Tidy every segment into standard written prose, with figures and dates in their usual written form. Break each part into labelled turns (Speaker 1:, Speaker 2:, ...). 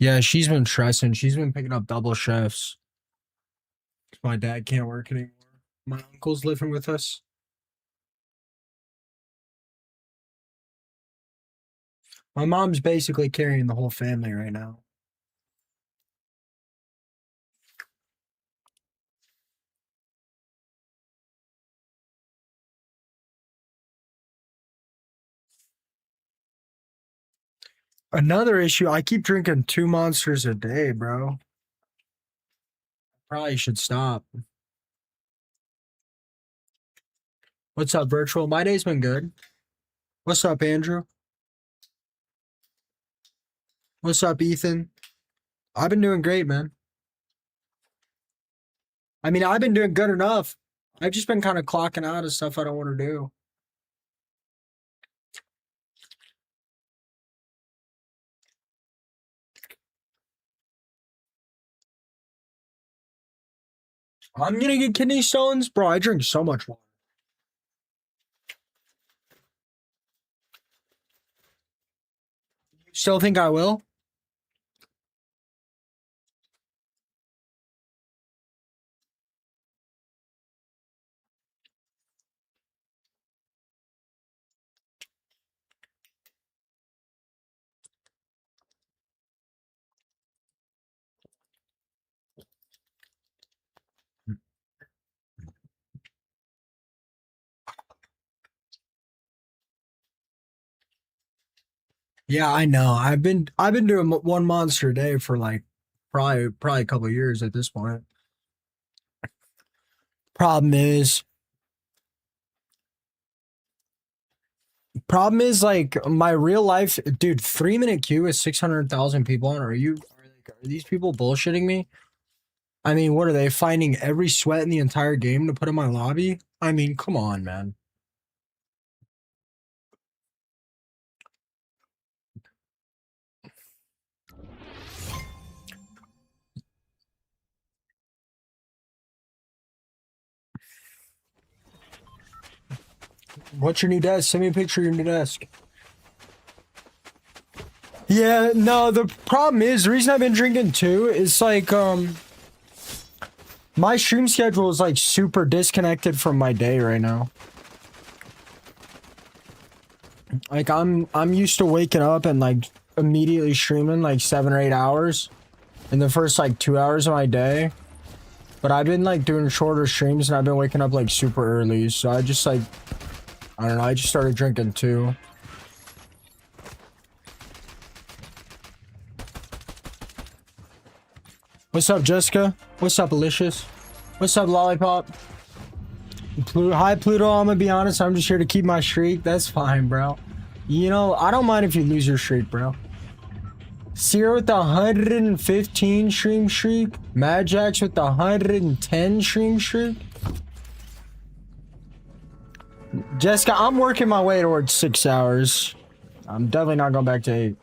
Speaker 1: Yeah, she's been stressing. She's been picking up double shifts. My dad can't work anymore. My uncle's living with us. My mom's basically carrying the whole family right now. Another issue, I keep drinking 2 monsters a day, bro. Probably should stop. What's up, virtual? My day's been good. What's up, Andrew? What's up, Ethan? I've been doing great, man. I mean, I've been doing good enough. I've just been kind of clocking out of stuff I don't want to do. I'm gonna get kidney stones, bro. I drink so much water. Still think I will? Yeah, I know. I've been doing one monster a day for like probably a couple of years at this point. Problem is, problem is like my real life, dude. 3 minute queue is 600,000 people on. Are these people bullshitting me? I mean, what are they finding every sweat in the entire game to put in my lobby? I mean, come on, man. What's your new desk? Send me a picture of your new desk. Yeah, no, the problem is the reason I've been drinking too is like my stream schedule is like super disconnected from my day right now. Like I'm used to waking up and like immediately streaming like 7 or 8 hours in the first like 2 hours of my day. But I've been like doing shorter streams and I've been waking up like super early. So I just like, I don't know, I just started drinking too. What's up, Jessica? What's up, Alicious? What's up, Lollipop? Hi, Pluto. I'm gonna be honest. I'm just here to keep my streak. That's fine, bro. You know, I don't mind if you lose your streak, bro. Sierra with the 115 stream streak. Mad Jax with the 110 stream streak. Jessica, I'm working my way towards 6 hours. I'm definitely not going back to 8.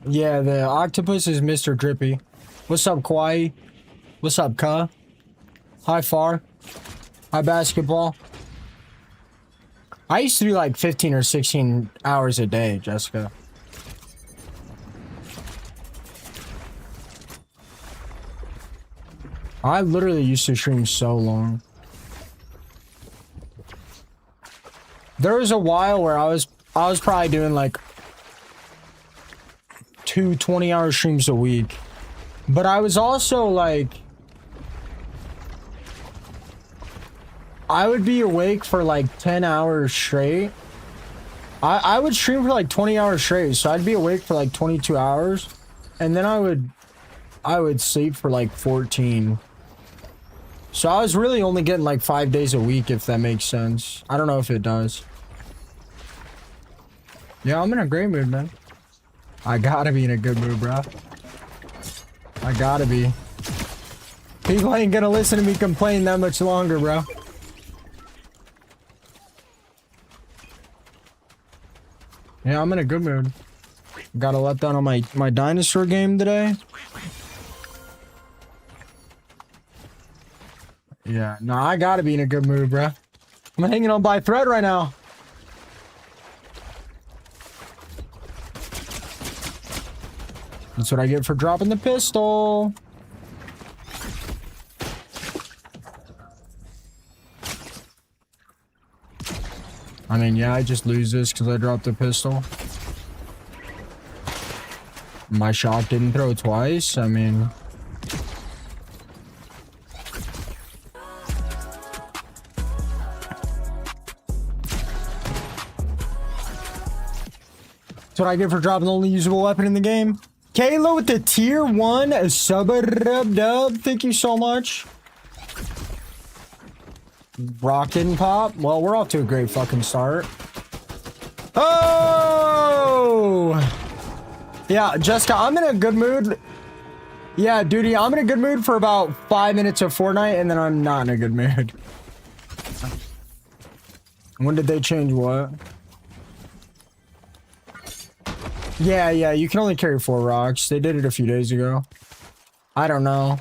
Speaker 1: Yeah, the octopus is Mr. Drippy. What's up, Kawaii? What's up, Ka? Hi, Far. Hi, Basketball. I used to do like 15 or 16 hours a day, Jessica. I literally used to stream so long. There was a while where I was probably doing like 2 20-hour streams a week. But I was also like, I would be awake for like 10 hours straight. I would stream for like 20 hours straight, so I'd be awake for like 22 hours, and then I would sleep for like 14. So I was really only getting like 5 days a week, if that makes sense. I don't know if it does. Yeah, I'm in a great mood, man. I gotta be in a good mood, bro. I gotta be. People ain't gonna listen to me complain that much longer, bro. Yeah, I'm in a good mood. Got a letdown on my dinosaur game today. Yeah, no, I gotta be in a good mood, bro. I'm hanging on by a thread right now. That's what I get for dropping the pistol. I mean, yeah, I just lose this because I dropped the pistol. My shot didn't throw twice. I mean... That's what I get for dropping the only usable weapon in the game. Kayla with the tier 1 sub-dub. Thank you so much. Rockin' Pop. Well, we're off to a great fucking start. Oh! Yeah, Jessica, I'm in a good mood. Yeah, Duty, I'm in a good mood for about 5 minutes of Fortnite, and then I'm not in a good mood. When did they change what? Yeah, you can only carry 4 rocks. They did it a few days ago. I don't know.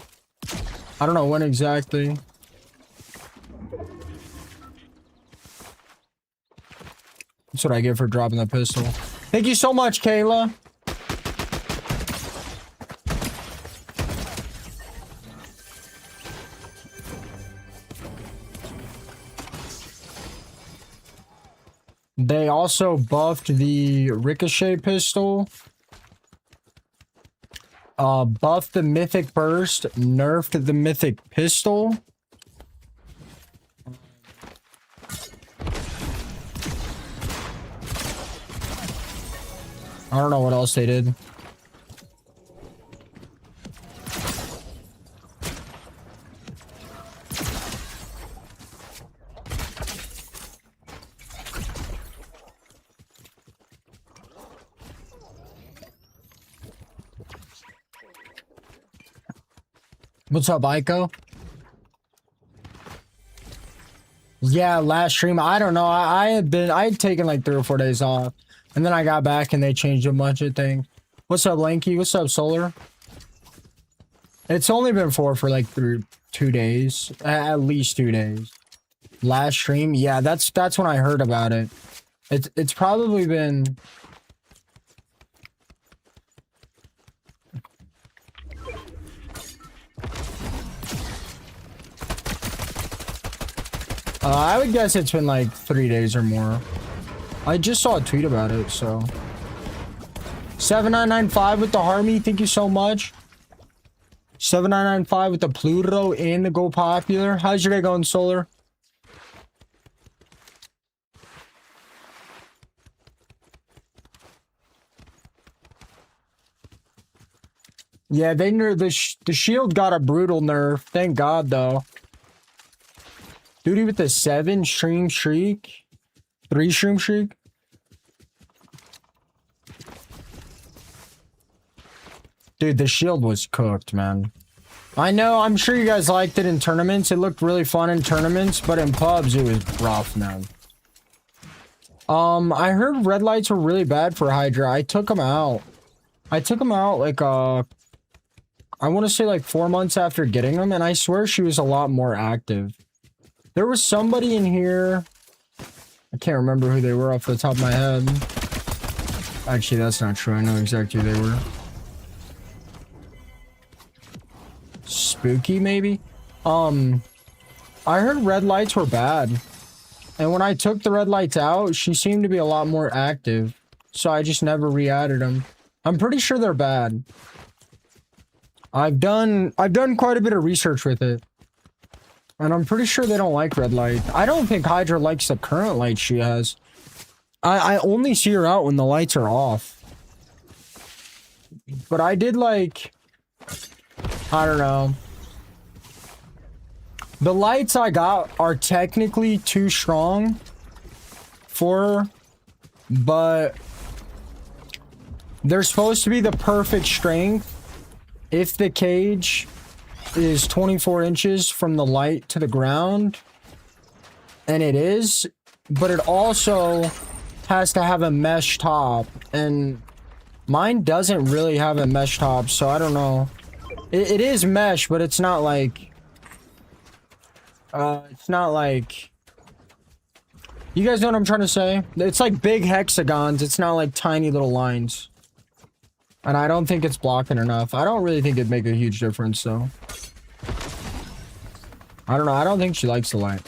Speaker 1: I don't know when exactly. That's what I get for dropping the pistol. Thank you so much, Kayla. They also buffed the ricochet pistol. Buffed the mythic burst. Nerfed the mythic pistol. I don't know what else they did. What's up, Aiko? Yeah, last stream. I don't know. I had taken like 3 or 4 days off. And then I got back and they changed a bunch of things. What's up, Lanky? What's up, Solar? It's only been 4 for like 2 days. At least 2 days. Last stream? Yeah, that's when I heard about it. It's probably been... I would guess it's been like 3 days or more. I just saw a tweet about it, so. 7995 with the Harmy, thank you so much. 7995 with the Pluto and the Go Popular. How's your day going, Solar? Yeah, they nerfed the shield got a brutal nerf. Thank God, though. Duty with the 7 stream shriek. 3 stream shriek. Dude, the shield was cooked, man. I know, I'm sure you guys liked it in tournaments. It looked really fun in tournaments, but in pubs, it was rough, man. I heard red lights were really bad for Hydra. I took them out. I took them out like, I want to say like 4 months after getting them, and I swear she was a lot more active. There was somebody in here. I can't remember who they were off the top of my head. Actually, that's not true. I know exactly who they were. Spooky, maybe? I heard red lights were bad. And when I took the red lights out, she seemed to be a lot more active. So I just never re-added them. I'm pretty sure they're bad. I've done quite a bit of research with it. And I'm pretty sure they don't like red light. I don't think Hydra likes the current light she has. I only see her out when the lights are off. But I did like... I don't know. The lights I got are technically too strong for her, but they're supposed to be the perfect strength if the cage is 24 inches from the light to the ground, and it is, but it also has to have a mesh top, and mine doesn't really have a mesh top, so I don't know. It is mesh, but it's not like you guys know what I'm trying to say? It's like big hexagons. It's not like tiny little lines. And I don't think it's blocking enough. I don't really think it'd make a huge difference, though. I don't know. I don't think she likes the light.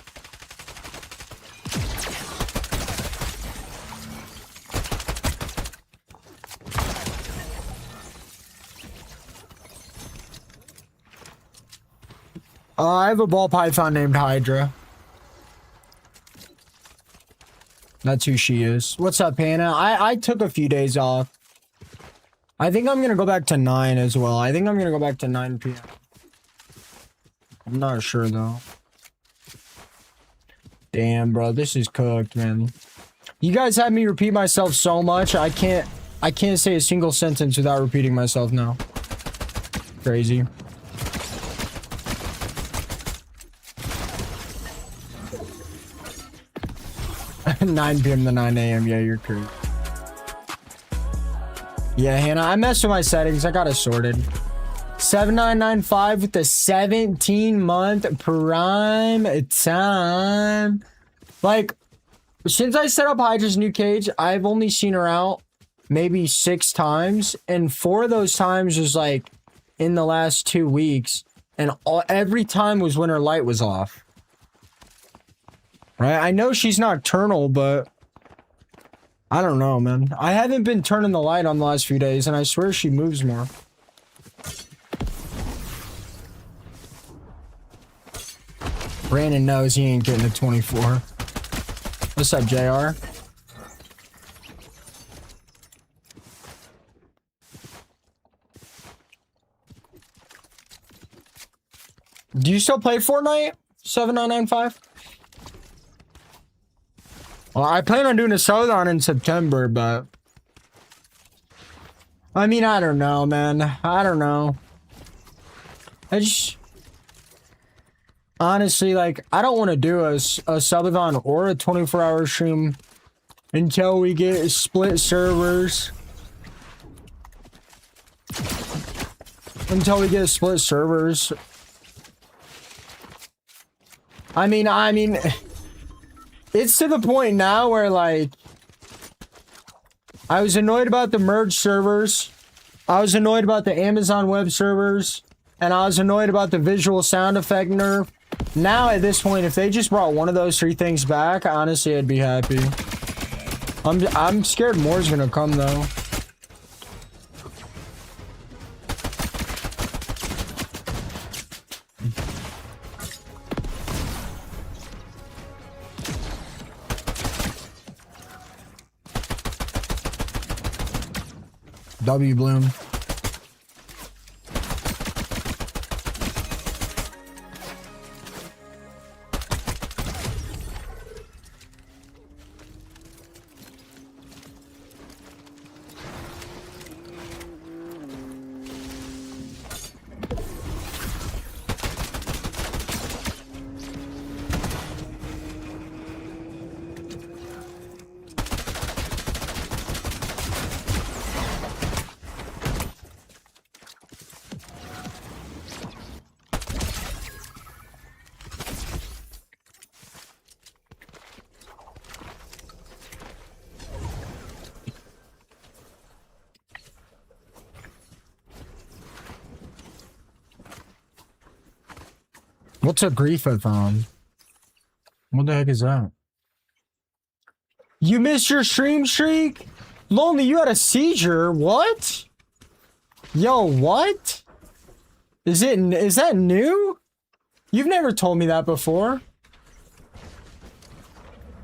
Speaker 1: I have a ball python named Hydra. That's who she is. What's up, Hannah? I took a few days off. I think I'm gonna go back to 9 as well. I think I'm gonna go back to 9 p.m. I'm not sure though. Damn, bro, this is cooked, man. You guys have me repeat myself so much. I can't say a single sentence without repeating myself now. Crazy. Nine p.m. to 9 a.m. Yeah, you're correct. Yeah, Hannah, I messed with my settings. I got it sorted. 7995 with the 17-month prime time. Like, since I set up Hydra's new cage, I've only seen her out maybe 6 times. And 4 of those times was like in the last 2 weeks. And every time was when her light was off. Right? I know she's nocturnal, but I don't know, man. I haven't been turning the light on the last few days, and I swear she moves more. Brandon knows he ain't getting a 24. What's up, JR? Do you still play Fortnite? 7995? Well, I plan on doing a Southon in September, but I mean, I don't know, man. I don't know. I just honestly, like, I don't want to do a subathon or a 24-hour stream until we get split servers. Until we get split servers. I mean, it's to the point now where, like, I was annoyed about the merge servers. I was annoyed about the Amazon web servers. And I was annoyed about the visual sound effect nerf. Now, at this point, if they just brought one of those 3 things back, honestly, I'd be happy. I'm scared more's gonna come, though. W Bloom. What's a griefathon? What the heck is that? You missed your stream streak? Lonely, you had a seizure? What? Yo, what? Is that new? You've never told me that before.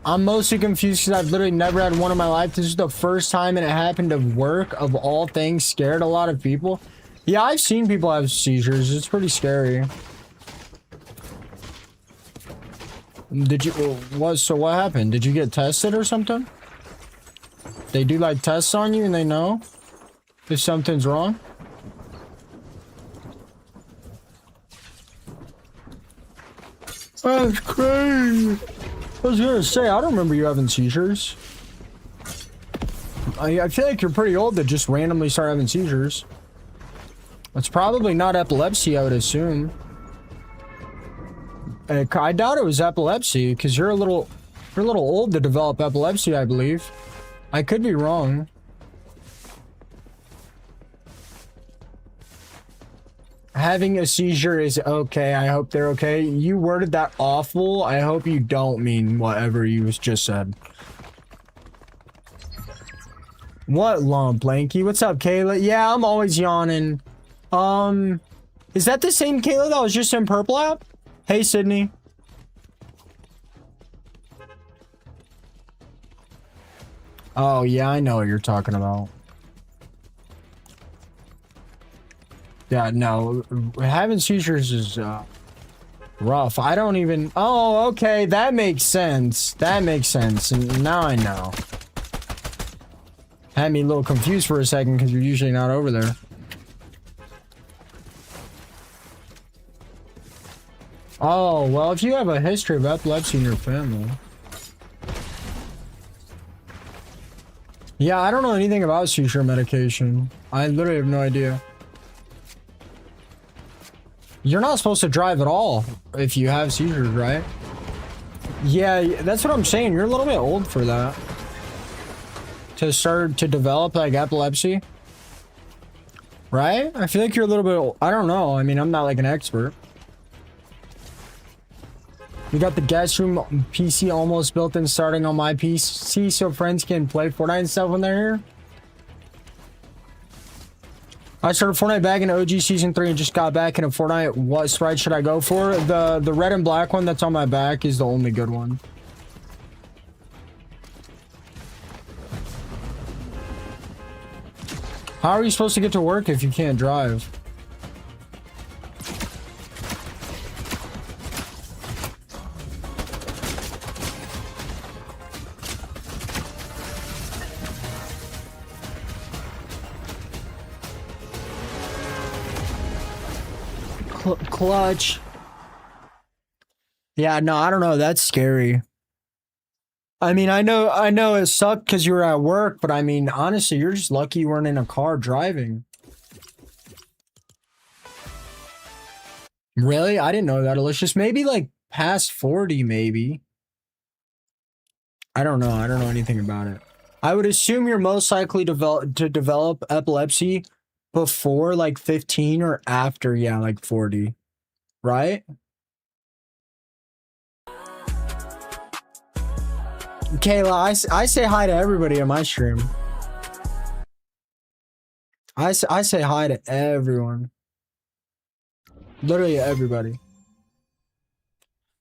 Speaker 1: I'm mostly confused because I've literally never had one in my life. This is the first time and it happened to work, of all things. Scared a lot of people. Yeah, I've seen people have seizures. It's pretty scary. Did you, so what happened? Did you get tested or something? They do like tests on you and they know if something's wrong? That's crazy. I was gonna say, I don't remember you having seizures. I feel like you're pretty old to just randomly start having seizures. It's probably not epilepsy, I would assume. I doubt it was epilepsy, because you're a little old to develop epilepsy, I believe. I could be wrong. having a seizure is okay. I hope they're okay. You worded that awful. I hope you don't mean whatever you just said. What lump, Lanky? What's up, Kayla? Yeah, I'm always yawning. Is that the same Kayla that was just in Purple app? Hey, Sydney. Oh, yeah, I know what you're talking about. Yeah, no, having seizures is rough. I don't even... Oh, okay, that makes sense. That makes sense. And now I know. Had me a little confused for a second because you're usually not over there. Oh, well, if you have a history of epilepsy in your family... Yeah, I don't know anything about seizure medication. I literally have no idea. You're not supposed to drive at all if you have seizures, right? Yeah, that's what I'm saying. You're a little bit old for that. To start to develop like epilepsy. Right? I feel like you're a little bit old. I don't know. I mean, I'm not like an expert. We got the guest room PC almost built in starting on my PC so friends can play Fortnite and stuff when they're here. I started Fortnite back in OG Season 3 and just got back into Fortnite. What sprite should I go for? The red and black one that's on my back is the only good one. How are you supposed to get to work if you can't drive? Clutch. Yeah, no, I don't know. That's scary. I mean, I know it sucked because you were at work, but I mean, honestly, you're just lucky you weren't in a car driving. Really? I didn't know that, Alicious. Maybe like past 40, maybe. I don't know. I don't know anything about it. I would assume you're most likely to develop epilepsy before like 15 or after, yeah, like 40. Right? Kayla, I say hi to everybody on my stream. I say hi to everyone. Literally everybody.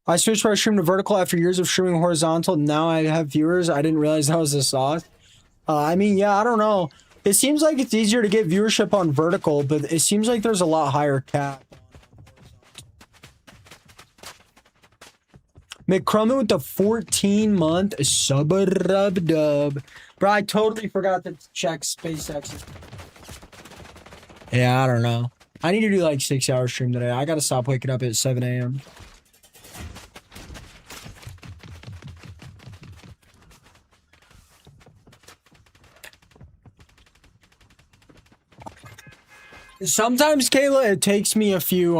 Speaker 1: I switched my stream to vertical after years of streaming horizontal. Now I have viewers. I didn't realize that was the sauce. I mean, yeah, I don't know. It seems like it's easier to get viewership on vertical, but it seems like there's a lot higher cap. McCrummon with the 14-month sub-dub. Bro, I totally forgot to check SpaceX. Yeah, I don't know. I need to do like 6-hour stream today. I gotta stop waking up at 7 a.m. Sometimes, Kayla, it takes me a few,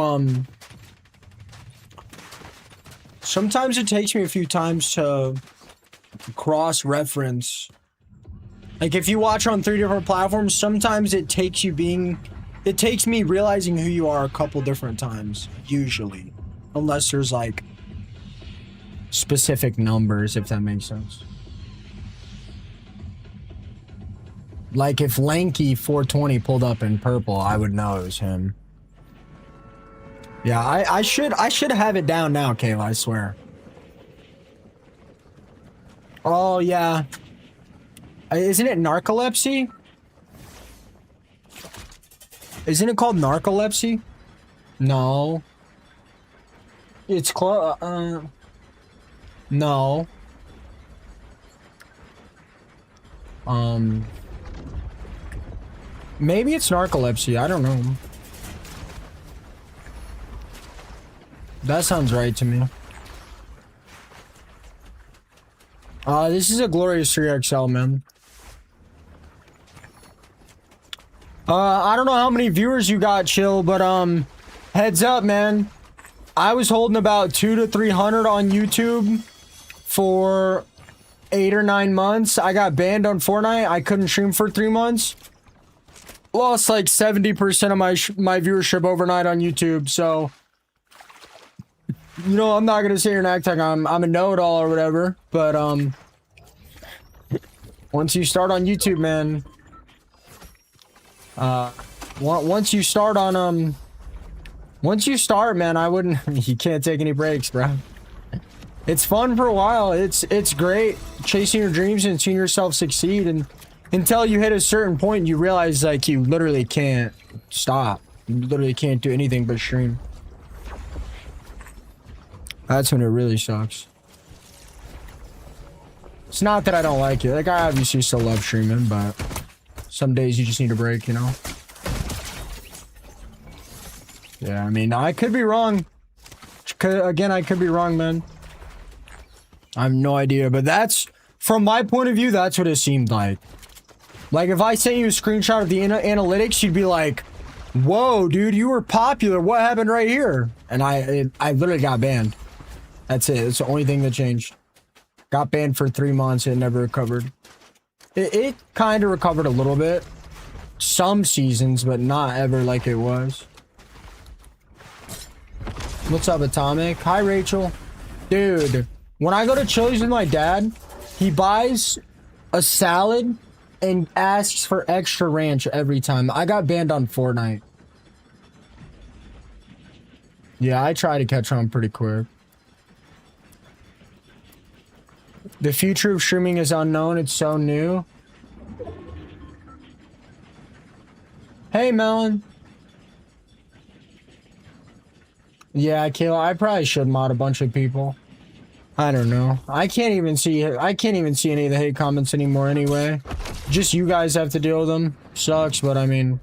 Speaker 1: sometimes it takes me a few times to cross-reference. Like, if you watch on 3 different platforms, sometimes it takes me realizing who you are a couple different times, usually. Unless there's, like, specific numbers, if that makes sense. Like, if Lanky 420 pulled up in purple, I would know it was him. Yeah, I should have it down now, Kayla, I swear. Oh, yeah. Isn't it narcolepsy? Isn't it called narcolepsy? No. It's no. Maybe it's narcolepsy. I don't know. That sounds right to me. This is a glorious 3XL, man. I don't know how many viewers you got, Chill, but heads up, man. I was holding about 200 to 300 on YouTube for 8 or 9 months. I got banned on Fortnite. I couldn't stream for 3 months. lost like 70% of my viewership overnight on YouTube. So, you know, I'm not gonna sit here and act like I'm a know-it-all or whatever. But once you start on YouTube, man, once you start on once you start, man, I wouldn't. You can't take any breaks, bro. It's fun for a while. It's great chasing your dreams and seeing yourself succeed, and until you hit a certain point, you realize like you literally can't stop. You literally can't do anything but stream. That's when it really sucks. It's not that I don't like it. Like, I obviously still love streaming, but some days you just need a break, you know? Yeah, I mean, I could be wrong. Again, I could be wrong, man. I have no idea, but that's, from my point of view, that's what it seemed like. Like, if I sent you a screenshot of the analytics, you'd be like, whoa, dude, you were popular. What happened right here? And I literally got banned. That's it. It's the only thing that changed. Got banned for 3 months and never recovered. It kind of recovered a little bit. Some seasons, but not ever like it was. What's up, Atomic? Hi, Rachel. Dude, when I go to Chili's with my dad, he buys a salad and asks for extra ranch every time. I got banned on Fortnite. Yeah, I try to catch on pretty quick. The future of streaming is unknown. It's so new. Hey, Melon. Yeah, Kayla, I probably should mod a bunch of people. I don't know. I can't even see any of the hate comments anymore anyway. Just you guys have to deal with them. Sucks, but I mean,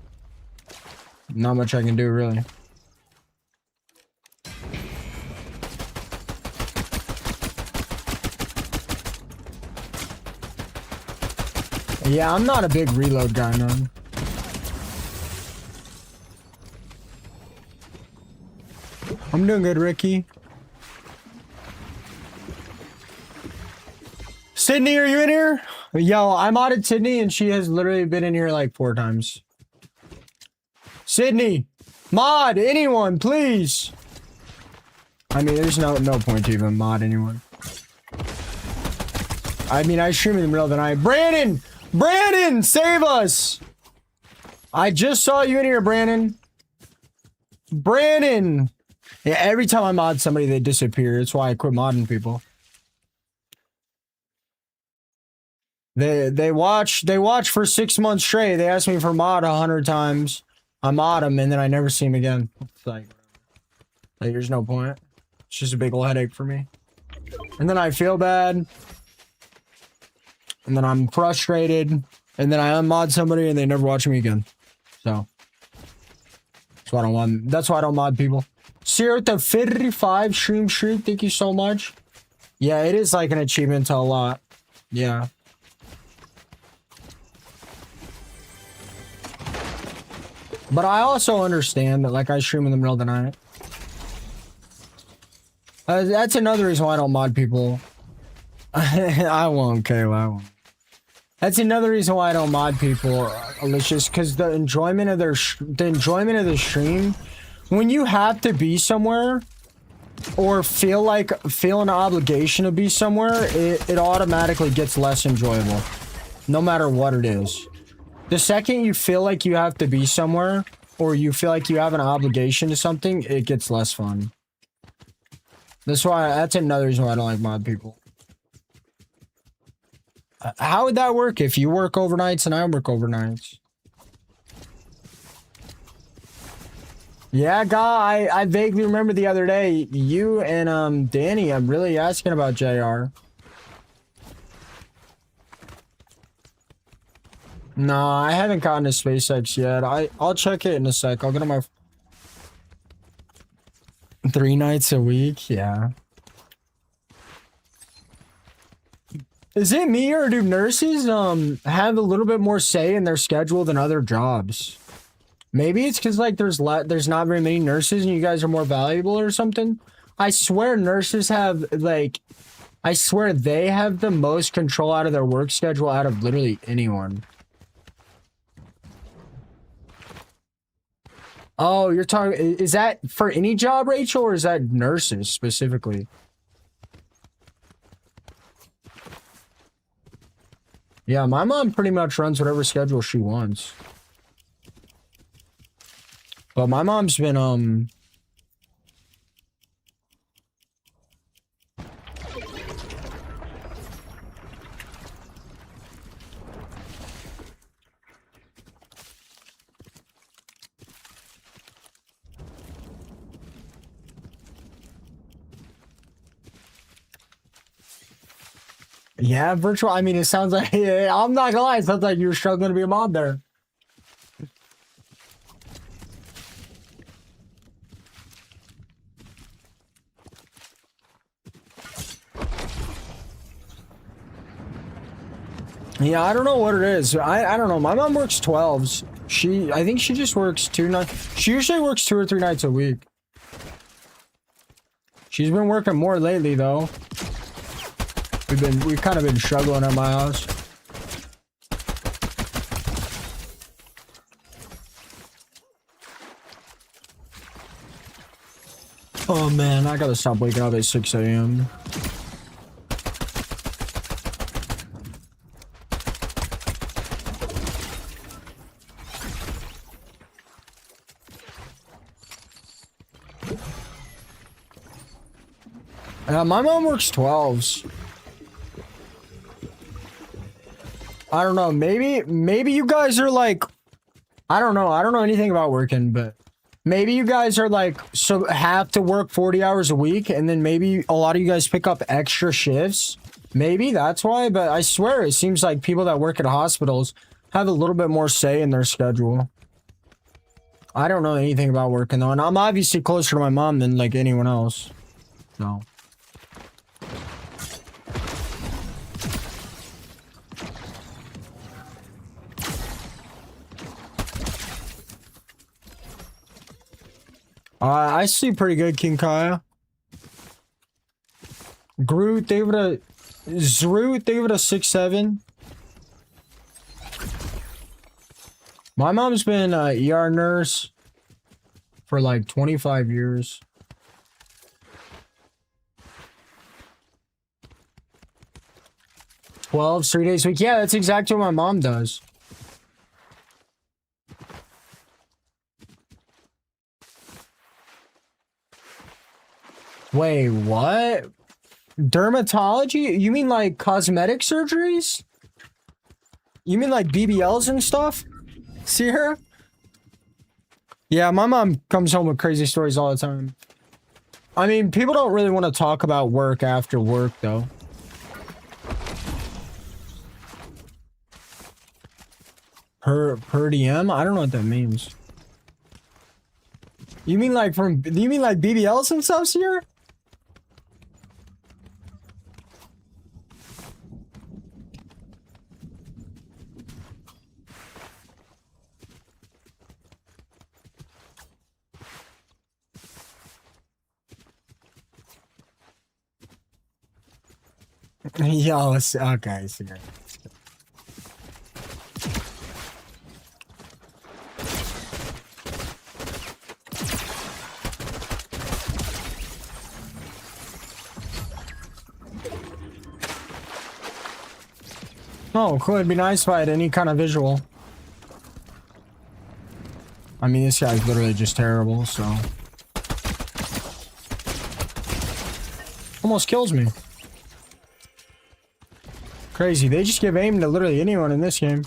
Speaker 1: not much I can do really. Yeah, I'm not a big reload guy, man. I'm doing good, Ricky. Sydney, are you in here? Yo, I modded Sydney and she has literally been in here like 4 times. Sydney, mod anyone, please. I mean, there's no point to even mod anyone. I mean, I stream in the middle of the night. Brandon! Brandon, save us! I just saw you in here, Brandon. Brandon! Yeah, every time I mod somebody, they disappear. That's why I quit modding people. They watch for 6 months straight. They ask me for mod 100 times. I mod them, and then I never see them again. It's like there's no point. It's just a big old headache for me. And then I feel bad. And then I'm frustrated, and then I unmod somebody, and they never watch me again. So that's why I don't want. That's why I don't mod people. Sierra the 55 stream streak. Thank you so much. Yeah, it is like an achievement to a lot. Yeah. But I also understand that, like, I stream in the middle of the night. That's another reason why I don't mod people. I won't, Kayla. I won't. That's another reason why I don't mod people. It's just because the enjoyment of the stream. When you have to be somewhere, or feel an obligation to be somewhere, it automatically gets less enjoyable, no matter what it is. The second you feel like you have to be somewhere, or you feel like you have an obligation to something, it gets less fun. That's another reason why I don't like mod people. How would that work if you work overnights and I work overnights? Yeah, guy, I vaguely remember the other day, you and Danny, I'm really asking about JR. No, I haven't gotten to SpaceX yet. I'll check it in a sec. I'll get on my 3 nights a week. Yeah. Is it me, or do nurses have a little bit more say in their schedule than other jobs? Maybe it's because like there's not very many nurses and you guys are more valuable or something. I swear nurses have I swear they have the most control out of their work schedule out of literally anyone. Oh, you're talking, is that for any job, Rachel, or is that nurses specifically? Yeah, my mom pretty much runs whatever schedule she wants. But my mom's been, yeah, virtual. I mean, it sounds like, yeah, I'm not gonna lie, it sounds like you're struggling to be a mom there. Yeah, I don't know what it is. I don't know. My mom works 12s. I think she just works 2 nights. She usually works 2 or 3 nights a week. She's been working more lately though. We've kind of been struggling at my house. Oh man, I gotta stop waking up at 6 a.m. My mom works 12s. I don't know. Maybe you guys are like, I don't know. I don't know anything about working, but maybe you guys are like, so have to work 40 hours a week, and then maybe a lot of you guys pick up extra shifts. Maybe that's why, but I swear it seems like people that work at hospitals have a little bit more say in their schedule. I don't know anything about working though, and I'm obviously closer to my mom than like anyone else. So. I sleep pretty good, King Kaya. Groot, they give it a... Zroot, they give it a 6-7. My mom's been an ER nurse for like 25 years. Twelve, 3 days a week. Yeah, that's exactly what my mom does. Wait, what? Dermatology? You mean like cosmetic surgeries? You mean like BBLs and stuff? Sierra? Yeah, my mom comes home with crazy stories all the time. I mean, people don't really want to talk about work after work, though. Per diem? I don't know what that means. You mean like BBLs and stuff, Sierra? Yo, okay, Sierra. Oh, cool. It'd be nice if I had any kind of visual. I mean, this guy's literally just terrible, so. Almost kills me. Crazy. They just give aim to literally anyone in this game.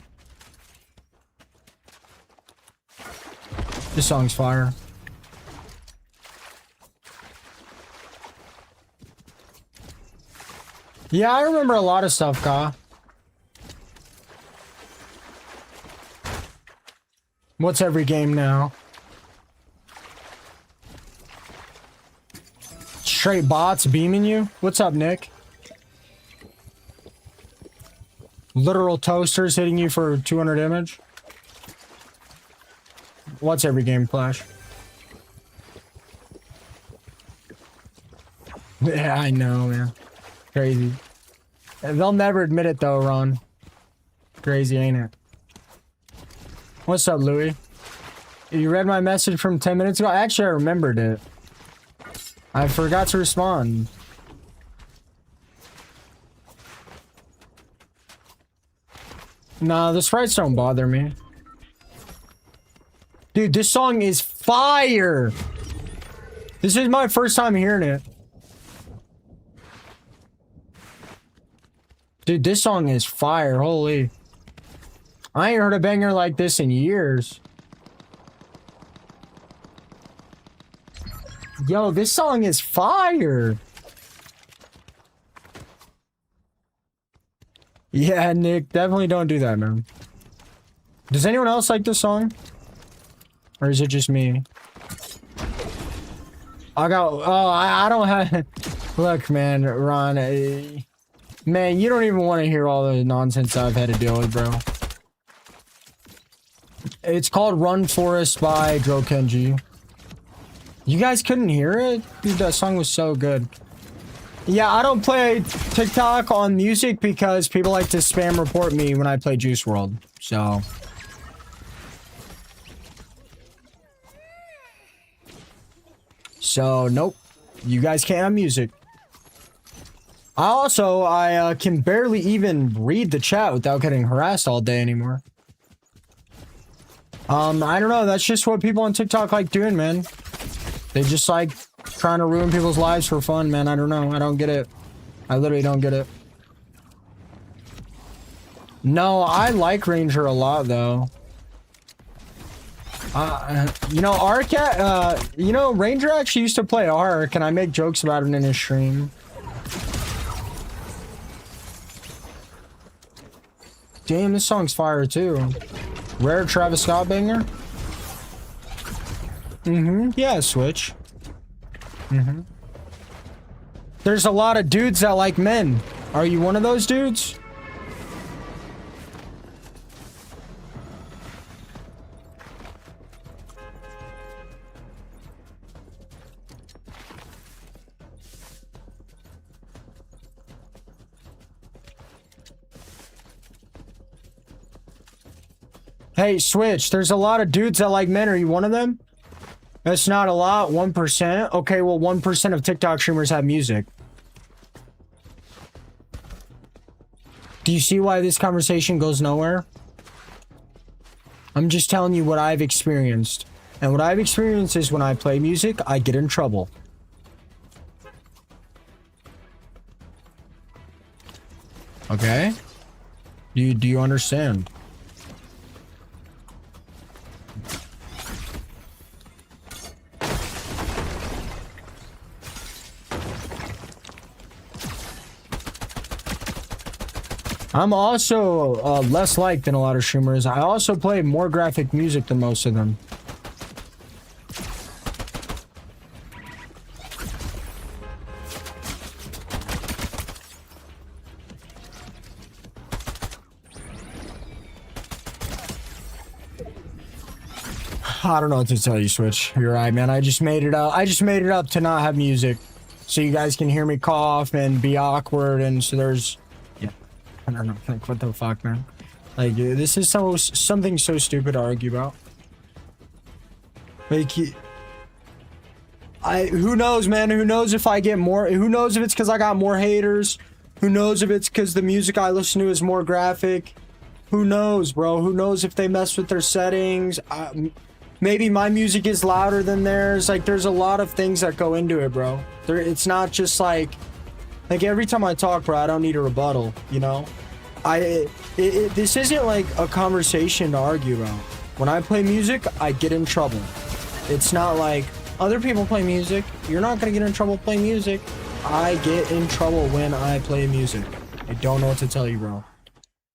Speaker 1: This song's fire. Yeah, I remember a lot of stuff, Ka. What's every game now? Straight bots beaming you? What's up, Nick? Literal toasters hitting you for 200 damage? What's every game, Clash? Yeah, I know, man. Crazy. They'll never admit it, though, Ron. Crazy, ain't it? What's up, Louis? You read my message from 10 minutes ago? Actually, I remembered it. I forgot to respond. Nah, the sprites don't bother me. Dude, this song is fire! This is my first time hearing it. Dude, this song is fire, holy. I ain't heard a banger like this in years. Yo, this song is fire! Yeah, Nick, definitely don't do that, man. Does anyone else like this song? Or is it just me? I don't have... Look, man, Ron, man, you don't even want to hear all the nonsense I've had to deal with, bro. It's called Run Forest by Dro Kenji. You guys couldn't hear it? Dude, that song was so good. Yeah, I don't play TikTok on music because people like to spam report me when I play Juice WRLD. So... nope. You guys can't have music. I can barely even read the chat without getting harassed all day anymore. I don't know. That's just what people on TikTok like doing, man. They just like trying to ruin people's lives for fun, man. I don't know. I don't get it. I literally don't get it. No, I like Ranger a lot, though. You know, Ranger actually used to play Ark, and I make jokes about it in his stream. Damn, this song's fire, too. Rare Travis Scott banger? Yeah, Switch. There's a lot of dudes that like men. Are you one of those dudes? Hey, Switch, there's a lot of dudes that like men. Are you one of them? That's not a lot, 1%. Okay, well, 1% of TikTok streamers have music. Do you see why this conversation goes nowhere? I'm just telling you what I've experienced. And what I've experienced is when I play music, I get in trouble. Okay? Do you understand? I'm also less liked than a lot of streamers. I also play more graphic music than most of them. I don't know what to tell you, Switch. You're right, man. I just made it up. I just made it up to not have music, so you guys can hear me cough and be awkward, and so there's... I don't know, like, what the fuck, man? Like, this is something so stupid to argue about. Like, who knows, man? Who knows if I get more? Who knows if it's because I got more haters? Who knows if it's because the music I listen to is more graphic? Who knows, bro? Who knows if they mess with their settings? Maybe my music is louder than theirs. Like, there's a lot of things that go into it, bro. It's not just like every time I talk, bro, I don't need a rebuttal, you know? This isn't like a conversation to argue about. When I play music, I get in trouble. It's not like other people play music. You're not gonna get in trouble playing music. I get in trouble when I play music. I don't know what to tell you, bro.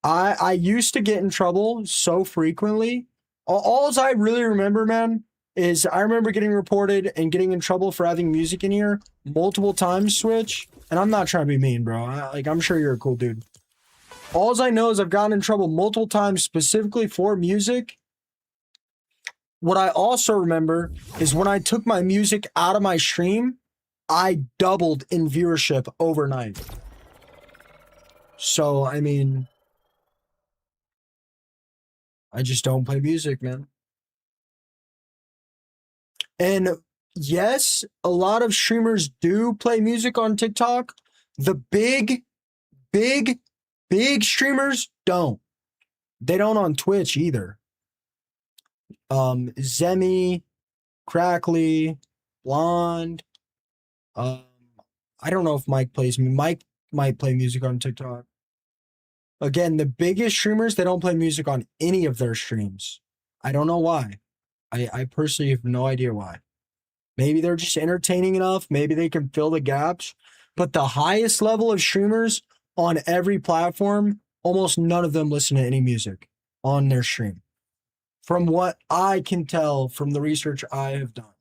Speaker 1: I used to get in trouble so frequently. All I really remember, man, is I remember getting reported and getting in trouble for having music in here multiple times, Switch. And I'm not trying to be mean, bro. I'm sure you're a cool dude. All I know is I've gotten in trouble multiple times specifically for music. What I also remember is when I took my music out of my stream, I doubled in viewership overnight. So, I mean, I just don't play music, man. And yes, a lot of streamers do play music on TikTok. The big, big streamers don't. They don't on Twitch either. Zemi, Crackly, Blonde. I don't know if Mike plays. Mike might play music on TikTok. Again, the biggest streamers, they don't play music on any of their streams. I don't know why. I personally have no idea why. Maybe they're just entertaining enough. Maybe they can fill the gaps. But the highest level of streamers on every platform, almost none of them listen to any music on their stream. From what I can tell from the research I have done.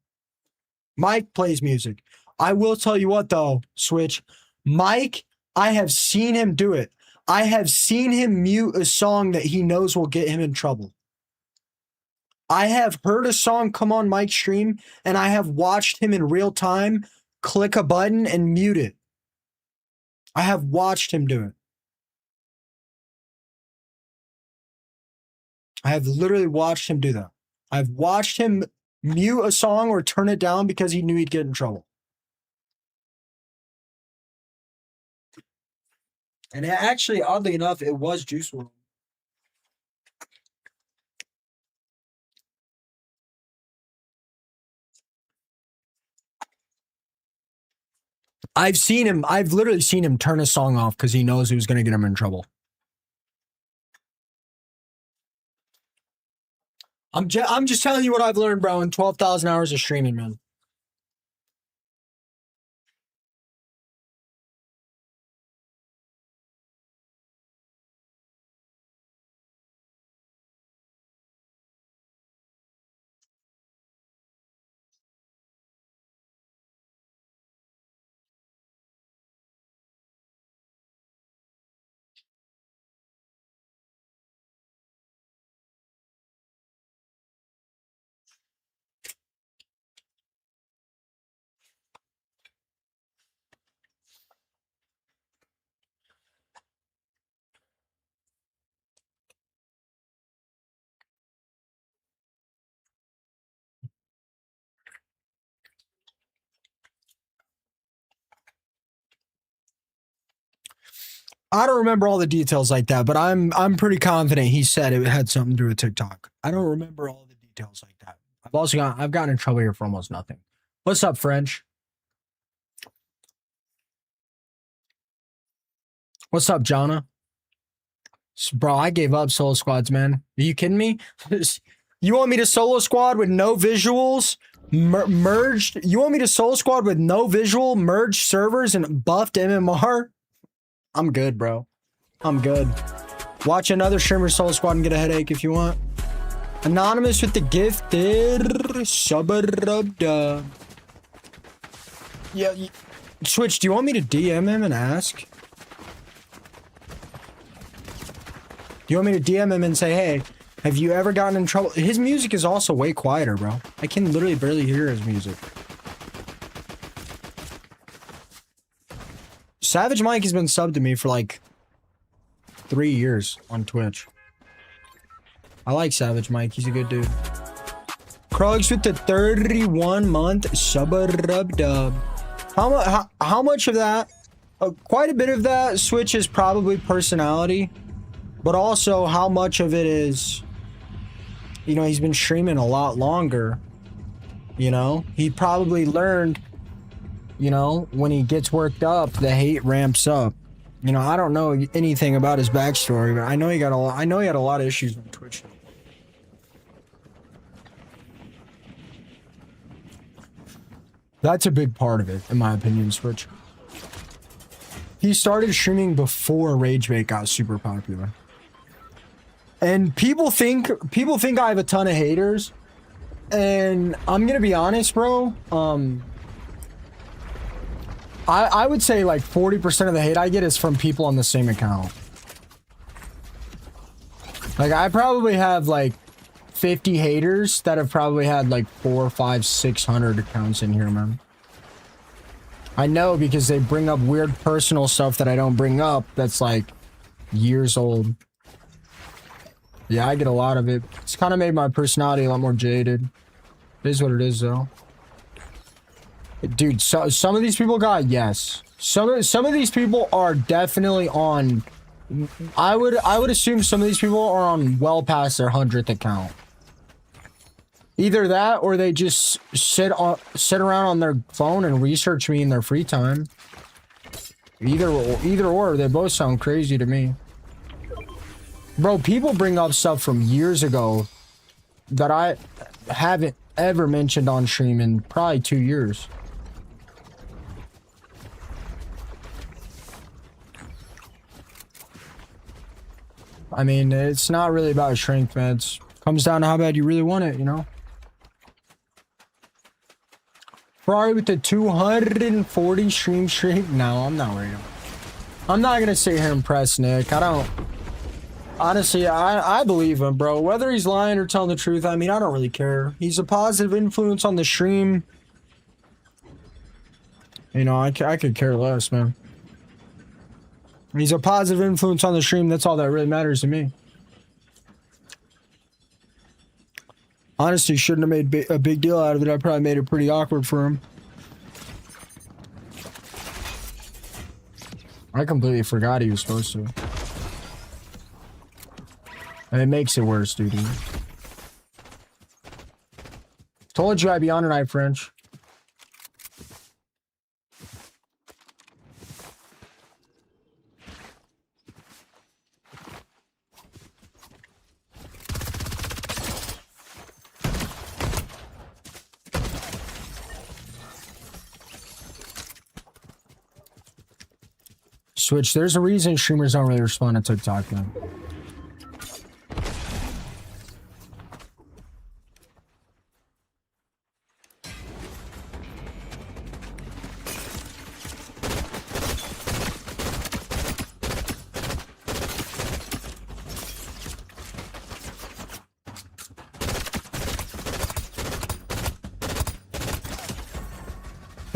Speaker 1: Mike plays music. I will tell you what though, Switch. Mike, I have seen him do it. I have seen him mute a song that he knows will get him in trouble. I have heard a song come on Mike's stream, and I have watched him in real time click a button and mute it. I have watched him do it. I have literally watched him do that. I've watched him mute a song or turn it down because he knew he'd get in trouble. And actually, oddly enough, it was Juice WRLD. I've literally seen him turn a song off because he knows it was going to get him in trouble. I'm just telling you what I've learned, bro, in 12,000 hours of streaming, man. I don't remember all the details like that, but I'm pretty confident he said it had something to do with TikTok. I don't remember all the details like that. I've gotten in trouble here for almost nothing. What's up, French? What's up, Jonna? Bro, I gave up solo squads, man. Are you kidding me? You want me to solo squad with no visuals? Merged? You want me to solo squad with no visual, merged servers, and buffed MMR? I'm good, bro. I'm good. Watch another streamer solo squad and get a headache if you want. Anonymous with the gifted sub-a-rub-dub. Yeah, Switch, do you want me to DM him and ask? Do you want me to DM him and say, hey, have you ever gotten in trouble? His music is also way quieter, bro. I can literally barely hear his music. Savage Mike has been subbed to me for like 3 years on Twitch. I like Savage Mike. He's a good dude. Krugs with the 31-month sub-a-rub-dub. How much of that? Quite a bit of that Switch is probably personality. But also how much of it is, you know, he's been streaming a lot longer. You know, he probably learned, you know, when he gets worked up, the hate ramps up. You know, I don't know anything about his backstory, but I know he had a lot of issues on Twitch. That's a big part of it, in my opinion, Switch. He started streaming before RageBait got super popular. And people think I have a ton of haters. And I'm gonna be honest, bro. I would say like 40% of the hate I get is from people on the same account. Like I probably have like 50 haters that have probably had like 400, 500, 600 accounts in here, man. I know because they bring up weird personal stuff that I don't bring up that's like years old. Yeah, I get a lot of it. It's kind of made my personality a lot more jaded. It is what it is, though. Dude, so some of these people got yes. Some of these people are definitely on. I would assume some of these people are on well past their 100th account. Either that, or they just sit around on their phone and research me in their free time. Either or, they both sound crazy to me. Bro, people bring up stuff from years ago that I haven't ever mentioned on stream in probably 2 years. I mean, it's not really about strength, man. It comes down to how bad you really want it, you know? Ferrari with the 240 stream streak? No, I'm not worried about it. I'm not gonna sit here and press Nick. I don't... Honestly, I believe him, bro. Whether he's lying or telling the truth, I mean, I don't really care. He's a positive influence on the stream. You know, I could care less, man. He's a positive influence on the stream. That's all that really matters to me. Honestly, shouldn't have made a big deal out of it. I probably made it pretty awkward for him. I completely forgot he was supposed to. And it makes it worse, dude. Told you I'd be on tonight, French. Switch, there's a reason streamers don't really respond to TikTok, man.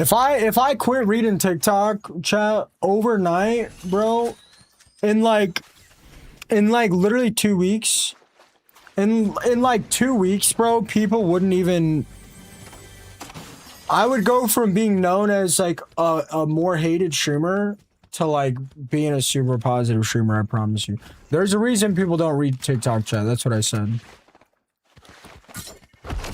Speaker 1: If I quit reading TikTok chat overnight, bro, in like literally 2 weeks, in like 2 weeks, bro, people wouldn't even. I would go from being known as like a more hated streamer to like being a super positive streamer. I promise you. There's a reason people don't read TikTok chat. That's what I said.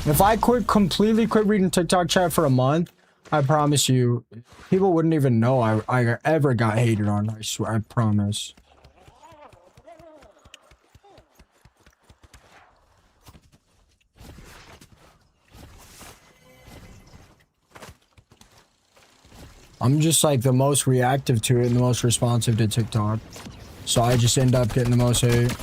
Speaker 1: If I completely quit reading TikTok chat for a month, I promise you, people wouldn't even know I ever got hated on. I swear, I promise. I'm just like the most reactive to it and the most responsive to TikTok. So I just end up getting the most hate.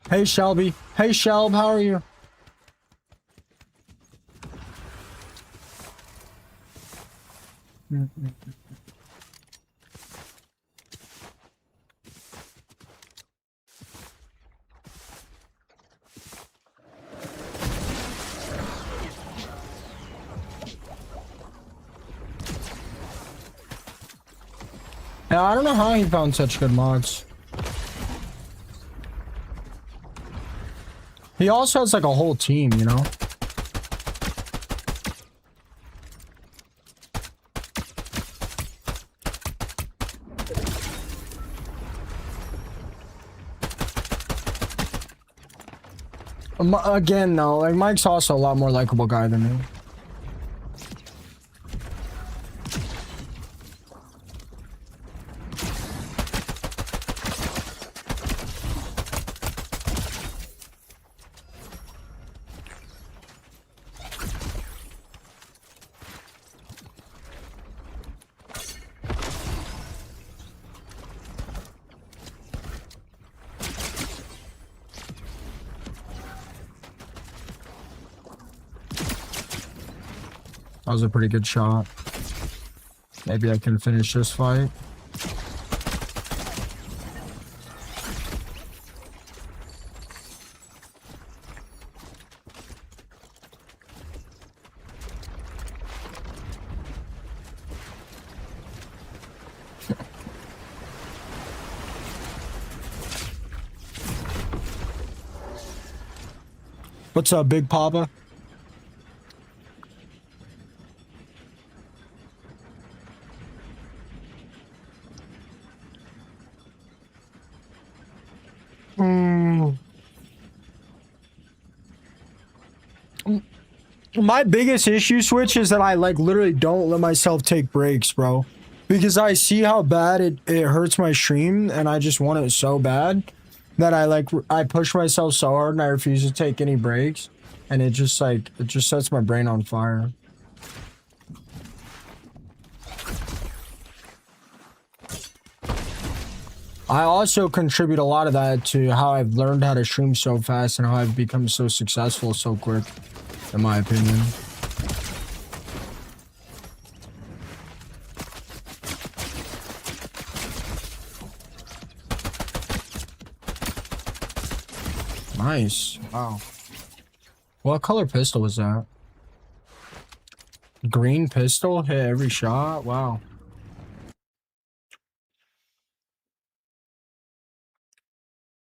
Speaker 1: Hey Shelby. Hey Shelb, how are you? Yeah, I don't know how he found such good mods. He also has like a whole team, you know? Again, though, like Mike's also a lot more likable guy than me. That was a pretty good shot. Maybe I can finish this fight. What's up, Big Papa? My biggest issue, Switch, is that I like literally don't let myself take breaks, bro. Because I see how bad it hurts my stream, and I just want it so bad that I push myself so hard and I refuse to take any breaks, and it just sets my brain on fire. I also contribute a lot of that to how I've learned how to stream so fast and how I've become so successful so quick, in my opinion. Nice. Wow. What color pistol was that? Green pistol? Hit every shot? Wow.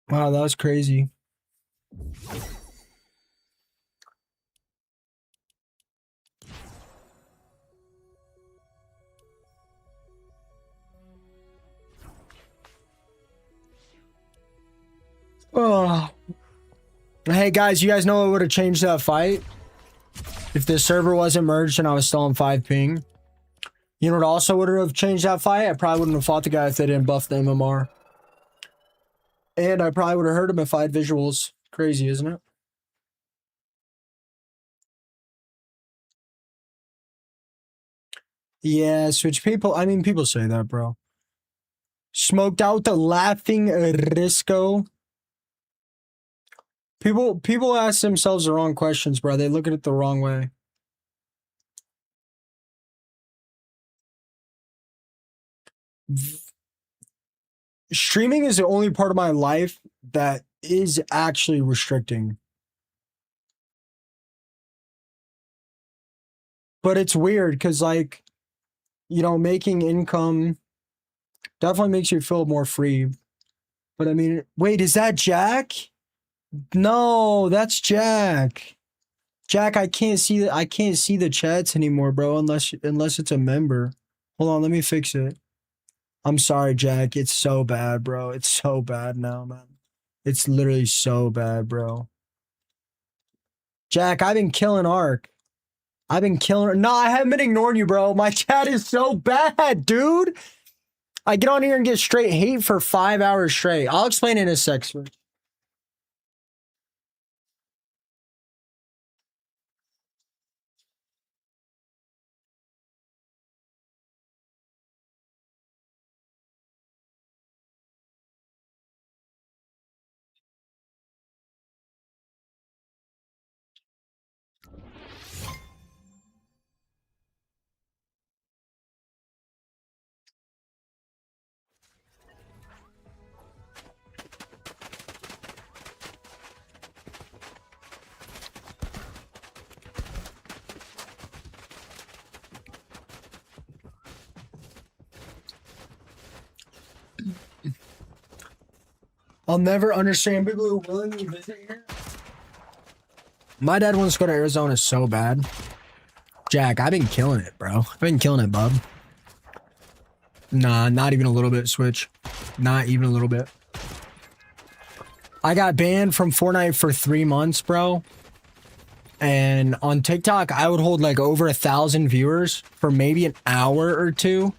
Speaker 1: Wow, that was crazy. Oh. Hey guys, you guys know what would have changed that fight? If the server wasn't merged and I was still on 5 ping. You know what also would have changed that fight? I probably wouldn't have fought the guy if they didn't buff the MMR. And I probably would have heard him if I had visuals. Crazy, isn't it? Yeah, Switch people. I mean, people say that, bro. Smoked out the laughing Risco. People ask themselves the wrong questions, bro. They look at it the wrong way. Streaming is the only part of my life that is actually restricting. But it's weird because, like, you know, making income definitely makes you feel more free. But I mean, wait, is that Jack? No, that's Jack. Jack, I can't see the chats anymore, bro, unless it's a member. Hold on, let me fix it. I'm sorry, Jack. It's so bad, bro. It's so bad now, man. It's literally so bad, bro. Jack, I've been killing Ark. I've been killing. No, I haven't been ignoring you, bro. My chat is so bad, dude. I get on here and get straight hate for 5 hours straight. I'll explain in a sec. I'll never understand people who willingly visit here. My dad wants to go to Arizona so bad. Jack, I've been killing it, bro. I've been killing it, bub. Nah, not even a little bit, Switch. Not even a little bit. I got banned from Fortnite for 3 months, bro. And on TikTok, I would hold like over 1,000 viewers for maybe an hour or two.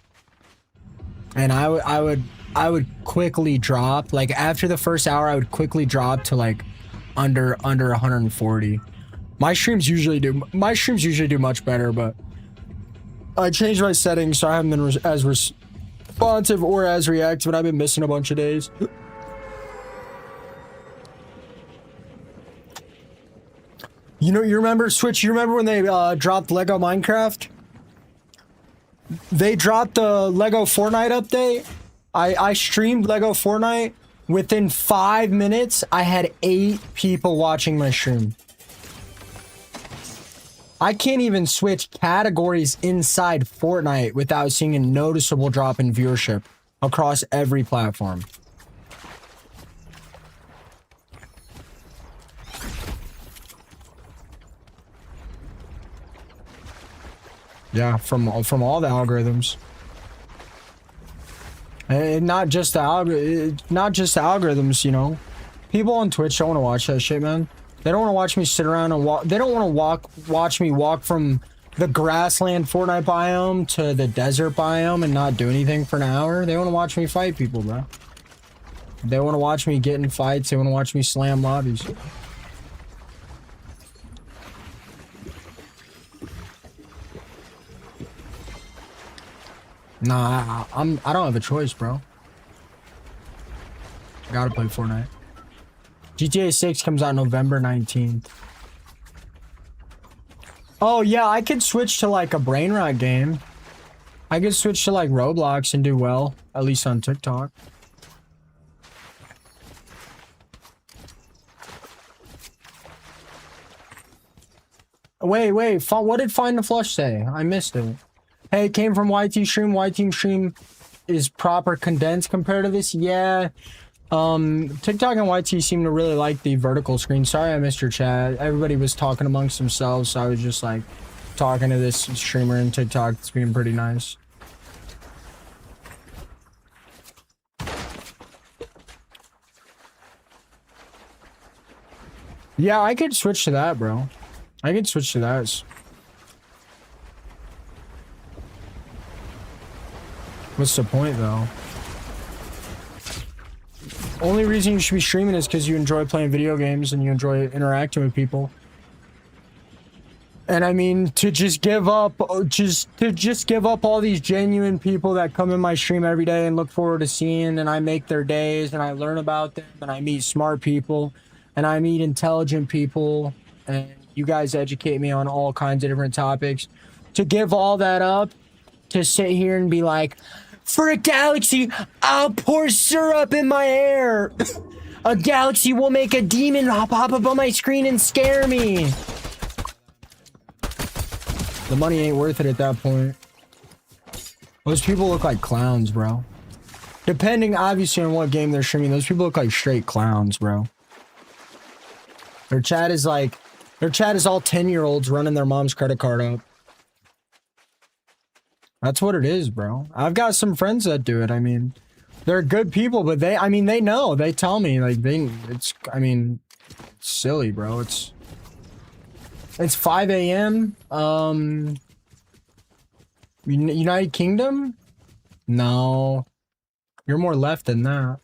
Speaker 1: And I would quickly drop. Like after the first hour, I would quickly drop to like under 140. My streams usually do much better, but I changed my settings so I haven't been as responsive or as reactive, and I've been missing a bunch of days. You know, you remember Switch? You remember when they dropped Lego Minecraft? They dropped the Lego Fortnite update. I streamed Lego Fortnite. Within 5 minutes, I had 8 people watching my stream. I can't even switch categories inside Fortnite without seeing a noticeable drop in viewership across every platform. Yeah, from all the algorithms. And not just the algorithms, you know. People on Twitch don't want to watch that shit, man. They don't want to watch me sit around and walk. They don't want to watch me walk from the grassland Fortnite biome to the desert biome and not do anything for an hour. They want to watch me fight people, bro. They want to watch me get in fights. They want to watch me slam lobbies. Nah, I don't have a choice, bro. I gotta play Fortnite. GTA 6 comes out November 19th. Oh yeah, I could switch to like a brain rot game. I could switch to like Roblox and do well, at least on TikTok. Wait, what did Find the Flush say? I missed it. Hey, it came from YT Stream. YT Stream is proper condensed compared to this. Yeah. TikTok and YT seem to really like the vertical screen. Sorry I missed your chat. Everybody was talking amongst themselves, so I was just like talking to this streamer in TikTok. It's being pretty nice. Yeah, I could switch to that, bro. I could switch to that. What's the point, though? Only reason you should be streaming is because you enjoy playing video games and you enjoy interacting with people. And I mean, to just give up, give up all these genuine people that come in my stream every day and look forward to seeing, and I make their days and I learn about them and I meet smart people and I meet intelligent people and you guys educate me on all kinds of different topics. To give all that up, to sit here and be like, for a galaxy, I'll pour syrup in my hair. A galaxy will make a demon pop up on my screen and scare me. The money ain't worth it at that point. Those people look like clowns, bro. Depending, obviously, on what game they're streaming, those people look like straight clowns, bro. Their chat is all 10-year-olds running their mom's credit card up. That's what it is, bro. I've got some friends that do it. I mean, they're good people, but they know. They tell me, like, it's silly, bro. It's 5 a.m. United Kingdom? No. You're more left than that.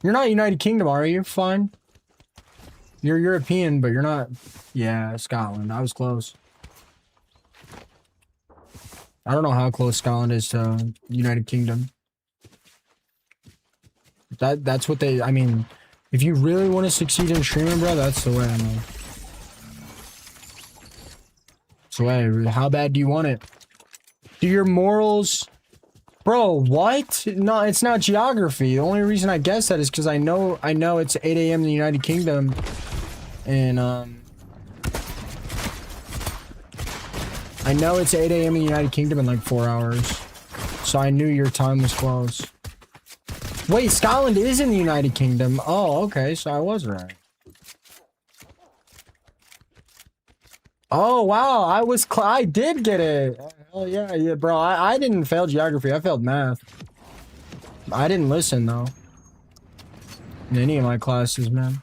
Speaker 1: You're not United Kingdom, are you? Fine. You're European, but you're not. Yeah, Scotland. I was close. I don't know how close Scotland is to United Kingdom. That's what they, I mean, if you really want to succeed in streaming, bro, that's the way, I mean. That's the way. How bad do you want it? Do your morals... Bro, what? No, it's not geography. The only reason I guess that is because I know it's 8 a.m. in the United Kingdom. And, I know it's 8 a.m. in the United Kingdom in like 4 hours. So I knew your time was close. Wait, Scotland is in the United Kingdom. Oh, okay, so I was right. Oh, wow, I did get it. Oh, yeah, bro, I didn't fail geography. I failed math. I didn't listen, though. In any of my classes, man.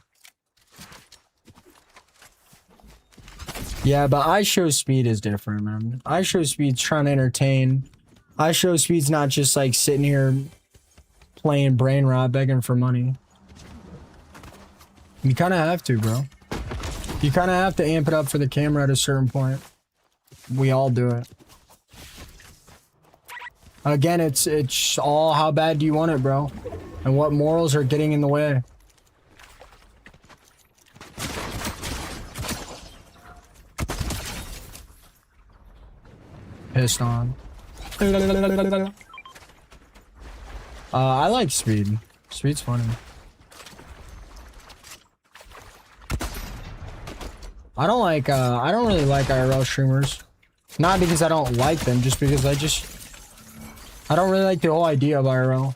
Speaker 1: Yeah, but iShow Speed is different, man. iShow Speed's trying to entertain. iShow Speed's not just like sitting here playing brain rot, begging for money. You kind of have to, bro. You kind of have to amp it up for the camera at a certain point. We all do it. Again, it's all how bad do you want it, bro? And what morals are getting in the way. Pissed on. I like Speed. Speed's funny. I don't really like IRL streamers. Not because I don't like them, just because I don't really like the whole idea of IRL.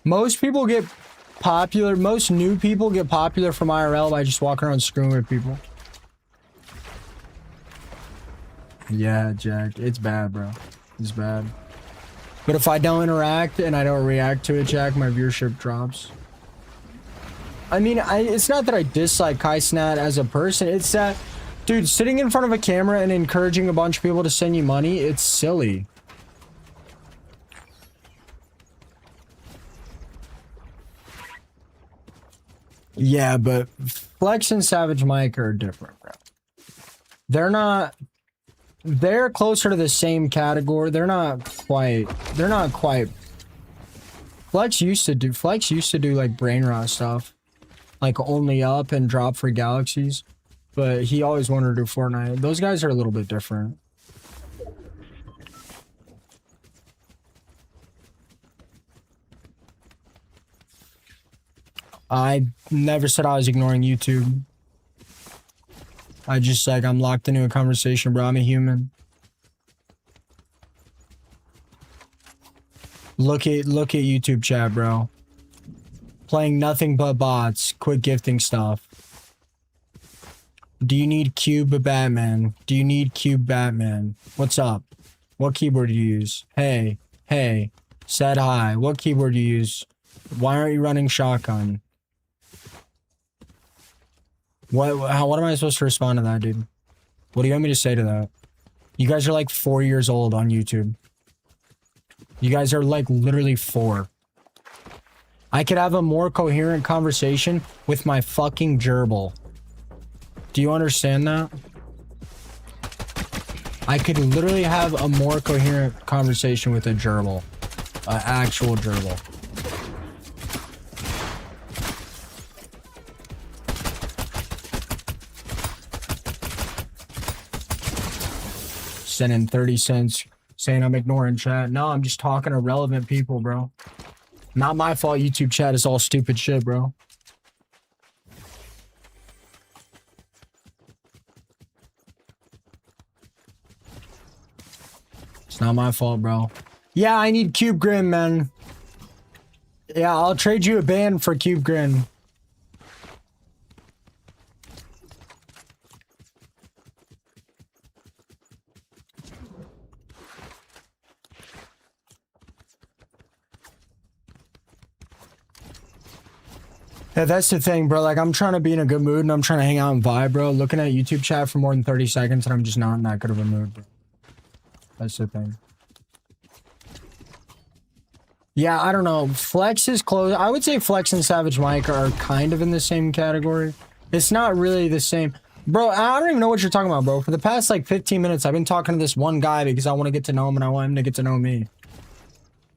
Speaker 1: Most people get popular, most new people get popular from IRL by just walking around screwing with people. Yeah, Jack. It's bad, bro. It's bad. But if I don't interact and I don't react to it, Jack, my viewership drops. I mean, it's not that I dislike KaiSnat as a person. It's that, dude, sitting in front of a camera and encouraging a bunch of people to send you money, it's silly. Yeah, but Flex and Savage Mike are different, bro. They're closer to the same category. They're not quite. Flex used to do like brain rot stuff. Like only up and drop for galaxies. But he always wanted to do Fortnite. Those guys are a little bit different. I never said I was ignoring YouTube. I just like I'm locked into a conversation, bro. I'm a human. Look at YouTube chat, bro. Playing nothing but bots. Quit gifting stuff. Do you need Cube Batman? Do you need Cube Batman? What's up? What keyboard do you use? Hey. Said hi. What keyboard do you use? Why aren't you running shotgun? What am I supposed to respond to that, dude? What do you want me to say to that? You guys are like 4 years old on YouTube. You guys are like literally 4. I could have a more coherent conversation with my fucking gerbil. Do you understand that? I could literally have a more coherent conversation with a gerbil. An actual gerbil. Sending 30 cents saying I'm ignoring chat. No, I'm just talking to relevant people, bro. Not my fault YouTube chat is all stupid shit, bro. It's not my fault, bro. Yeah, I need Cube Grin, man. Yeah, I'll trade you a band for Cube Grin. Yeah, that's the thing, bro. Like, I'm trying to be in a good mood and I'm trying to hang out and vibe, bro. Looking at YouTube chat for more than 30 seconds and I'm just not in that good of a mood, bro. That's the thing. Yeah, I don't know. Flex is close. I would say Flex and Savage Mike are kind of in the same category. It's not really the same. Bro, I don't even know what you're talking about, bro. For the past, like, 15 minutes, I've been talking to this one guy because I want to get to know him and I want him to get to know me.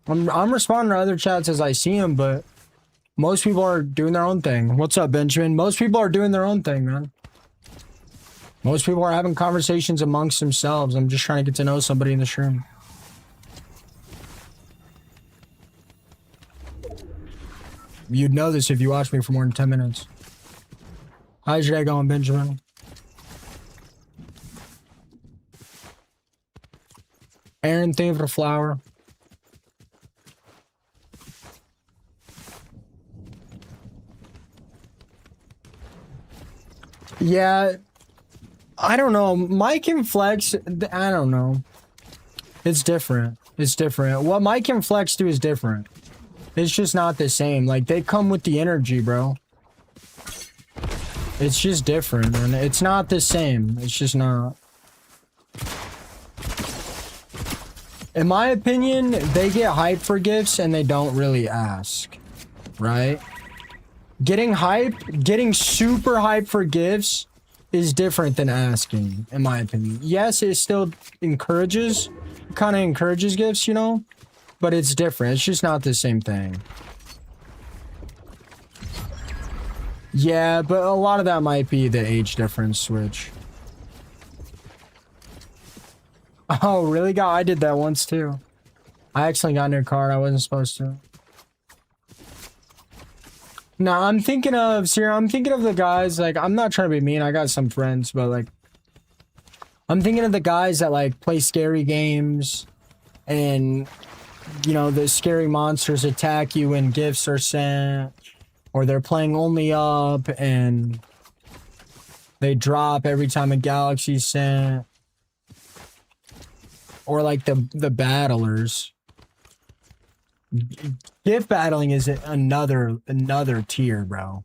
Speaker 1: I'm responding to other chats as I see him, but most people are doing their own thing. What's up, Benjamin? Most people are doing their own thing, man. Most people are having conversations amongst themselves. I'm just trying to get to know somebody in this room. You'd know this if you watched me for more than 10 minutes. How's your day going, Benjamin? Aaron, thank you for the flower. Yeah, I don't know. Mike and Flex, I don't know. It's different. It's different. What Mike and Flex do is different. It's just not the same. Like, they come with the energy, bro. It's just different, and it's not the same. It's just not. In my opinion, they get hyped for gifts and they don't really ask, right? Getting hyped, getting super hyped for gifts is different than asking, in my opinion. Yes, it still encourages, kind of encourages gifts, you know? But it's different. It's just not the same thing. Yeah, but a lot of that might be the age difference switch. Oh, really? I did that once too. I accidentally got in a car. I wasn't supposed to. No, I'm thinking of the guys, like, I'm not trying to be mean. I got some friends, but like, I'm thinking of the guys that like play scary games and, you know, the scary monsters attack you when gifts are sent, or they're playing only up and they drop every time a galaxy's sent. or like the battlers. Gift battling is another tier, bro.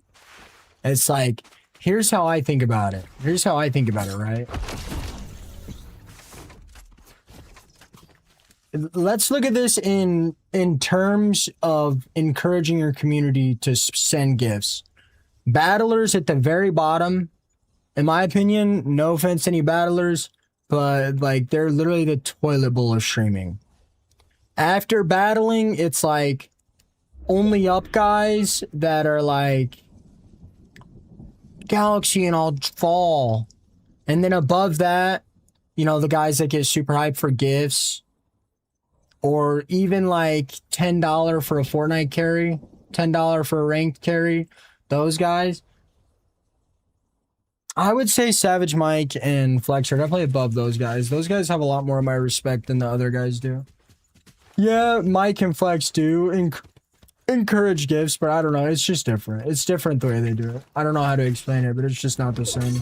Speaker 1: It's like, here's how I think about it. Right? Let's look at this in terms of encouraging your community to send gifts. Battlers at the very bottom, in my opinion, no offense to any battlers, but like they're literally the toilet bowl of streaming. After battling, it's like only up guys that are like Galaxy and I'll fall. And then above that, you know, the guys that get super hyped for gifts. Or even like $10 for a Fortnite carry, $10 for a ranked carry, those guys. I would say Savage Mike and Flex are definitely above those guys. Those guys have a lot more of my respect than the other guys do. Yeah, Mike and Flex do encourage gifts, but I don't know. It's just different. It's different the way they do it. I don't know how to explain it, but it's just not the same.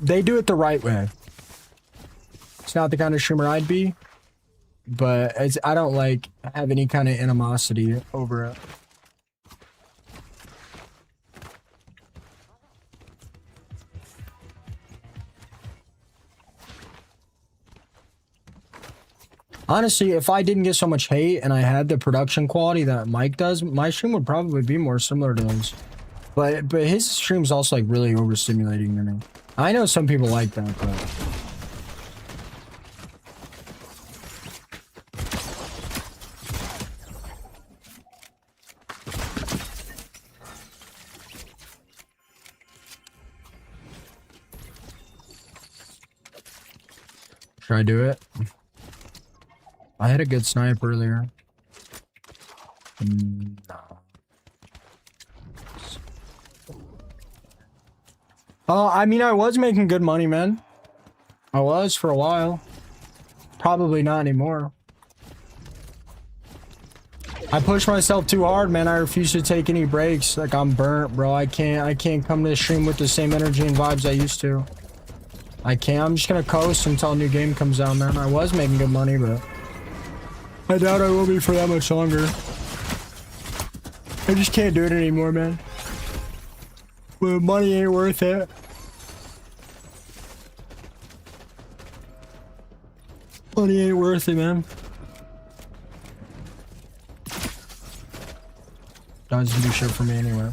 Speaker 1: They do it the right way. It's not the kind of streamer I'd be. But I don't like have any kind of animosity over it. Honestly, if I didn't get so much hate and I had the production quality that Mike does, my stream would probably be more similar to his. But his stream's also like really overstimulating to me. I know some people like that, but should I do it? I had a good snipe earlier. No. I mean, I was making good money, man. I was for a while. Probably not anymore. I pushed myself too hard, man. I refuse to take any breaks. Like, I'm burnt, bro. I can't come to the stream with the same energy and vibes I used to. I can't. I'm just gonna coast until a new game comes out, man. I was making good money, but I doubt I will be for that much longer. I just can't do it anymore, man. Well, money ain't worth it. Money ain't worth it, man. Doesn't do shit for me anyway.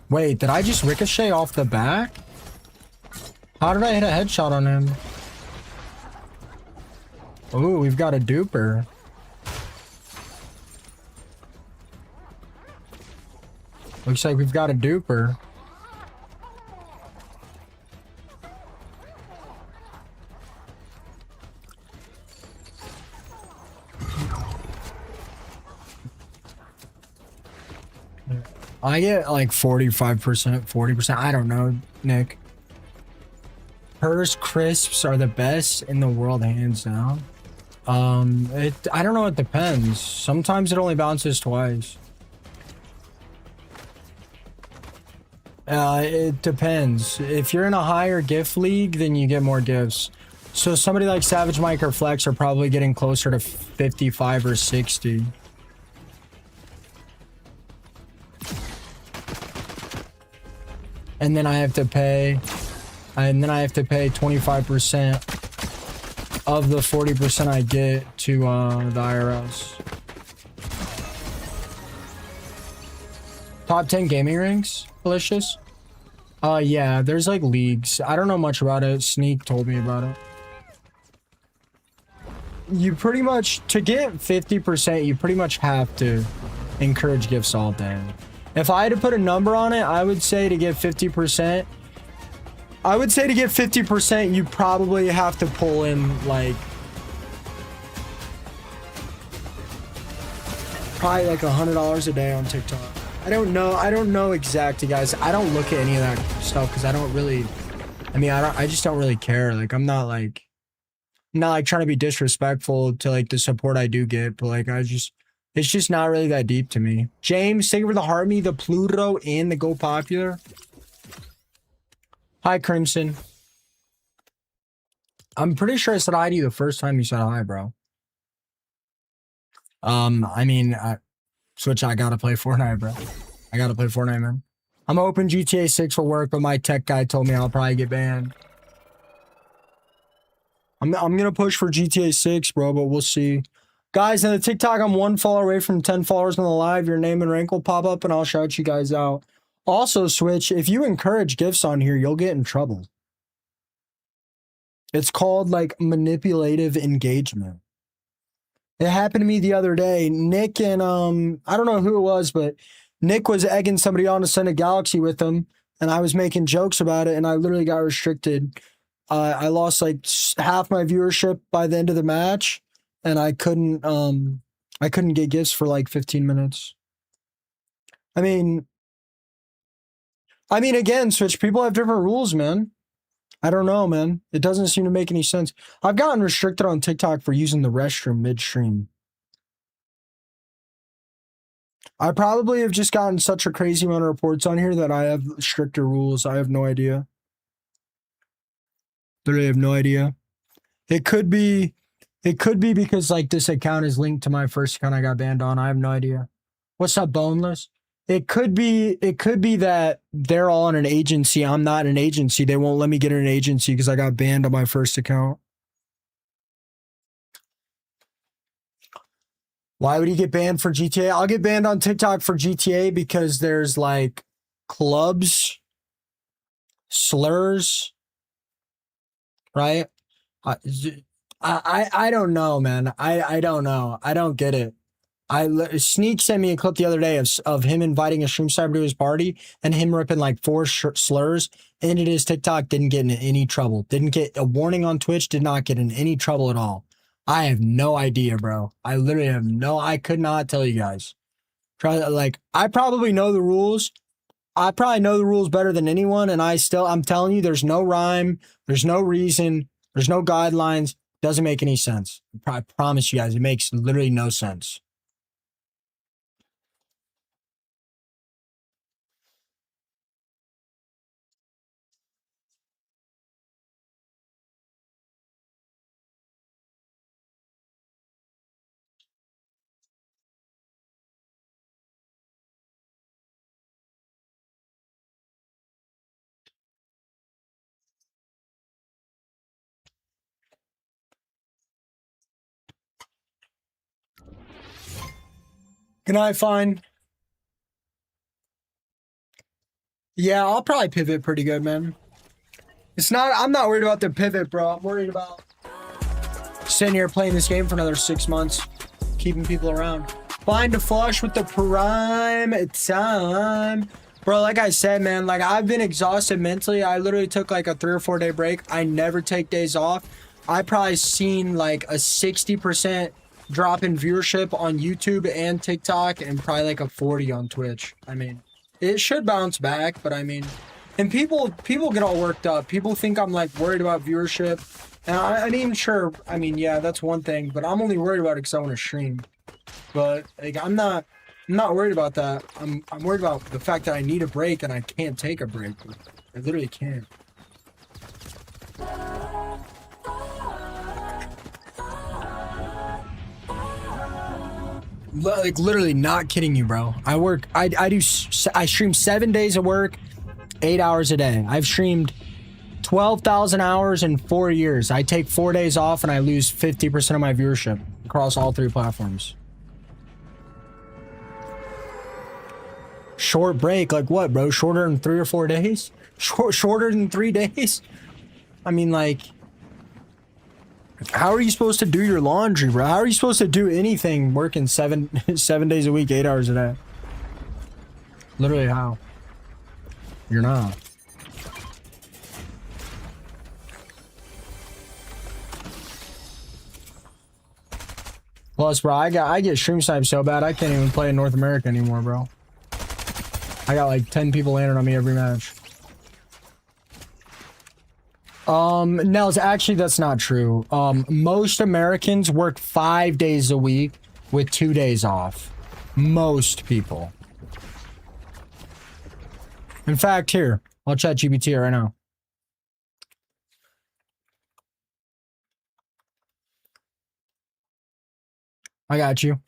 Speaker 1: Wait, did I just ricochet off the back? How did I hit a headshot on him? Ooh, we've got a duper. Looks like we've got a duper. I get like 45%, 40%. I don't know, Nick. Hers crisps are the best in the world, hands down. I don't know, it depends. Sometimes it only bounces twice. It depends. If you're in a higher gift league, then you get more gifts. So somebody like Savage Mike or Flex are probably getting closer to 55 or 60. And then I have to pay 25% of the 40% I get to the IRS. Top 10 gaming ranks, Delicious? Yeah, there's like leagues. I don't know much about it. Sneak told me about it. You pretty much, to get 50%, you pretty much have to encourage gifts all day. If I had to put a number on it, I would say to get 50%. I would say to get 50%, you probably have to pull in like probably like $100 a day on TikTok. I don't know exactly, guys. I don't look at any of that stuff because I don't really. I mean, I just don't really care. Like, I'm not like trying to be disrespectful to like the support I do get, but like it's just not really that deep to me. James, thank you for the Harmony, the Pluto, and the Go Popular. Hi, Crimson. I'm pretty sure I said hi to you the first time you said hi, bro. I mean, Switch, I gotta play Fortnite, bro. I gotta play Fortnite, man. I'm hoping GTA 6 will work, but my tech guy told me I'll probably get banned. I'm gonna push for GTA 6, bro, but we'll see. Guys, in the TikTok, I'm 1 follower away from 10 followers on the live. Your name and rank will pop up, and I'll shout you guys out. Also, Switch, if you encourage gifts on here, you'll get in trouble. It's called, like, manipulative engagement. It happened to me the other day. Nick and, I don't know who it was, but Nick was egging somebody on to send a Galaxy with him, and I was making jokes about it, and I literally got restricted. I lost, like, half my viewership by the end of the match, and I couldn't get gifts for, like, 15 minutes. I mean, again, Switch, people have different rules, man. I don't know, man. It doesn't seem to make any sense. I've gotten restricted on TikTok for using the restroom midstream. I probably have just gotten such a crazy amount of reports on here that I have stricter rules. I have no idea. Literally have no idea. It could be because, like, this account is linked to my first account I got banned on. I have no idea. What's up, Boneless? It could be that they're all in an agency. I'm not in an agency. They won't let me get in an agency because I got banned on my first account. Why would he get banned for GTA? I'll get banned on TikTok for GTA because there's, like, clubs, slurs, right? I don't know, man. I don't know. I don't get it. Sneak sent me a clip the other day of him inviting a stream sniper to his party and him ripping like 4 slurs. Ended his TikTok, didn't get in any trouble. Didn't get a warning on Twitch, did not get in any trouble at all. I have no idea, bro. I literally have I could not tell you guys. I probably know the rules. I probably know the rules better than anyone, and I'm telling you, there's no rhyme, there's no reason, there's no guidelines. Doesn't make any sense. I promise you guys, it makes literally no sense. Can I find? Yeah, I'll probably pivot pretty good, man. I'm not worried about the pivot, bro. I'm worried about sitting here playing this game for another 6 months, keeping people around. Find a flush with the prime time. Bro, like I said, man, like I've been exhausted mentally. I literally took like a 3 or 4 day break. I never take days off. I probably seen like a 60% drop in viewership on YouTube and TikTok and probably like a 40 on Twitch. I mean, it should bounce back, but I mean, and people get all worked up. People think I'm like worried about viewership. And I ain't even sure. I mean, yeah, that's one thing, but I'm only worried about it because I want to stream. But like, I'm not worried about that. I'm worried about the fact that I need a break and I can't take a break. I literally can't. Like literally not kidding you, bro. I stream 7 days of work, 8 hours a day. I've streamed 12,000 hours in 4 years. I take 4 days off and I lose 50% of my viewership across all 3 platforms. Short break, like what, bro? Shorter than 3 or 4 days? Shorter than 3 days? I mean, like, how are you supposed to do your laundry, bro? How are you supposed to do anything working 7 days a week, 8 hours a day? Literally, how? You're not. Plus, bro, I get stream sniped so bad I can't even play in North America anymore, bro. I got like 10 people landing on me every match. Nels, actually that's not true. Most Americans work 5 days a week with 2 days off. Most people. In fact, here, I'll chat GPT right now. I got you.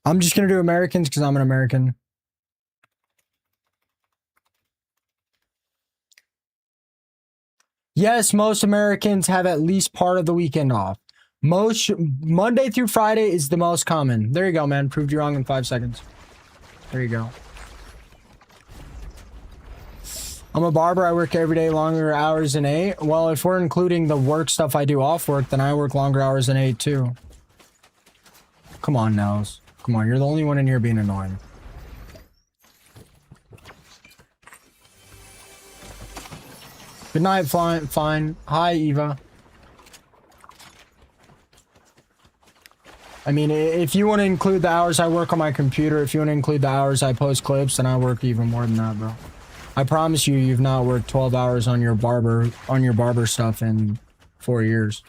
Speaker 1: I'm just gonna do Americans because I'm an American. Yes, most Americans have at least part of the weekend off. Most Monday through Friday is the most common. There you go, man. Proved you wrong in 5 seconds. There you go. I'm a barber. I work every day longer hours than 8. Well, if we're including the work stuff I do off work, then I work longer hours than 8 too. Come on, Nels. Come on, you're the only one in here being annoying. Good night, fine. Hi, Eva. I mean, if you want to include the hours I work on my computer, if you want to include the hours I post clips, then I work even more than that, bro. I promise you, you've not worked 12 hours on your barber stuff in 4 years.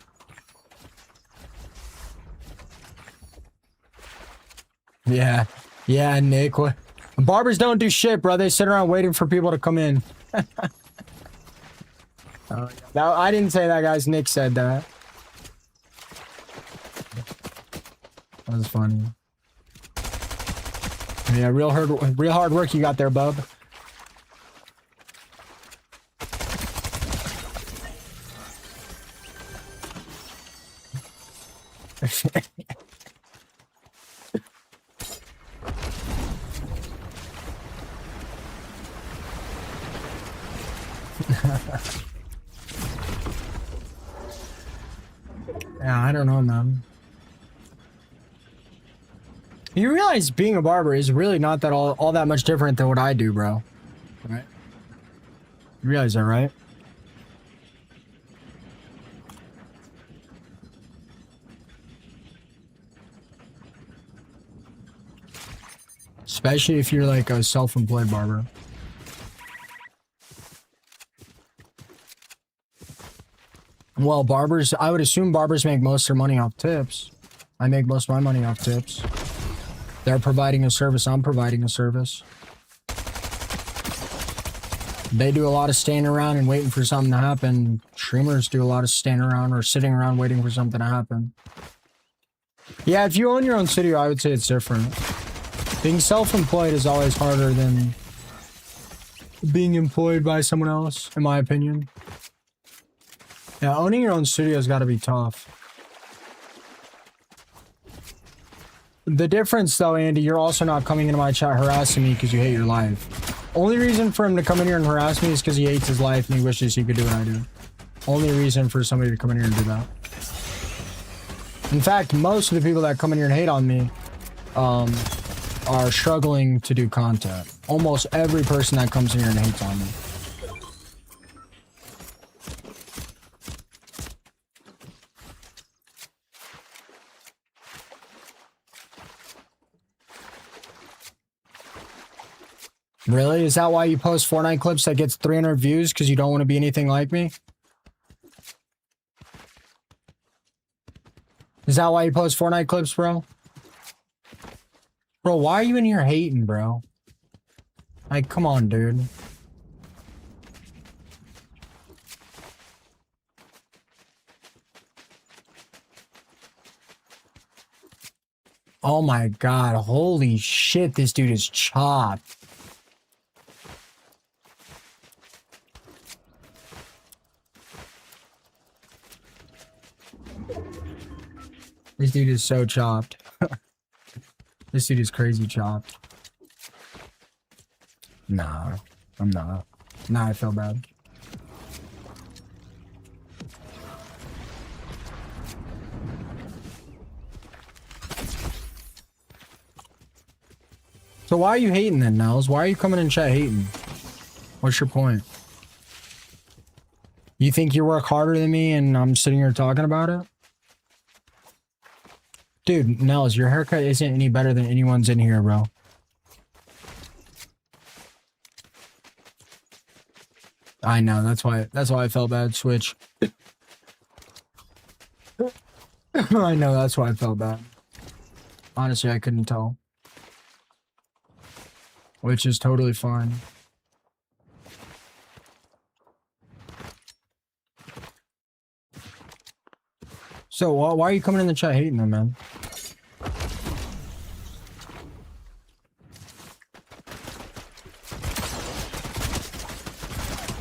Speaker 1: Yeah, Nick. Barbers don't do shit, bro. They sit around waiting for people to come in. Now, I didn't say that, guys. Nick said that. That was funny. Yeah, real hard work you got there, bub. Yeah, I don't know, man. You realize being a barber is really not that all that much different than what I do, bro. Right? You realize that, right? Especially if you're like a self-employed barber. Well, barbers, I would assume barbers make most of their money off tips. I make most of my money off tips. They're providing a service, I'm providing a service. They do a lot of standing around and waiting for something to happen. Streamers do a lot of standing around or sitting around waiting for something to happen. Yeah, if you own your own studio, I would say it's different. Being self-employed is always harder than being employed by someone else, in my opinion. Yeah, owning your own studio's got to be tough. The difference, though, Andy, you're also not coming into my chat harassing me because you hate your life. Only reason for him to come in here and harass me is because he hates his life and he wishes he could do what I do. Only reason for somebody to come in here and do that. In fact, most of the people that come in here and hate on me are struggling to do content. Almost every person that comes in here and hates on me. Really? Is that why you post Fortnite clips that gets 300 views? Because you don't want to be anything like me? Is that why you post Fortnite clips, bro? Bro, why are you in here hating, bro? Like, come on, dude. Oh my god, holy shit, this dude is chopped. This dude is so chopped. This dude is crazy chopped. Nah, I'm not. Nah, I feel bad. So why are you hating then, Nels? Why are you coming in chat hating? What's your point? You think you work harder than me and I'm sitting here talking about it? Dude, Nels, your haircut isn't any better than anyone's in here, bro. I know, that's why I felt bad, Switch. I know, that's why I felt bad. Honestly, I couldn't tell. Which is totally fine. So why are you coming in the chat hating them, man?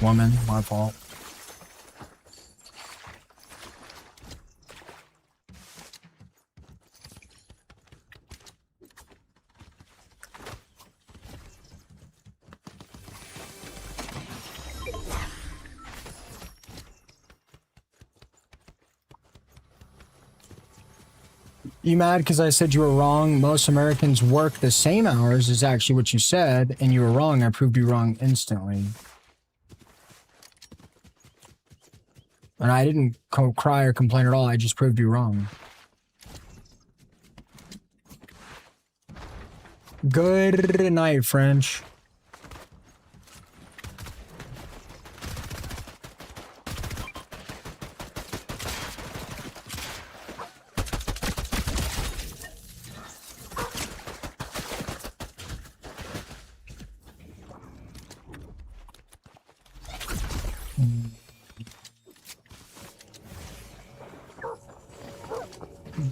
Speaker 1: Woman, my fault. You mad because I said you were wrong? Most Americans work the same hours is actually what you said, and you were wrong. I proved you wrong instantly. And I didn't cry or complain at all. I just proved you wrong. Good night, French.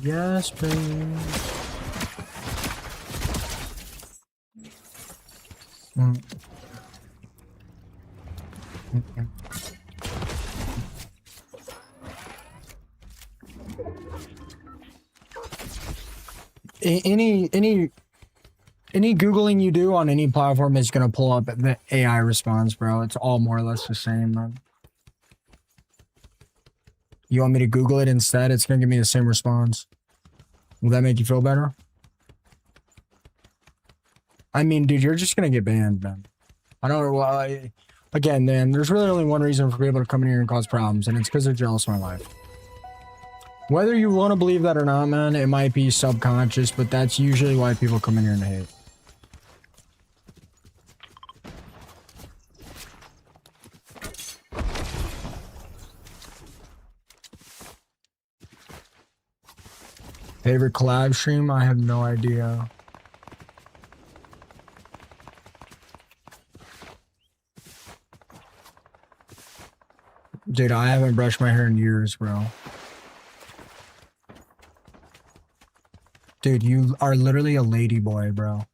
Speaker 1: Yes, please. Any Googling you do on any platform is gonna pull up the AI response, bro. It's all more or less the same, man. You want me to Google it instead? It's gonna give me the same response. Will that make you feel better? I mean, dude, you're just gonna get banned, man. I don't know why. Again, man, there's really only one reason for people to come in here and cause problems, and it's because they're jealous of my life. Whether you want to believe that or not, man, it might be subconscious, but that's usually why people come in here and hate. Favorite collab stream? I have no idea. Dude, I haven't brushed my hair in years, bro. Dude, you are literally a lady boy, bro.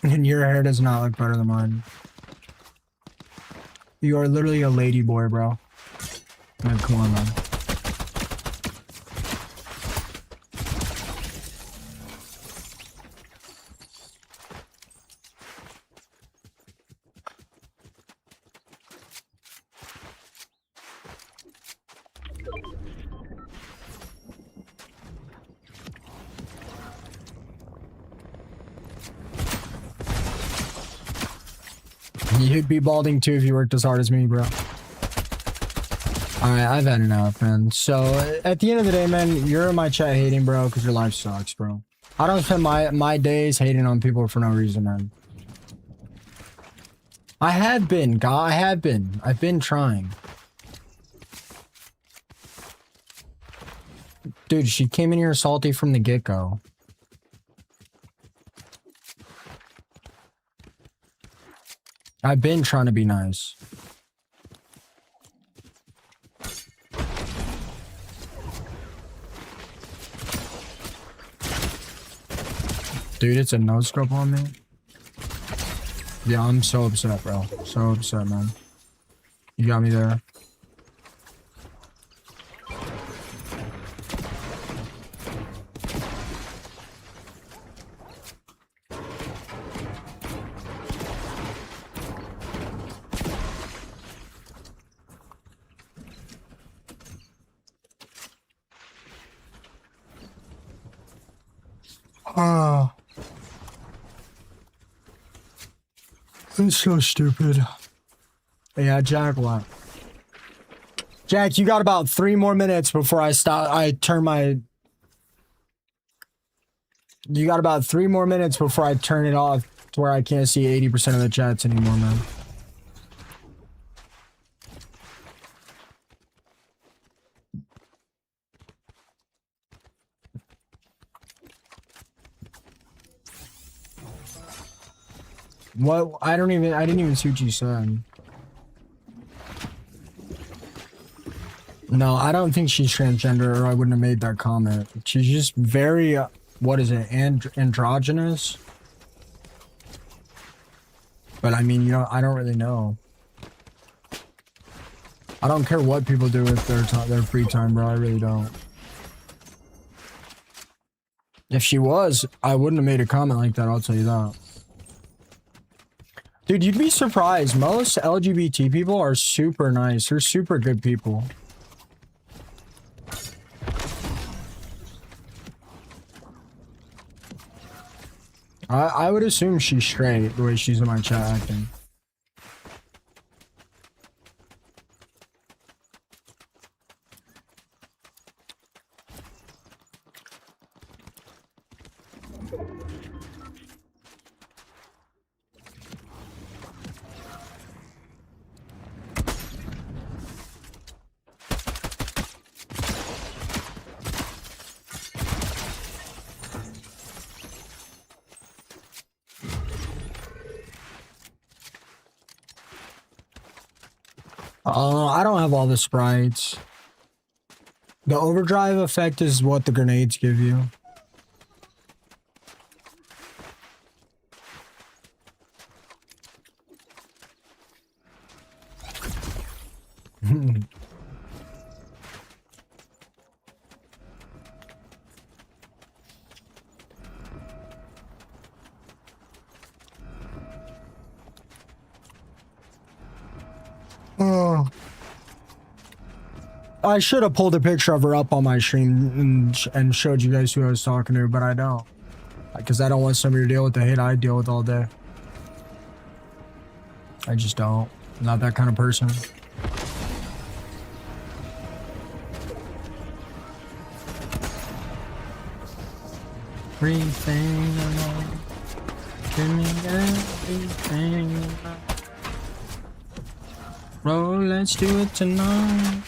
Speaker 1: And your hair does not look better than mine. You are literally a lady boy, bro. Man, come on, man. You'd be balding too if you worked as hard as me, bro. Alright, I've had enough, man. So, at the end of the day, man, you're in my chat hating, bro, because your life sucks, bro. I don't spend my days hating on people for no reason, man. I have been, God, I have been. I've been trying. Dude, she came in here salty from the get-go. I've been trying to be nice. Dude, it's a no-scope on me. Yeah, I'm so upset, bro. So upset, man. You got me there. Ah. It's so stupid. Yeah, Jack, what? Jack, you got about 3 more minutes before I stop. You got about 3 more minutes before I turn it off to where I can't see 80% of the chats anymore, man. What? I didn't even see what you said. No, I don't think she's transgender, or I wouldn't have made that comment. She's just very, what is it, androgynous? But I mean, you know, I don't really know. I don't care what people do with their free time, bro. I really don't. If she was, I wouldn't have made a comment like that, I'll tell you that. Dude, you'd be surprised. Most LGBT people are super nice. They're super good people. I would assume she's straight, the way she's in my chat acting. I don't have all the sprites. The overdrive effect is what the grenades give you. Oh. I should have pulled a picture of her up on my stream and showed you guys who I was talking to, but I don't. Because I don't want somebody to deal with the hate I deal with all day. I just don't. I'm not that kind of person. Everything alone. Give me everything. Bro, let's do it tonight.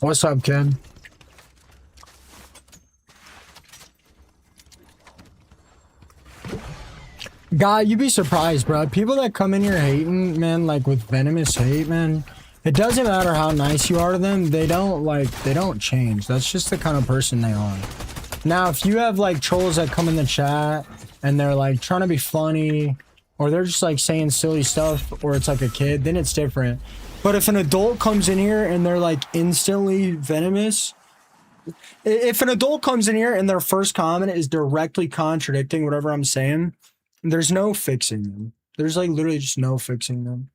Speaker 1: What's up, kid? God, you'd be surprised, bro. People that come in here hating, man, like with venomous hate, man. It doesn't matter how nice you are to them. They don't change. That's just the kind of person they are. Now, if you have like trolls that come in the chat and they're like trying to be funny, or they're just like saying silly stuff, or it's like a kid, then it's different. But if an adult comes in here and they're like instantly venomous, if an adult comes in here and their first comment is directly contradicting whatever I'm saying, there's no fixing them. There's like literally just no fixing them.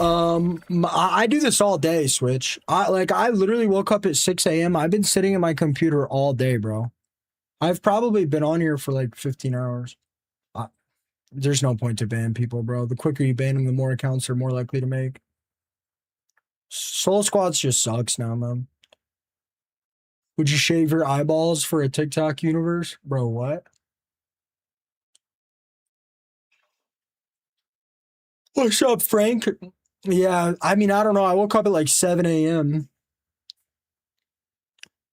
Speaker 1: I do this all day, Switch. I literally woke up at 6 a.m. I've been sitting at my computer all day, bro. I've probably been on here for like 15 hours. There's no point to ban people, bro. The quicker you ban them, the more accounts they're more likely to make. Soul Squads just sucks now, man. Would you shave your eyeballs for a TikTok universe? Bro, what? What's up, Frank? Yeah, I mean, I don't know. I woke up at like 7 a.m.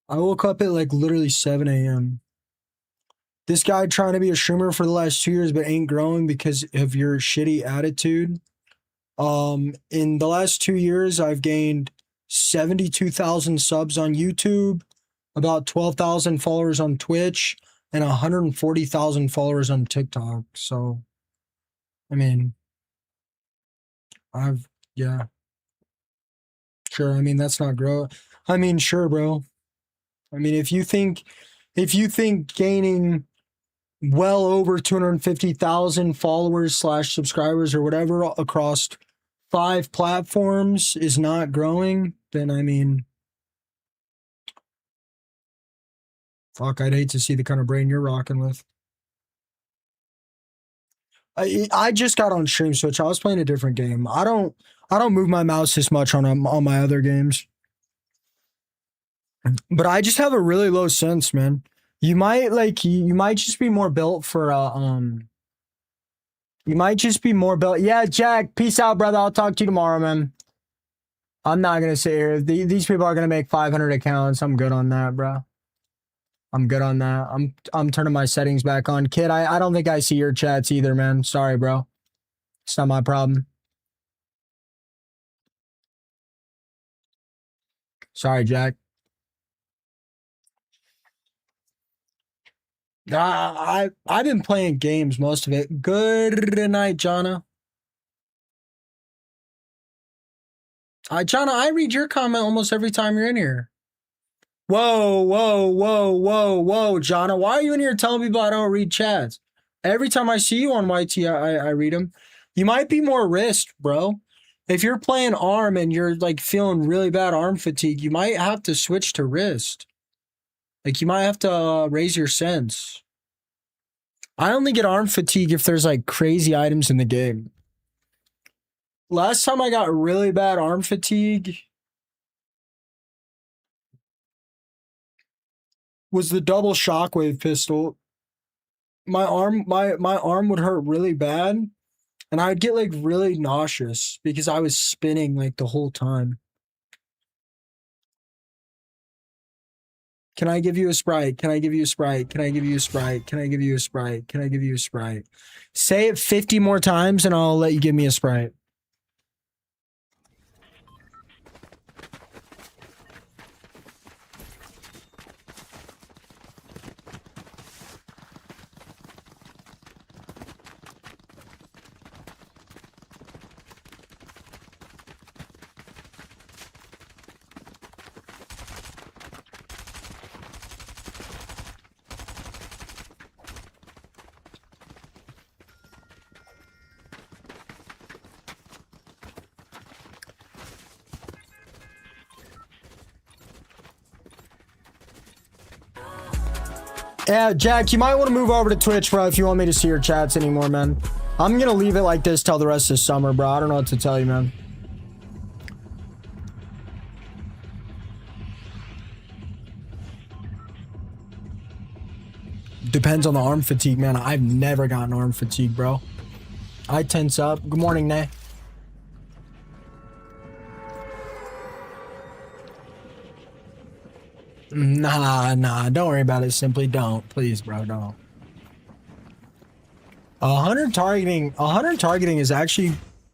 Speaker 1: I woke up at like literally 7 a.m. This guy trying to be a streamer for the last 2 years but ain't growing because of your shitty attitude. In the last 2 years, I've gained 72,000 subs on YouTube, about 12,000 followers on Twitch, and 140,000 followers on TikTok. So, I mean, yeah. Sure, I mean, that's not grow. I mean, sure, bro. I mean, if you think gaining well over 250,000 followers slash subscribers or whatever across 5 platforms is not growing, then I mean, fuck, I'd hate to see the kind of brain you're rocking with. I just got on Stream Switch. I was playing a different game. I don't move my mouse this much on my other games. But I just have a really low sense, man. You might you might just be more built for you might just be more built. Yeah, Jack, peace out, brother. I'll talk to you tomorrow, man. I'm not gonna sit here. These people are gonna make 500 accounts. I'm good on that, bro. I'm good on that. I'm turning my settings back on. Kid, I don't think I see your chats either, man. Sorry, bro. It's not my problem. Sorry, Jack. I've been playing games most of it. Good night, Jonna. Jonna, I read your comment almost every time you're in here. Whoa, Jonna. Why are you in here telling people I don't read chats? Every time I see you on YT, I read them. You might be more risked, bro. If you're playing ARM and you're like feeling really bad arm fatigue, you might have to switch to wrist. Like you might have to raise your sense. I only get arm fatigue if there's like crazy items in the game. Last time I got really bad arm fatigue was the double shockwave pistol. My arm would hurt really bad, and I'd get like really nauseous because I was spinning like the whole time. Can I give you a Sprite? Can I give you a Sprite? Can I give you a Sprite? Can I give you a Sprite? Can I give you a Sprite? Say it 50 more times and I'll let you give me a Sprite. Yeah, Jack, you might want to move over to Twitch, bro, if you want me to see your chats anymore, man. I'm gonna leave it like this till the rest of summer, bro. I don't know what to tell you, man. Depends on the arm fatigue, man. I've never gotten arm fatigue, bro. I tense up. Good morning, Nay. Nah, don't worry about it. Simply don't. Please, bro, don't. 100 targeting is actually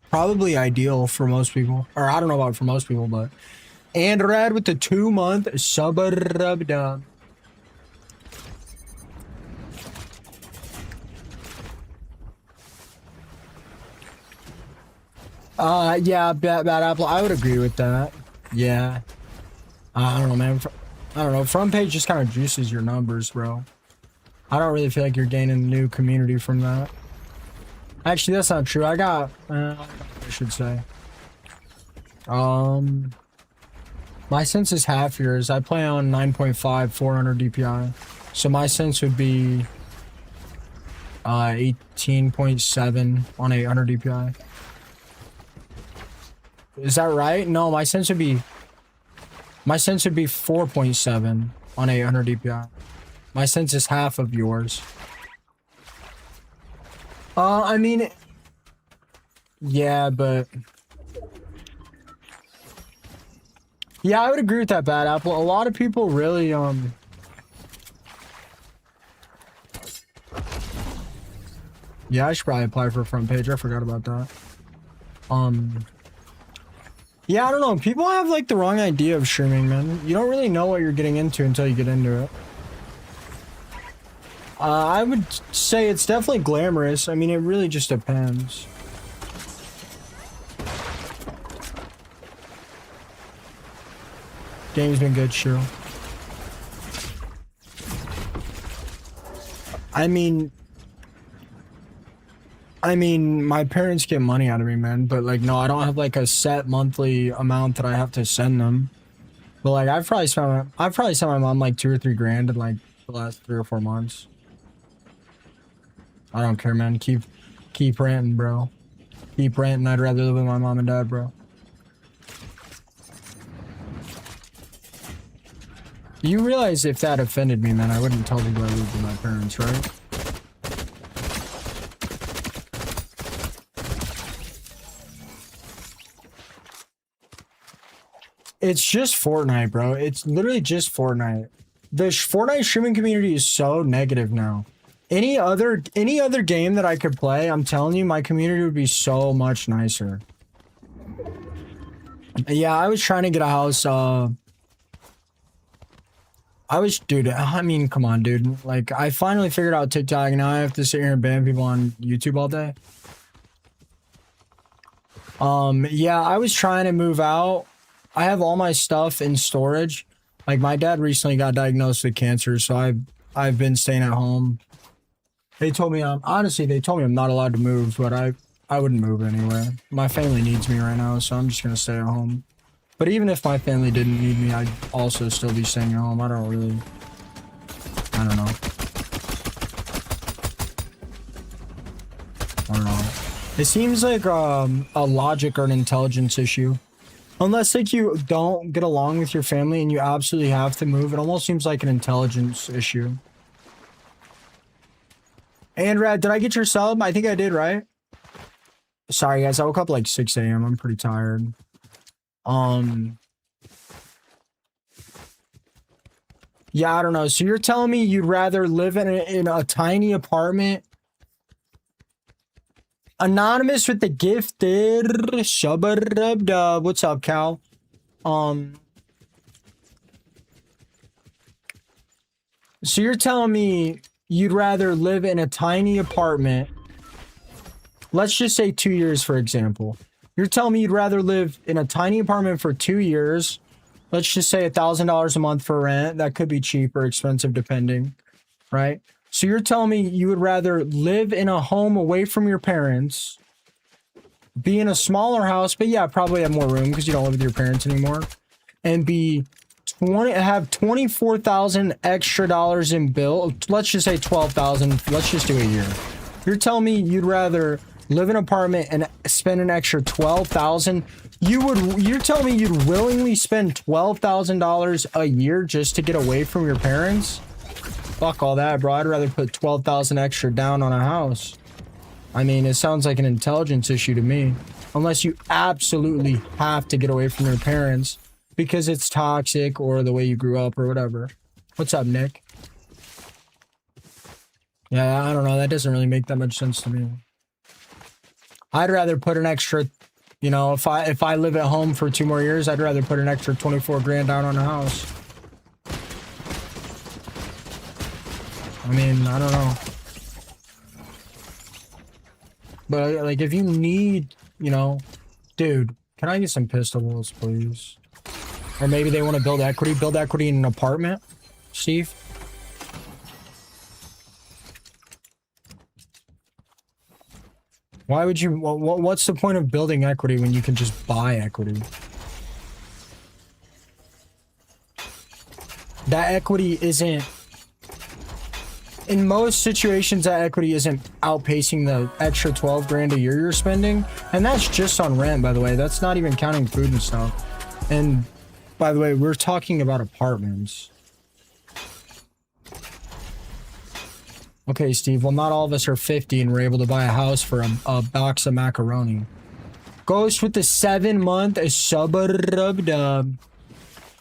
Speaker 1: probably ideal for most people. Or I don't know about for most people, but... And Red with the 2-month sub-dub. Yeah, bad apple. I would agree with that. Yeah. I don't know, man. I don't know. Front page just kind of juices your numbers, bro. I don't really feel like you're gaining a new community from that. Actually, that's not true. I should say. My sense is half yours. I play on 9.5, 400 DPI. So my sense would be 18.7 on 800 DPI. Is that right? No, my sense would be 4.7 on 800 DPI. My sense is half of yours. I mean, yeah, but yeah, I would agree with that, Bad Apple. A lot of people really, yeah, I should probably apply for a front page. I forgot about that. Yeah, I don't know. People have like the wrong idea of streaming, man. You don't really know what you're getting into until you get into it. I would say it's definitely glamorous. I mean, it really just depends. Game's been good, sure. I mean, my parents get money out of me, man, but like, no, I don't have like a set monthly amount that I have to send them. But like, I've probably sent my mom like 2 or 3 grand in like the last 3 or 4 months. I don't care, man. Keep ranting, bro. Keep ranting. I'd rather live with my mom and dad, bro. You realize if that offended me, man, I wouldn't tell people I lived with my parents, right? It's just Fortnite, bro. It's literally just Fortnite. The Fortnite streaming community is so negative now. Any other game that I could play, I'm telling you, my community would be so much nicer. Yeah, I was trying to get a house, dude, I mean, come on, dude. Like, I finally figured out TikTok, and now I have to sit here and ban people on YouTube all day. Yeah, I was trying to move out. I have all my stuff in storage. Like, my dad recently got diagnosed with cancer, so I've been staying at home. They told me honestly, they told me I'm not allowed to move, but I wouldn't move anyway. My family needs me right now, so I'm just gonna stay at home. But even if my family didn't need me, I'd also still be staying at home. I don't know. I don't know. It seems like a logic or an intelligence issue. Unless like you don't get along with your family and you absolutely have to move, it almost seems like an intelligence issue. And Rad, did I get your sub? I think I did, right? Sorry guys, I woke up like 6 a.m. I'm pretty tired. Yeah, I don't know. So you're telling me you'd rather live in a tiny apartment? Anonymous with the gifted shabba-dub-dub. What's up, Cal? So you're telling me you'd rather live in a tiny apartment, let's just say 2 years, for example. You're telling me you'd rather live in a tiny apartment for 2 years, let's just say $1,000 a month for rent. That could be cheap or expensive depending, right? So you're telling me you would rather live in a home away from your parents, be in a smaller house, but yeah, probably have more room because you don't live with your parents anymore, and have 24,000 extra dollars in bill. Let's just say 12,000. Let's just do a year. You're telling me you'd rather live in an apartment and spend an extra 12,000. You're telling me you'd willingly spend $12,000 a year just to get away from your parents? Fuck all that, bro. I'd rather put 12,000 extra down on a house. I mean, it sounds like an intelligence issue to me. Unless you absolutely have to get away from your parents because it's toxic or the way you grew up or whatever. What's up, Nick? Yeah, I don't know. That doesn't really make that much sense to me. I'd rather put an extra, you know, if I live at home for 2 more years, I'd rather put an extra 24 grand down on a house. I mean, I don't know. But like, if you need, you know, dude, can I get some pistol bullets, please? Or maybe they want to build equity in an apartment, Steve? Why would you, what's the point of building equity when you can just buy equity? That equity isn't, in most situations, that equity isn't outpacing the extra 12 grand a year you're spending. And that's just on rent, by the way. That's not even counting food and stuff. And by the way, we're talking about apartments. Okay, Steve. Well, not all of us are 50 and we're able to buy a house for a box of macaroni. Ghost with the 7-month sub-dub.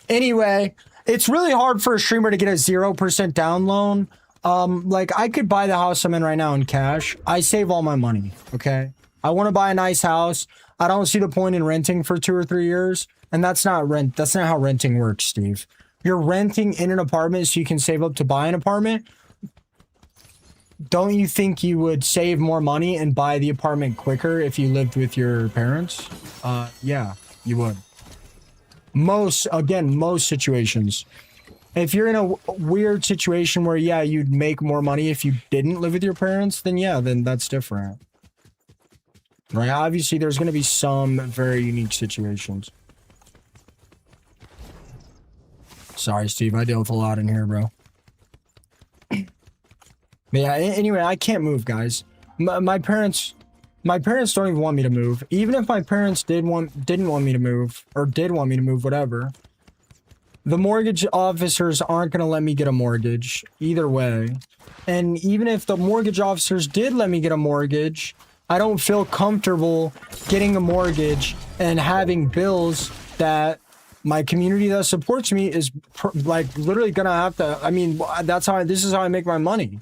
Speaker 1: Anyway, it's really hard for a streamer to get a 0% down loan. Like, I could buy the house I'm in right now in cash. I save all my money, okay? I want to buy a nice house. I don't see the point in renting for 2 or 3 years. And that's not rent. That's not how renting works, Steve. You're renting in an apartment so you can save up to buy an apartment. Don't you think you would save more money and buy the apartment quicker if you lived with your parents? Yeah, you would. Most situations. If you're in a weird situation where, yeah, you'd make more money if you didn't live with your parents, then yeah, then that's different. Right? Obviously, there's going to be some very unique situations. Sorry, Steve. I deal with a lot in here, bro. But yeah, anyway, I can't move, guys. My parents don't even want me to move. Even if my parents didn't want me to move, or did want me to move, whatever, the mortgage officers aren't going to let me get a mortgage either way. And even if the mortgage officers did let me get a mortgage, I don't feel comfortable getting a mortgage and having bills that my community that supports me is like literally gonna have to. I mean, this is how I make my money.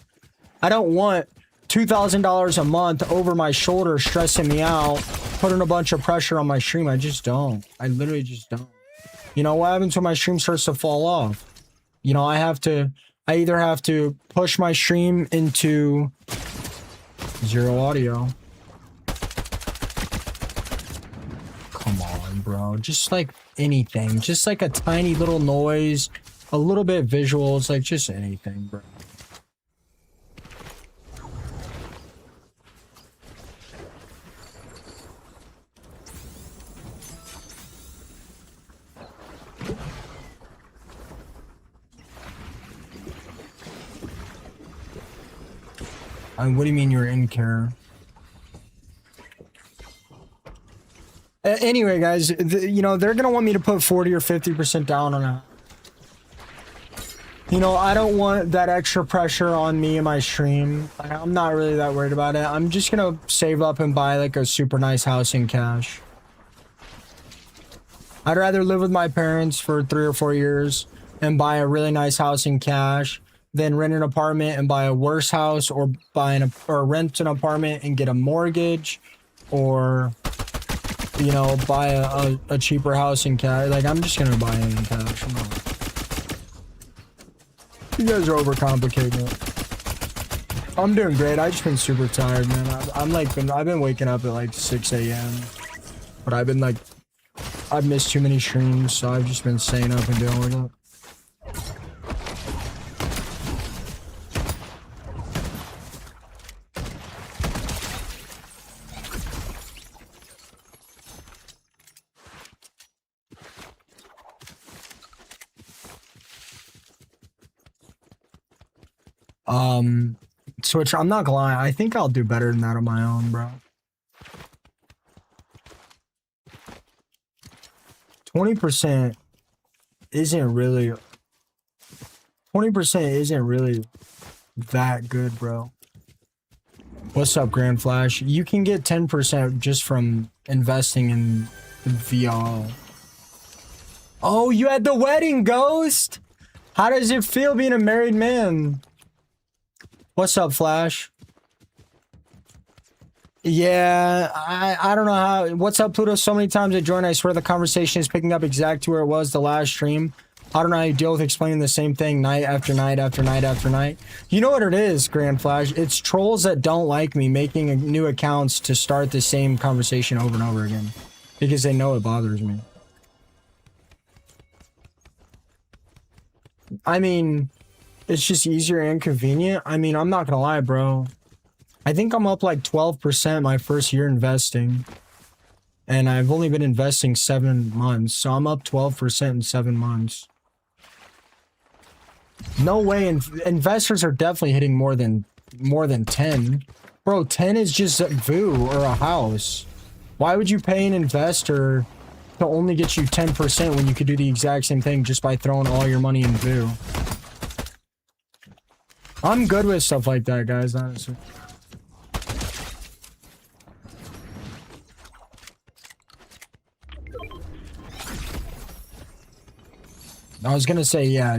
Speaker 1: I don't want $2,000 a month over my shoulder stressing me out, putting a bunch of pressure on my stream. I just don't. I literally just don't. You know, what happens when my stream starts to fall off? You know, I either have to push my stream into zero audio. Come on, bro. Just like anything. Just like a tiny little noise, a little bit visual. It's like just anything, bro. What do you mean you're in care? Anyway, guys, you know, they're going to want me to put 40 or 50% down on it. You know, I don't want that extra pressure on me and my stream. I'm not really that worried about it. I'm just going to save up and buy like a super nice house in cash. I'd rather live with my parents for 3 or 4 years and buy a really nice house in cash than rent an apartment and buy a worse house, or rent an apartment and get a mortgage, or, you know, buy a cheaper house in cash. Like, I'm just gonna buy it in cash. You guys are overcomplicating it. I'm doing great. I just been super tired, man. I've been waking up at like 6 a.m. But I've missed too many streams, so I've just been staying up and dealing with it. Switch, I'm not gonna lie, I think I'll do better than that on my own, bro. 20% isn't really 20% isn't really that good, bro. What's up, Grand Flash? You can get 10% just from investing in VR. Oh, you had the wedding, Ghost! How does it feel being a married man? What's up, Flash? Yeah, I don't know how. What's up, Pluto? So many times I joined, I swear the conversation is picking up exactly where it was the last stream. I don't know how you deal with explaining the same thing night after night after night after night. You know what it is, Grand Flash? It's trolls that don't like me making new accounts to start the same conversation over and over again. Because they know it bothers me. I mean, it's just easier and convenient. I mean, I'm not gonna lie, bro. I think I'm up like 12% my first year investing. And I've only been investing 7 months. So I'm up 12% in 7 months. No way. Investors are definitely hitting more than 10. Bro, 10 is just a VOO or a house. Why would you pay an investor to only get you 10% when you could do the exact same thing just by throwing all your money in VOO? I'm good with stuff like that, guys, honestly. I was gonna say, yeah,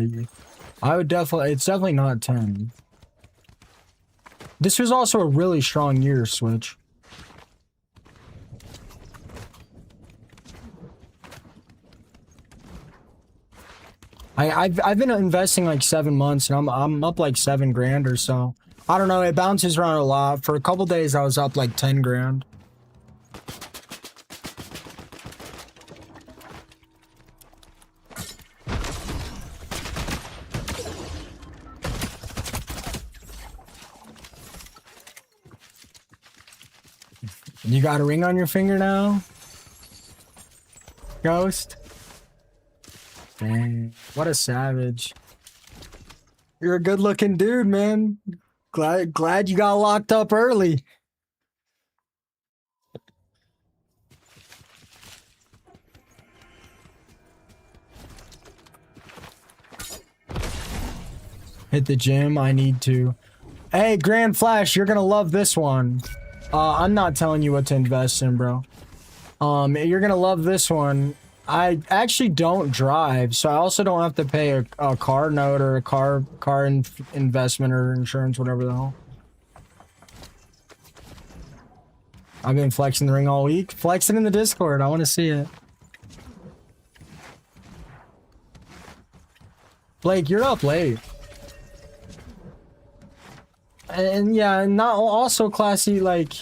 Speaker 1: I would definitely, it's definitely not 10. This was also a really strong year, Switch. I've been investing like 7 months and I'm up like 7 grand or so. I don't know, it bounces around a lot. For a couple days I was up like 10 grand. You got a ring on your finger now? Ghost? Dang, what a savage. You're a good looking dude, man. Glad you got locked up early. Hit the gym, I need to. Hey, Grand Flash, you're gonna love this one. I'm not telling you what to invest in, bro. You're gonna love this one. I actually don't drive, so I also don't have to pay a car note or a car investment or insurance, whatever the hell. I've been flexing the ring all week. Flex it in the Discord. I want to see it. Blake, you're up late. And yeah, not also classy, like...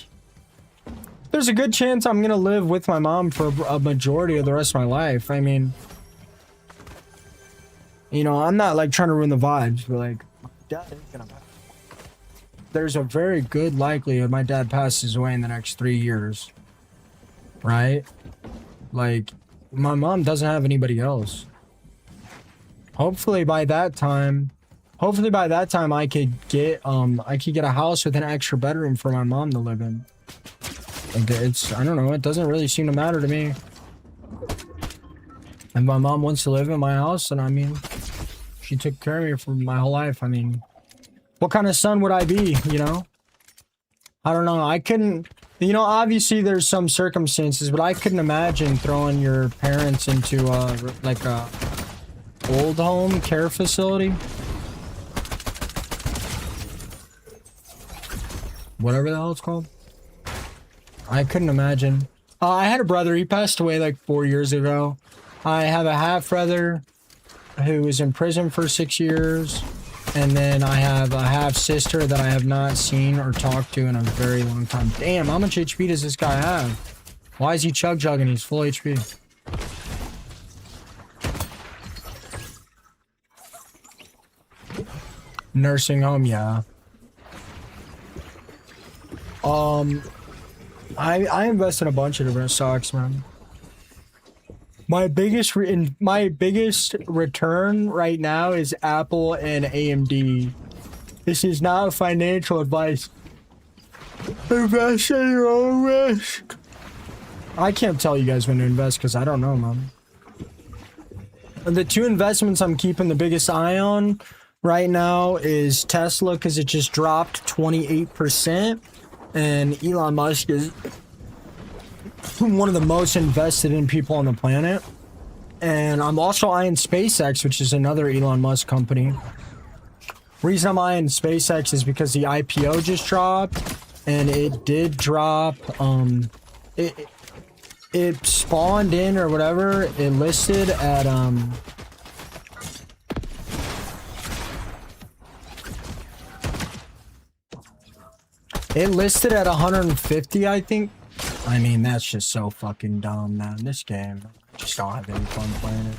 Speaker 1: There's a good chance I'm gonna live with my mom for a majority of the rest of my life. I mean... You know, I'm not, like, trying to ruin the vibes, but, like... My dad is gonna pass. There's a very good likelihood my dad passes away in the next 3 years. Right? Like, my mom doesn't have anybody else. Hopefully by that time I could get a house with an extra bedroom for my mom to live in. Like, I don't know, it doesn't really seem to matter to me. If my mom wants to live in my house, and I mean, she took care of me for my whole life. I mean, what kind of son would I be, you know? I don't know, I couldn't, you know, obviously there's some circumstances, but I couldn't imagine throwing your parents into like a old home care facility. Whatever the hell it's called. I couldn't imagine. I had a brother, he passed away like 4 years ago. I have a half brother who was in prison for 6 years. And then I have a half sister that I have not seen or talked to in a very long time. Damn, how much HP does this guy have? Why is he chug-chugging? He's full HP. Nursing home, yeah. I invest in a bunch of different stocks, man. My biggest return right now is Apple and AMD. This is not financial advice. Invest at your own risk. I can't tell you guys when to invest because I don't know, man. The two investments I'm keeping the biggest eye on right now is Tesla because it just dropped 28%. And Elon Musk is one of the most invested in people on the planet. And I'm also eyeing SpaceX, which is another Elon Musk company. Reason I'm eyeing SpaceX is because the IPO just dropped. And it did drop, it spawned in or whatever. It listed at, it listed at 150, I think. I mean, that's just so fucking dumb, man. This game, I just don't have any fun playing it.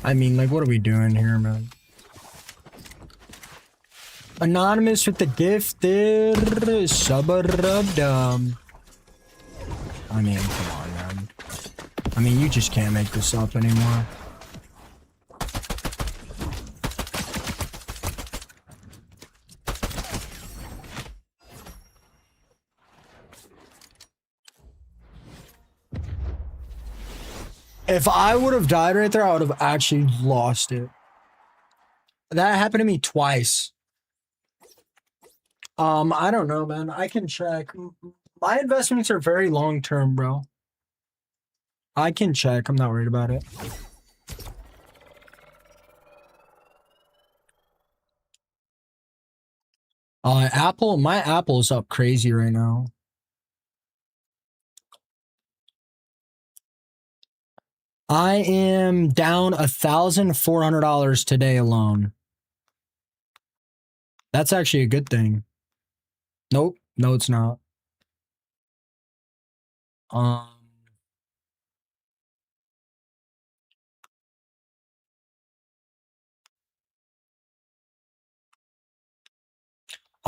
Speaker 1: I mean, like, what are we doing here, man? Anonymous with the gifted sub-a-dub-dum. I mean, come on, man. I mean, you just can't make this up anymore. If I would have died right there, I would have actually lost it. That happened to me twice. I don't know, man. I can check. My investments are very long-term, bro. I can check. I'm not worried about it. Apple, my Apple's up crazy right now. I am down $1,400 today alone. That's actually a good thing. Nope. No, it's not.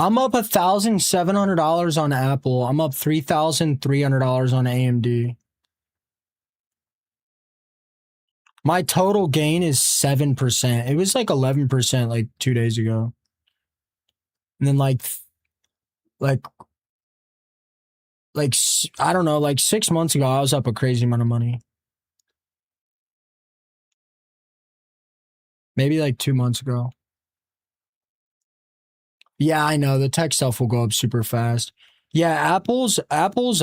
Speaker 1: I'm up $1,700 on Apple. I'm up $3,300 on AMD. My total gain is 7%. It was like 11% like 2 days ago. And then like I don't know, like 6 months ago, I was up a crazy amount of money. Maybe like 2 months ago. Yeah, I know the tech stuff will go up super fast. Yeah, Apple's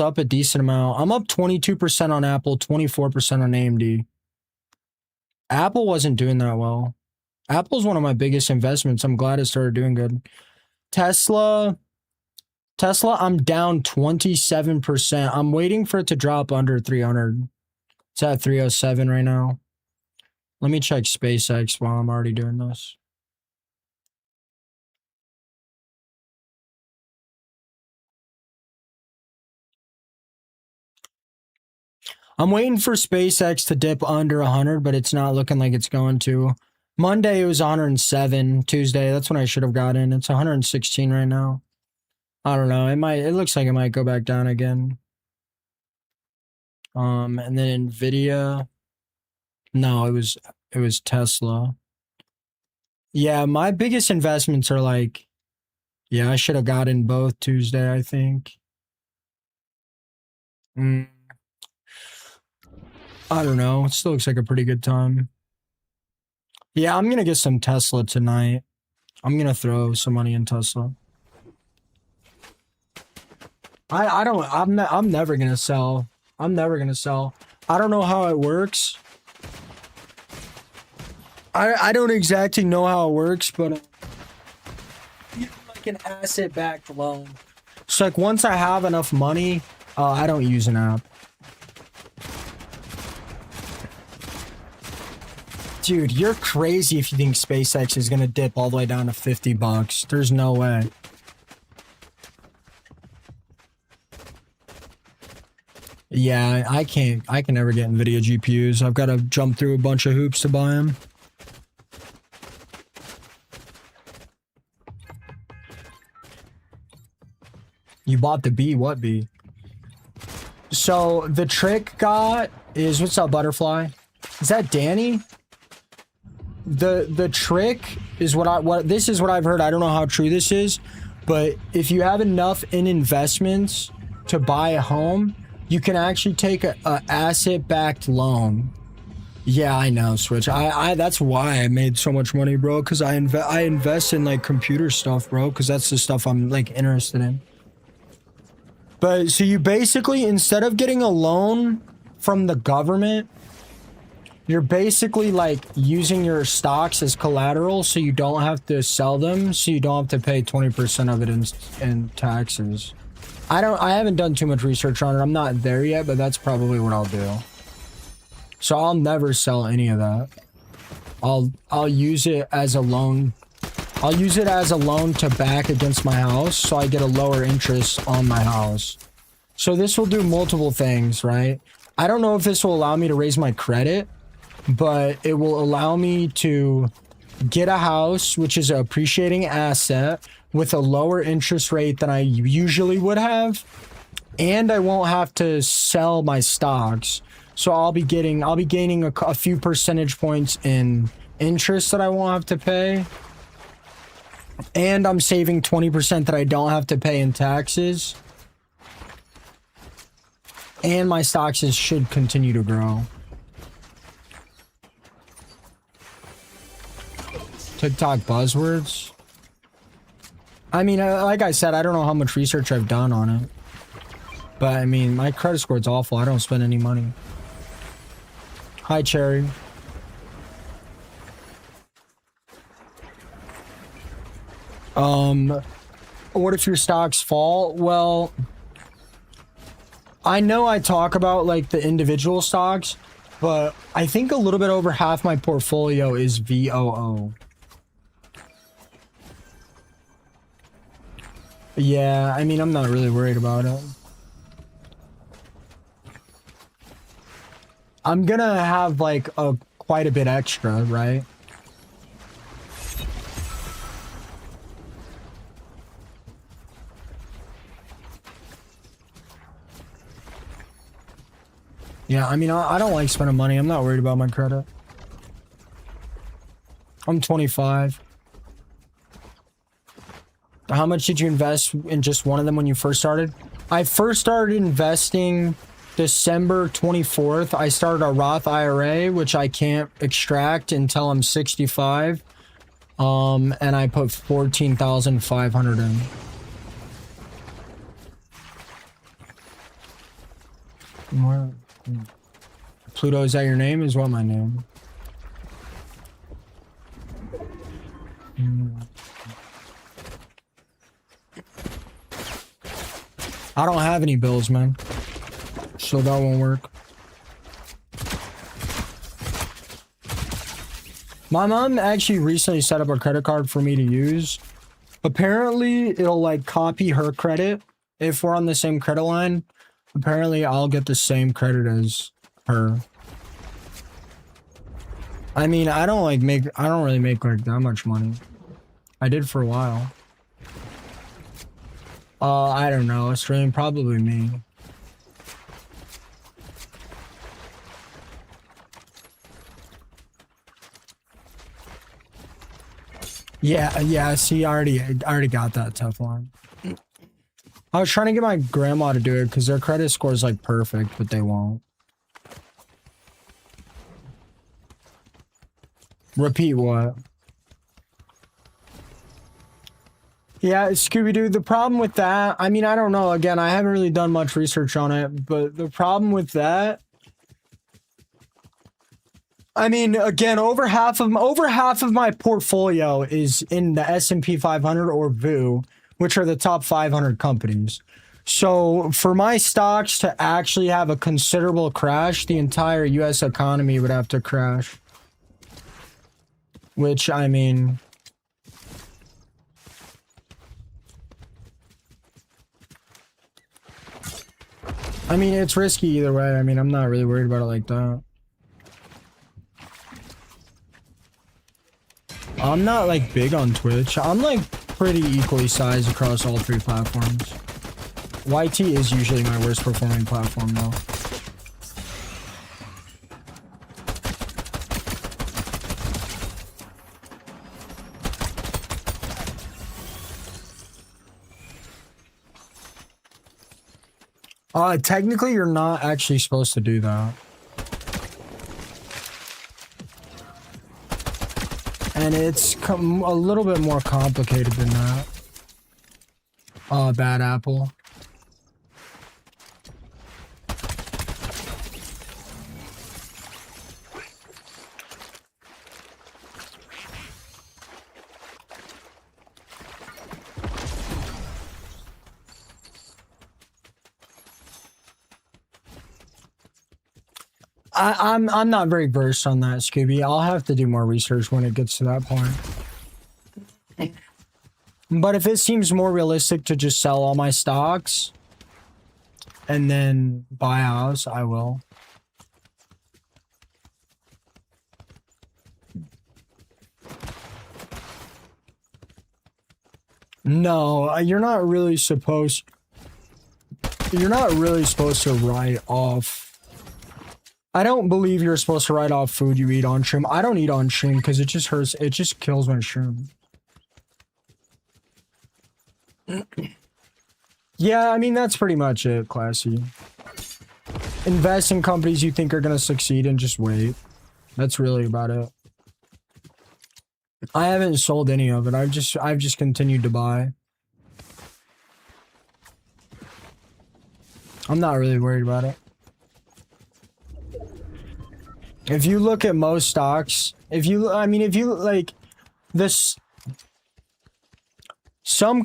Speaker 1: up a decent amount. I'm up 22% on Apple, 24% on AMD. Apple wasn't doing that well. Apple's one of my biggest investments. I'm glad it started doing good. Tesla, I'm down 27%. I'm waiting for it to drop under 300. It's at 307 right now. Let me check SpaceX while I'm already doing this. I'm waiting for SpaceX to dip under 100, but it's not looking like it's going to. Monday, it was 107. Tuesday, that's when I should have got in. It's 116 right now. I don't know. It looks like it might go back down again. And then Nvidia. No, it was Tesla. Yeah, my biggest investments are like, yeah, I should have got in both Tuesday, I think. I don't know. It still looks like a pretty good time. Yeah, I'm gonna get some Tesla tonight. I'm gonna throw some money in Tesla. I'm never gonna sell. I'm never gonna sell. I don't know how it works. I don't exactly know how it works, but like an asset-backed loan. So like once I have enough money, I don't use an app. Dude, you're crazy if you think SpaceX is gonna dip all the way down to $50. There's no way. Yeah, I can never get NVIDIA GPUs. I've got to jump through a bunch of hoops to buy them. You bought the B? What B? So the trick got is, what's up, Butterfly? Is that Danny? The trick is this is what I've heard. I don't know how true this is, but if you have enough in investments to buy a home, you can actually take a asset-backed loan. Yeah, I know, Switch. I that's why I made so much money, bro. Because I invest in like computer stuff, bro. Because that's the stuff I'm like interested in. But so you basically, instead of getting a loan from the government, you're basically like using your stocks as collateral, so you don't have to sell them, so you don't have to pay 20% of it in taxes. I haven't done too much research on it. I'm not there yet, but that's probably what I'll do. So I'll never sell any of that. I'll use it as a loan. I'll use it as a loan to back against my house, so I get a lower interest on my house. So this will do multiple things, right? I don't know if this will allow me to raise my credit, but it will allow me to get a house, which is an appreciating asset, with a lower interest rate than I usually would have, and I won't have to sell my stocks. So I'll be gaining a few percentage points in interest that I won't have to pay. And I'm saving 20% that I don't have to pay in taxes. And my stocks should continue to grow. TikTok buzzwords. I mean, like I said, I don't know how much research I've done on it. But I mean, my credit score is awful. I don't spend any money. Hi, Cherry. What if your stocks fall? Well, I know I talk about like the individual stocks, but I think a little bit over half my portfolio is VOO. Yeah, I mean, I'm not really worried about it. I'm gonna have like quite a bit extra, right? Yeah, I mean, I don't like spending money. I'm not worried about my credit. I'm 25. How much did you invest in just one of them when you first started? I first started investing December 24th. I started a Roth IRA, which I can't extract until I'm 65. And I put 14,500 in. More. Pluto, is that your name? Is what my name? I don't have any bills, man. So that won't work. My mom actually recently set up a credit card for me to use. Apparently, it'll like copy her credit. If we're on the same credit line, apparently I'll get the same credit as her. I mean, I don't really make like that much money. I did for a while. I don't know. Australian, probably me. Yeah, see, I already got that tough one. I was trying to get my grandma to do it because their credit score is like perfect, but they won't. Repeat what? Yeah, Scooby-Doo, the problem with that, I mean, I don't know. Again, I haven't really done much research on it, but the problem with that, I mean, again, over half of my portfolio is in the S&P 500 or VOO, which are the top 500 companies. So for my stocks to actually have a considerable crash, the entire US economy would have to crash. Which, I mean, it's risky either way. I mean, I'm not really worried about it like that. I'm not like big on Twitch. I'm like pretty equally sized across all three platforms. YT is usually my worst performing platform though. Technically you're not actually supposed to do that. And it's a little bit more complicated than that. Bad apple. I'm not very versed on that, Scooby. I'll have to do more research when it gets to that point. But if it seems more realistic to just sell all my stocks and then buy a house, I will. No, you're not really supposed to write off. I don't believe you're supposed to write off food you eat on stream. I don't eat on stream because it just hurts. It just kills my stream. Yeah, I mean, that's pretty much it, Classy. Invest in companies you think are going to succeed and just wait. That's really about it. I haven't sold any of it. I've just continued to buy. I'm not really worried about it. If you look at most stocks, if you like this, some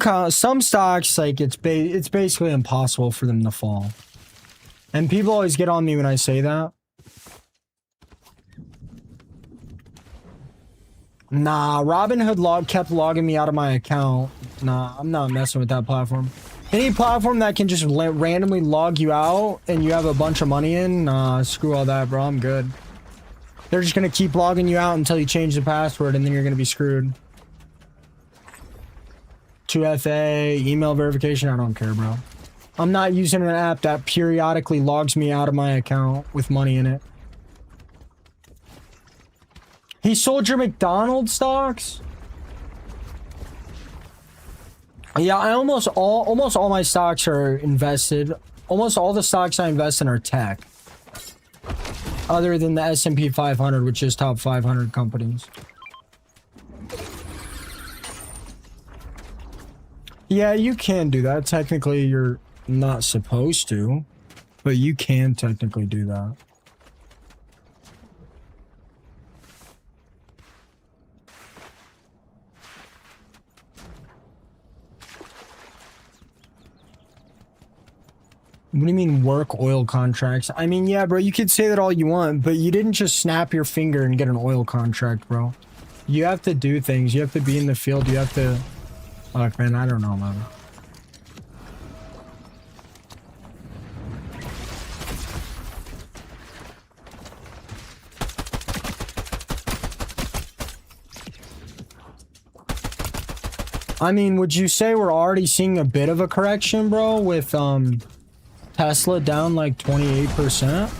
Speaker 1: stocks, like it's basically impossible for them to fall. And people always get on me when I say that. Nah, Robinhood kept logging me out of my account. Nah, I'm not messing with that platform. Any platform that can just randomly log you out and you have a bunch of money in, nah, screw all that, bro. I'm good. They're just gonna keep logging you out until you change the password, and then you're gonna be screwed. 2FA, email verification, I don't care, bro. I'm not using an app that periodically logs me out of my account with money in it. He sold your McDonald's stocks? Yeah, almost all my stocks are invested. Almost all the stocks I invest in are tech. Other than the S&P 500, which is top 500 companies. Yeah, you can do that. Technically, you're not supposed to, but you can technically do that. What do you mean work oil contracts? I mean, yeah, bro, you could say that all you want, but you didn't just snap your finger and get an oil contract, bro. You have to do things. You have to be in the field. You have to... Fuck, man, I don't know, man. I mean, would you say we're already seeing a bit of a correction, bro, with, Tesla down like 28%?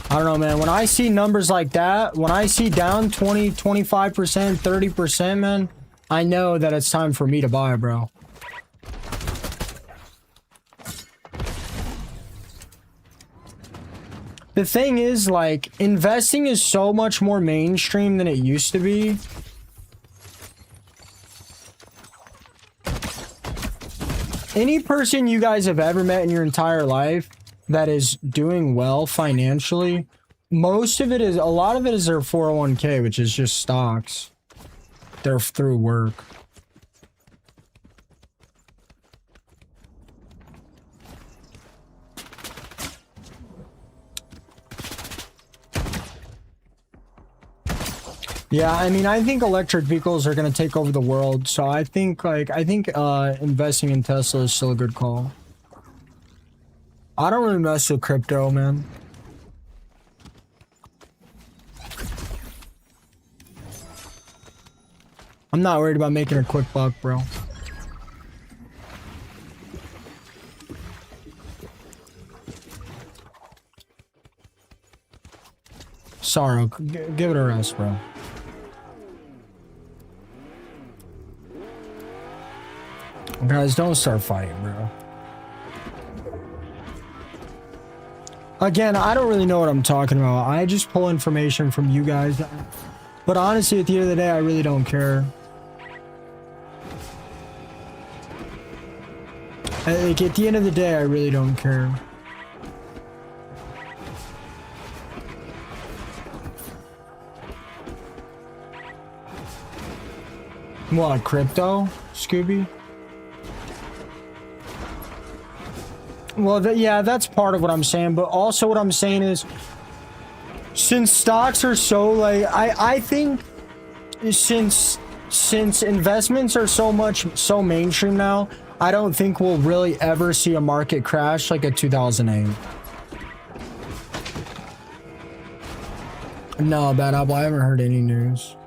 Speaker 1: I don't know, man. When I see numbers like that, when I see down 20, 25%, 30%, man, I know that it's time for me to buy, bro. The thing is, like, investing is so much more mainstream than it used to be. Any person you guys have ever met in your entire life that is doing well financially, a lot of it is their 401k, which is just stocks. They're through work. Yeah, I mean, I think electric vehicles are going to take over the world. So I think investing in Tesla is still a good call. I don't really mess with crypto, man. I'm not worried about making a quick buck, bro. Sorrow, give it a rest, bro. Guys, don't start fighting, bro. Again, I don't really know what I'm talking about. I just pull information from you guys. But honestly, at the end of the day, I really don't care. Like, at the end of the day, I really don't care. What, crypto, Scooby? Well, yeah, that's part of what I'm saying, but also what I'm saying is, since stocks are so, like, I think since investments are so mainstream now, I don't think we'll really ever see a market crash like a 2008. No, Bad Apple, I haven't heard any news.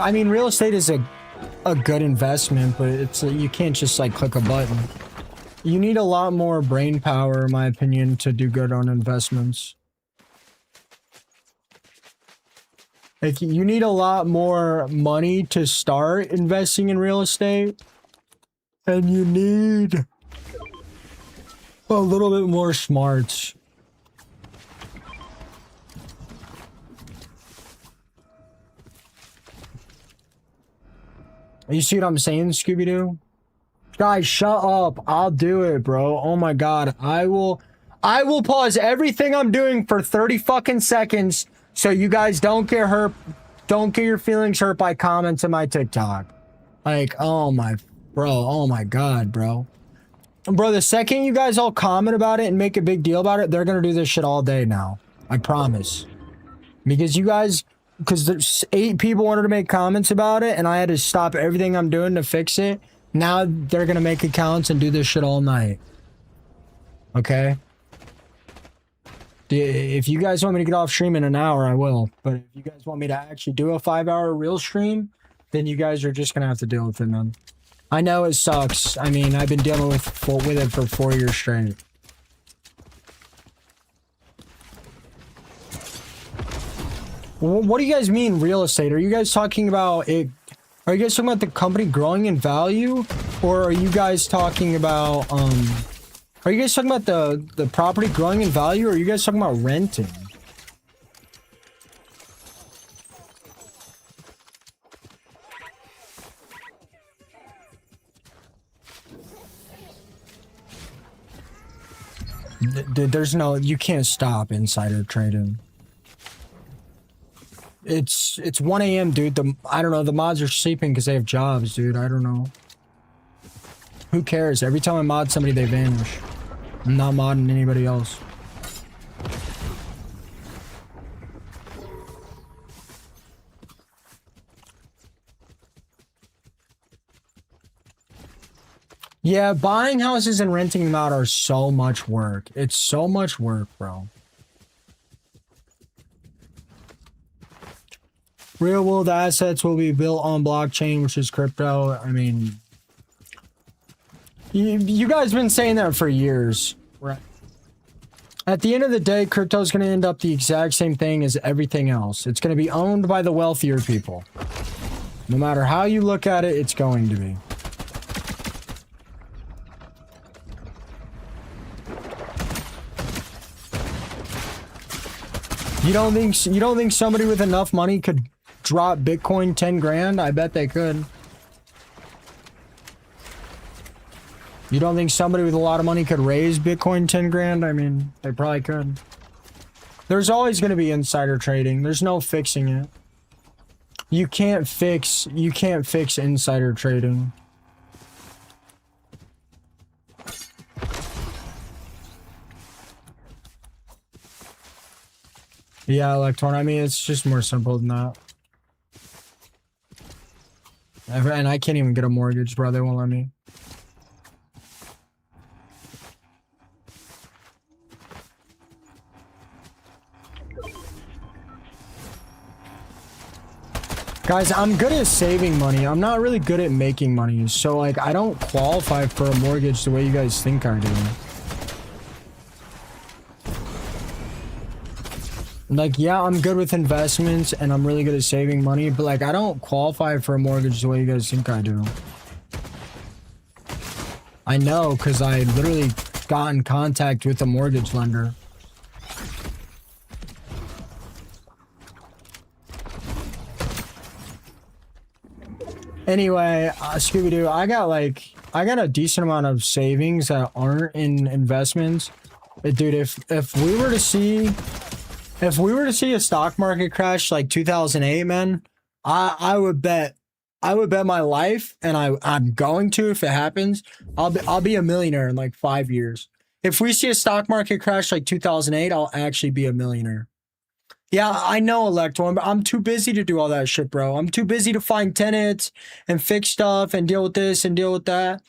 Speaker 1: I mean, real estate is a good investment, but it's you can't just like click a button. You need a lot more brain power, in my opinion, to do good on investments. Like, you need a lot more money to start investing in real estate, and you need a little bit more smarts. You see what I'm saying, Scooby-Doo? Guys, shut up. I'll do it, bro. Oh my god. I will pause everything I'm doing for 30 fucking seconds so you guys don't get hurt. Don't get your feelings hurt by comments in my TikTok. Like, oh my god, bro. Bro, the second you guys all comment about it and make a big deal about it, they're gonna do this shit all day now. I promise. Because there's 8 people wanted to make comments about it, and I had to stop everything I'm doing to fix it. Now they're gonna make accounts and do this shit all night. Okay? If you guys want me to get off stream in an hour, I will. But if you guys want me to actually do a 5-hour real stream, then you guys are just gonna have to deal with it, man. I know it sucks. I mean, I've been dealing with it for 4 years straight. What do you guys mean real estate? Are you guys talking about it? Are you guys talking about the company growing in value, or are you guys talking about Are you guys talking about the property growing in value, or are you guys talking about renting? There's no, you can't stop insider trading. It's 1 a.m., dude. I don't know, the mods are sleeping because they have jobs, dude. I don't know. Who cares? Every time I mod somebody, they vanish. I'm not modding anybody else. Yeah, buying houses and renting them out are so much work. It's so much work, bro. Real world assets will be built on blockchain, which is crypto. I mean, you guys been saying that for years, right? At the end of the day, crypto is going to end up the exact same thing as everything else. It's going to be owned by the wealthier people. No matter how you look at it, it's going to be. You don't think somebody with enough money could drop Bitcoin 10 grand? I bet they could. You don't think somebody with a lot of money could raise Bitcoin 10 grand? I mean, they probably could. There's always going to be insider trading. There's no fixing it. You can't fix insider trading. Yeah, Electron. I mean, it's just more simple than that. And I can't even get a mortgage, bro. They won't let me. Guys, I'm good at saving money. I'm not really good at making money. So, like, I don't qualify for a mortgage the way you guys think I do. Like, yeah, I'm good with investments and I'm really good at saving money, but like, I don't qualify for a mortgage the way you guys think I do. I know, because I literally got in contact with a mortgage lender. Anyway, Scooby-Doo, I got a decent amount of savings that aren't in investments. But dude, if we were to see a stock market crash like 2008, man, I would bet my life, and I'm going to, if it happens, I'll be a millionaire in like 5 years. If we see a stock market crash like 2008, I'll actually be a millionaire. Yeah, I know, Electron, but I'm too busy to do all that shit, bro. I'm too busy to find tenants and fix stuff and deal with this and deal with that.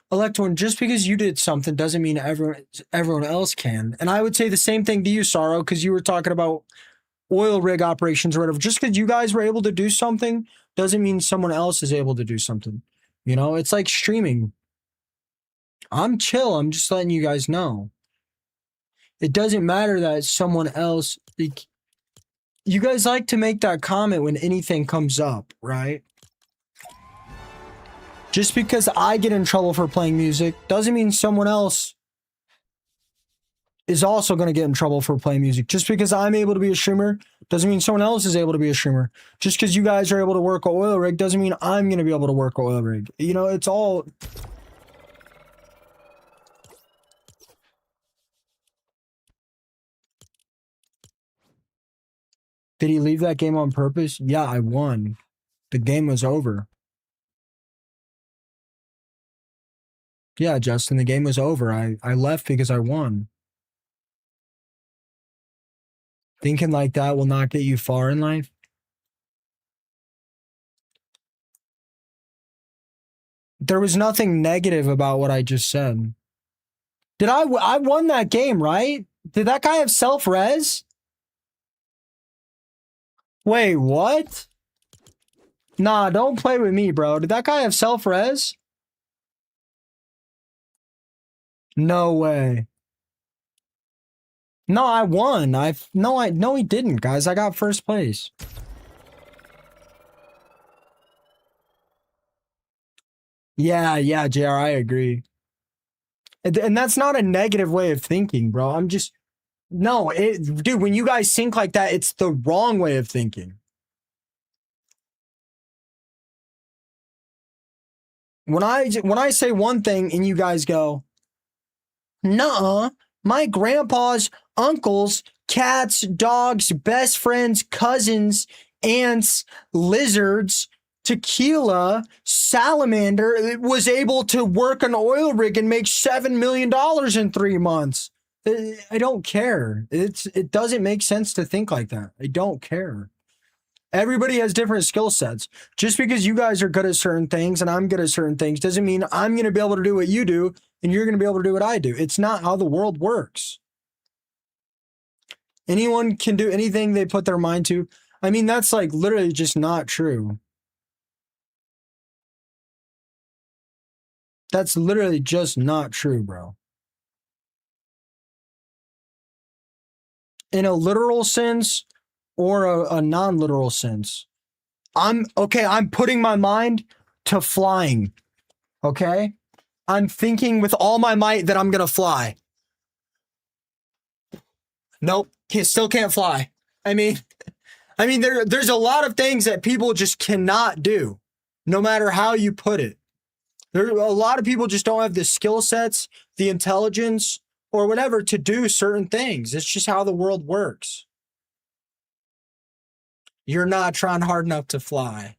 Speaker 1: Electron, just because you did something doesn't mean everyone else can. And I would say the same thing to you, Sorrow, because you were talking about oil rig operations or whatever. Just because you guys were able to do something doesn't mean someone else is able to do something. You know, it's like streaming. I'm chill. I'm just letting you guys know. It doesn't matter that someone else... You guys like to make that comment when anything comes up, right? Just because I get in trouble for playing music doesn't mean someone else is also going to get in trouble for playing music. Just because I'm able to be a streamer doesn't mean someone else is able to be a streamer. Just because you guys are able to work an oil rig doesn't mean I'm going to be able to work an oil rig. You know, it's all... Did he leave that game on purpose? Yeah, I won. The game was over. Yeah, Justin, the game was over. I left because I won. Thinking like that will not get you far in life. There was nothing negative about what I just said. I won that game, right? Did that guy have self-res? Wait, what? Nah, don't play with me, bro. Did that guy have self-res? No way. No, I won. No, he didn't, guys. I got first place. Yeah, JR, I agree. And that's not a negative way of thinking, bro. I'm just no, dude, when you guys think like that, it's the wrong way of thinking. When I say one thing and you guys go, "Nuh-uh, my grandpa's uncles, cats, dogs, best friends, cousins, aunts, lizards, tequila, salamander was able to work an oil rig and make $7 million in 3 months." I don't care. It doesn't make sense to think like that. I don't care. Everybody has different skill sets. Just because you guys are good at certain things and I'm good at certain things doesn't mean I'm going to be able to do what you do and you're going to be able to do what I do. It's not how the world works. Anyone can do anything they put their mind to. I mean, that's like literally just not true. That's literally just not true, bro. In a literal sense or a non-literal sense. I'm putting my mind to flying. Okay? I'm thinking with all my might that I'm going to fly. Nope, still can't fly. I mean there's a lot of things that people just cannot do no matter how you put it. There a lot of people just don't have the skill sets, the intelligence or whatever to do certain things. It's just how the world works. You're not trying hard enough to fly.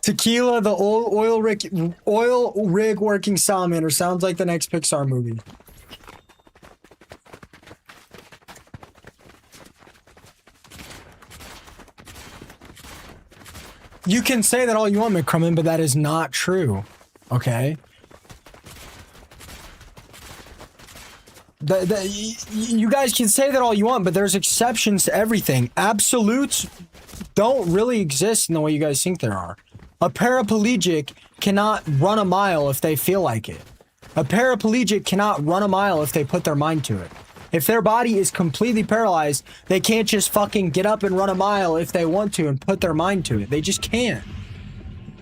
Speaker 1: Tequila, the oil rig working salamander sounds like the next Pixar movie. You can say that all you want, McCrummon, but that is not true. Okay? You guys can say that all you want, but there's exceptions to everything. Absolutes don't really exist in the way you guys think there are. A paraplegic cannot run a mile if they feel like it. A paraplegic cannot run a mile if they put their mind to it. If their body is completely paralyzed, they can't just fucking get up and run a mile if they want to and put their mind to it. They just can't.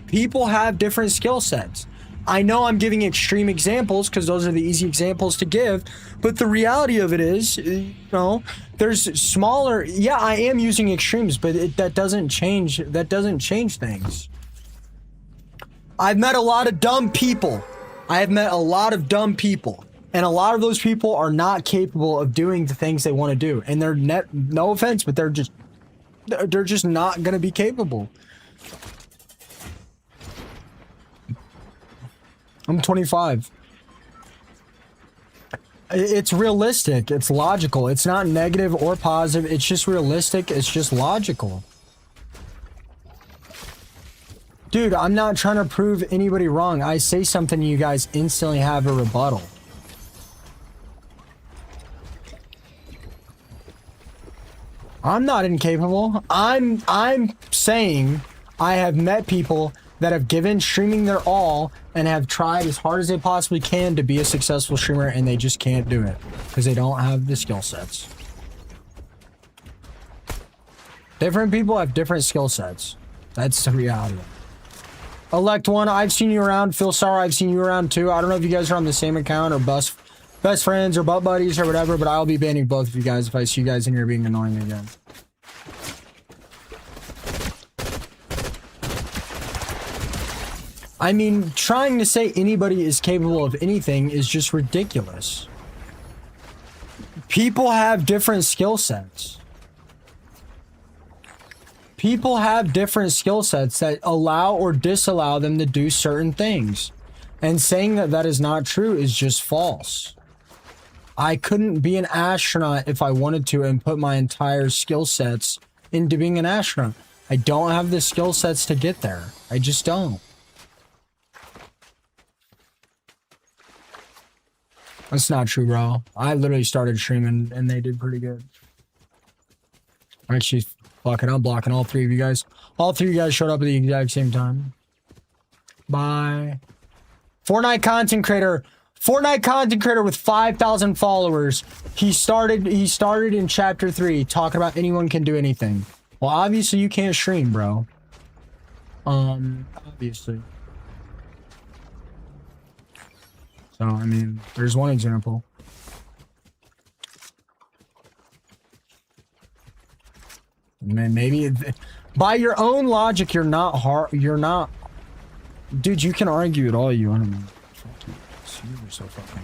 Speaker 1: People have different skill sets. I know I'm giving extreme examples because those are the easy examples to give, but the reality of it is, you know, there's smaller. Yeah, I am using extremes, but that doesn't change. That doesn't change things. I've met a lot of dumb people. I have met a lot of dumb people, and a lot of those people are not capable of doing the things they want to do, and they're no offense, but they're just not gonna be capable. I'm 25. It's realistic. It's logical. It's not negative or positive. It's just realistic. It's just logical. Dude, I'm not trying to prove anybody wrong. I say something, you guys instantly have a rebuttal. I'm not incapable. I'm saying I have met people that have given streaming their all and have tried as hard as they possibly can to be a successful streamer, and they just can't do it because they don't have the skill sets. Different people have different skill sets. That's the reality. Elect One, I've seen you around. Phil Sar, I've seen you around too. I don't know if you guys are on the same account or best friends or butt buddies or whatever, but I'll be banning both of you guys if I see you guys in here being annoying again. I mean, trying to say anybody is capable of anything is just ridiculous. People have different skill sets. People have different skill sets that allow or disallow them to do certain things. And saying that that is not true is just false. I couldn't be an astronaut if I wanted to and put my entire skill sets into being an astronaut. I don't have the skill sets to get there. I just don't. That's not true, bro. I literally started streaming and they did pretty good. Actually, fuck it. I'm blocking all three of you guys. All three of you guys showed up at the exact same time. Bye. Fortnite content creator. Fortnite content creator with 5,000 followers. He started in chapter 3 talking about anyone can do anything. Well, obviously you can't stream, bro. Obviously. So, I mean, there's one example. Maybe by your own logic, you're not hard. You're not, dude. You can argue it all you want. You're so fucking.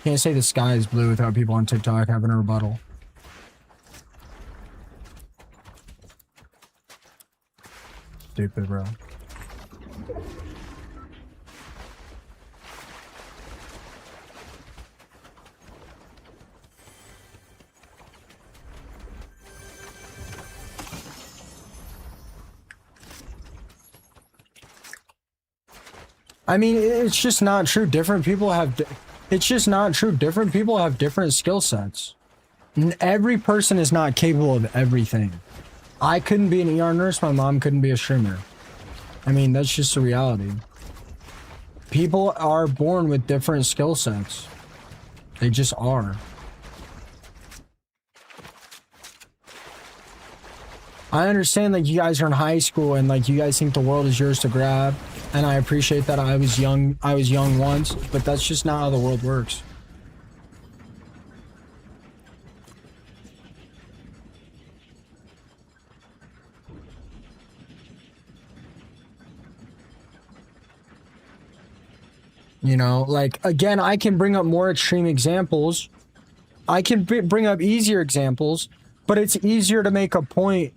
Speaker 1: Can't say the sky is blue without people on TikTok having a rebuttal. Stupid, bro. I mean, it's just not true. Different people have... It's just not true. Different people have different skill sets. And every person is not capable of everything. I couldn't be an ER nurse. My mom couldn't be a streamer. I mean, that's just a reality. People are born with different skill sets. They just are. I understand, like, you guys are in high school and, like, you guys think the world is yours to grab. And I appreciate that. I was young once, but that's just not how the world works. You know, like, again, I can bring up more extreme examples. I can bring up easier examples, but it's easier to make a point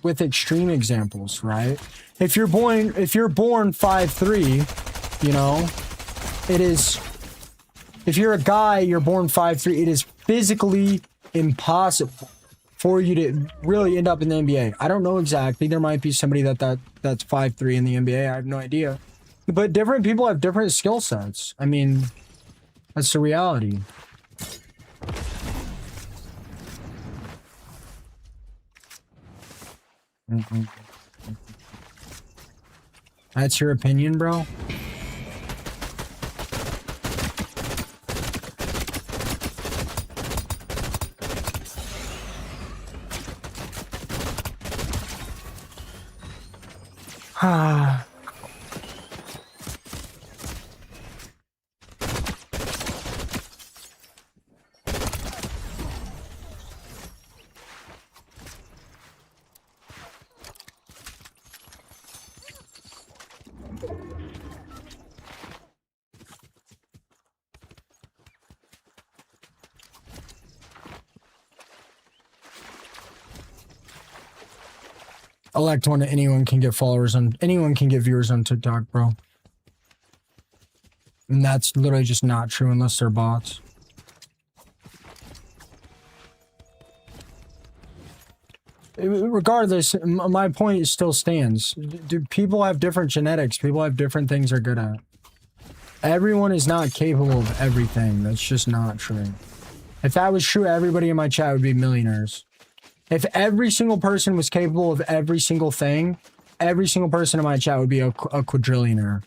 Speaker 1: with extreme examples, right? If you're born 5'3", you know, it is, if you're a guy, you're born 5'3", it is physically impossible for you to really end up in the NBA. I don't know exactly. There might be somebody that's 5'3" in the NBA. I have no idea. But different people have different skill sets. I mean, that's the reality. That's your opinion, bro? Ah. Elect one. Anyone can get followers on. Anyone can get viewers on TikTok, bro. And that's literally just not true unless they're bots. Regardless, my point still stands. Dude, people have different genetics. People have different things they're good at. Everyone is not capable of everything. That's just not true. If that was true, everybody in my chat would be millionaires. If every single person was capable of every single thing, every single person in my chat would be a quadrillionaire.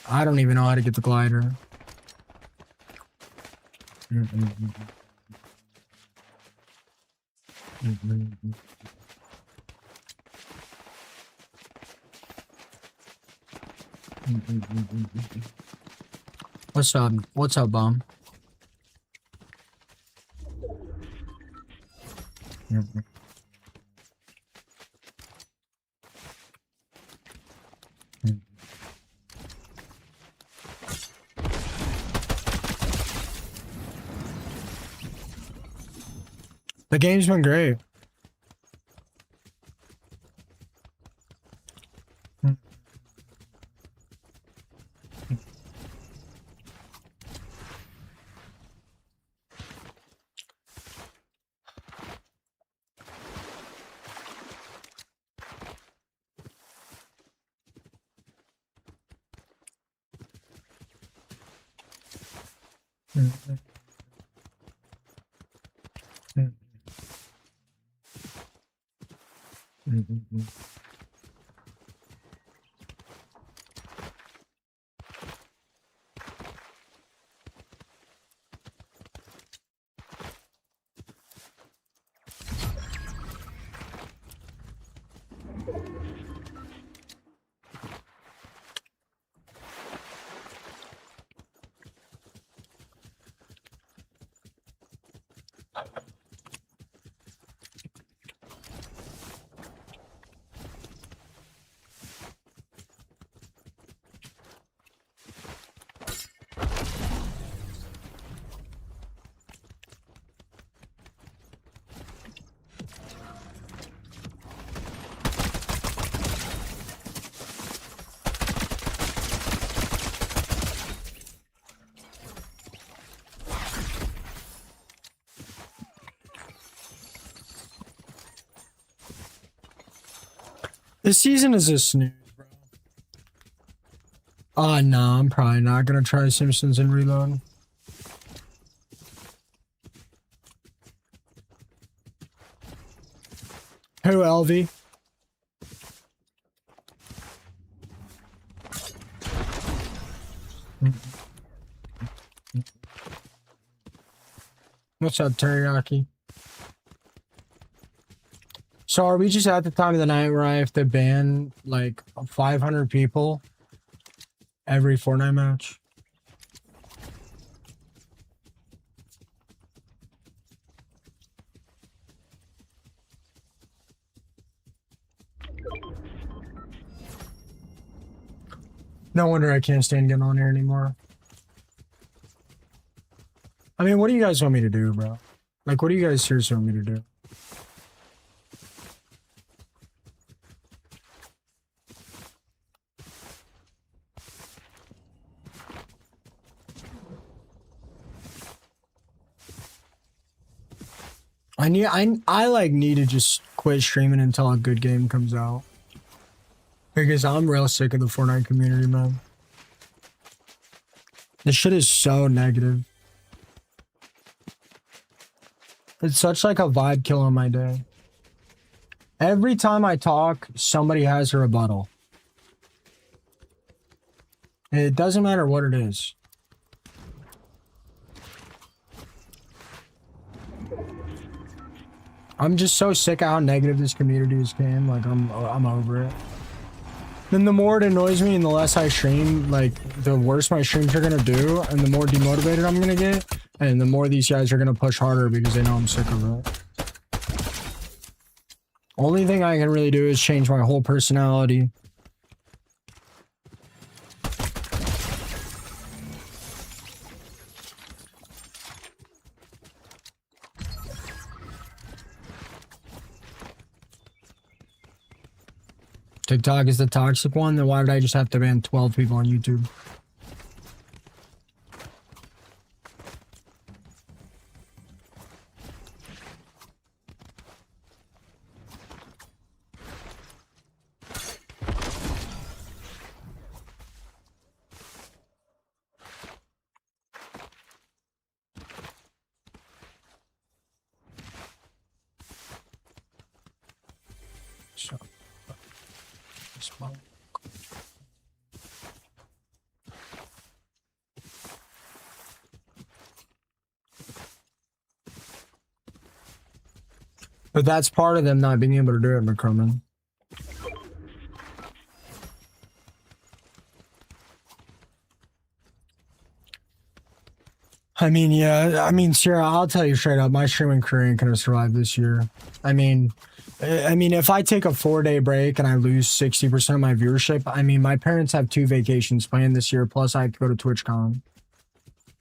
Speaker 1: I don't even know how to get the glider. What's up? What's up, Bomb? The game's been great. This season is a snooze, bro. Oh, no, I'm probably not gonna try Simpsons and reload. Who, LV? What's up, Teriyaki? So are we just at the time of the night where I have to ban like 500 people every Fortnite match? No wonder I can't stand getting on here anymore. I mean, what do you guys want me to do, bro? Like, what do you guys seriously want me to do? I like need to just quit streaming until a good game comes out. Because I'm real sick of the Fortnite community, man. This shit is so negative. It's such like a vibe kill on my day. Every time I talk, somebody has a rebuttal. It doesn't matter what it is. I'm just so sick of how negative this community has been. Like, I'm over it. Then the more it annoys me and the less I stream, like, the worse my streams are gonna do, and the more demotivated I'm gonna get, and the more these guys are gonna push harder because they know I'm sick of it. Only thing I can really do is change my whole personality. TikTok is the toxic one, then why would I just have to ban 12 people on YouTube? So, But that's part of them not being able to do it, McCormick. I mean, yeah, I mean, Sarah, I'll tell you straight up, my streaming career ain't gonna survive this year. I mean, if I take a 4-day break and I lose 60% of my viewership, I mean, my parents have 2 vacations planned this year, plus I have to go to TwitchCon.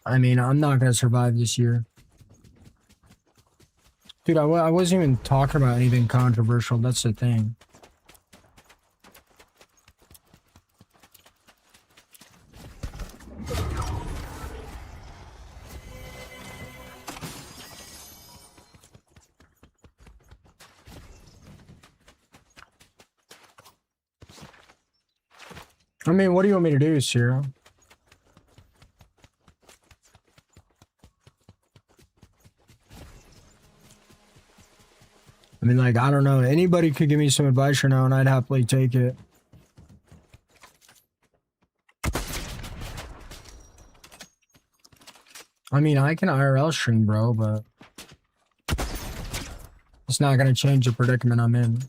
Speaker 1: I mean, I'm not gonna survive this year. Dude, I wasn't even talking about anything controversial, that's the thing. I mean, what do you want me to do, Cyril? I mean, like, I don't know. Anybody could give me some advice right now, and I'd happily take it. I mean, I can IRL stream, bro, but it's not gonna change the predicament I'm in.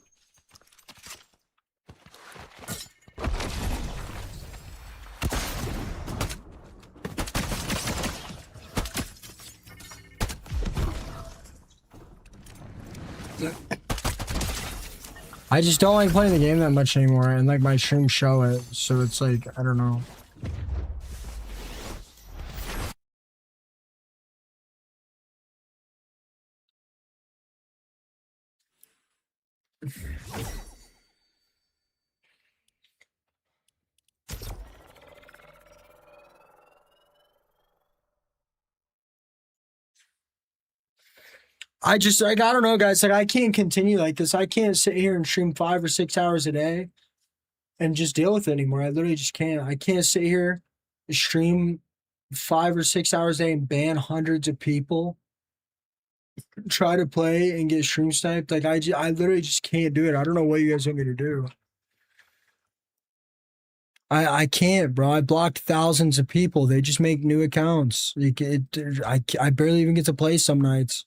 Speaker 1: I just don't like playing the game that much anymore, and like my streams show it, so it's like, I don't know. I just, like, I don't know, guys. Like, I can't continue like this. I can't sit here and stream 5 or 6 hours a day and just deal with it anymore. I literally just can't. I can't sit here, stream 5 or 6 hours a day and ban hundreds of people, try to play and get stream sniped. Like, I literally just can't do it. I don't know what you guys want me to do. I can't, bro. I blocked thousands of people. They just make new accounts. Like, I barely even get to play some nights.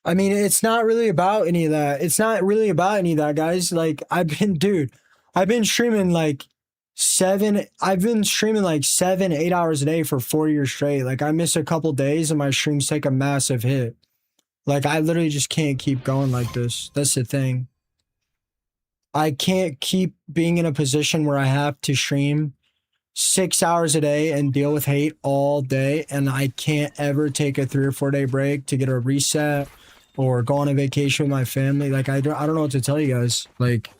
Speaker 1: I mean, it's not really about any of that. It's not really about any of that, guys. Like, dude, I've been streaming like 7, 8 hours a day for 4 years straight. Like, I miss a couple days and my streams take a massive hit. Like, I literally just can't keep going like this. That's the thing. I can't keep being in a position where I have to stream 6 hours a day and deal with hate all day, and I can't ever take a 3 or 4 day break to get a reset or go on a vacation with my family. Like, I don't know what to tell you guys. Like,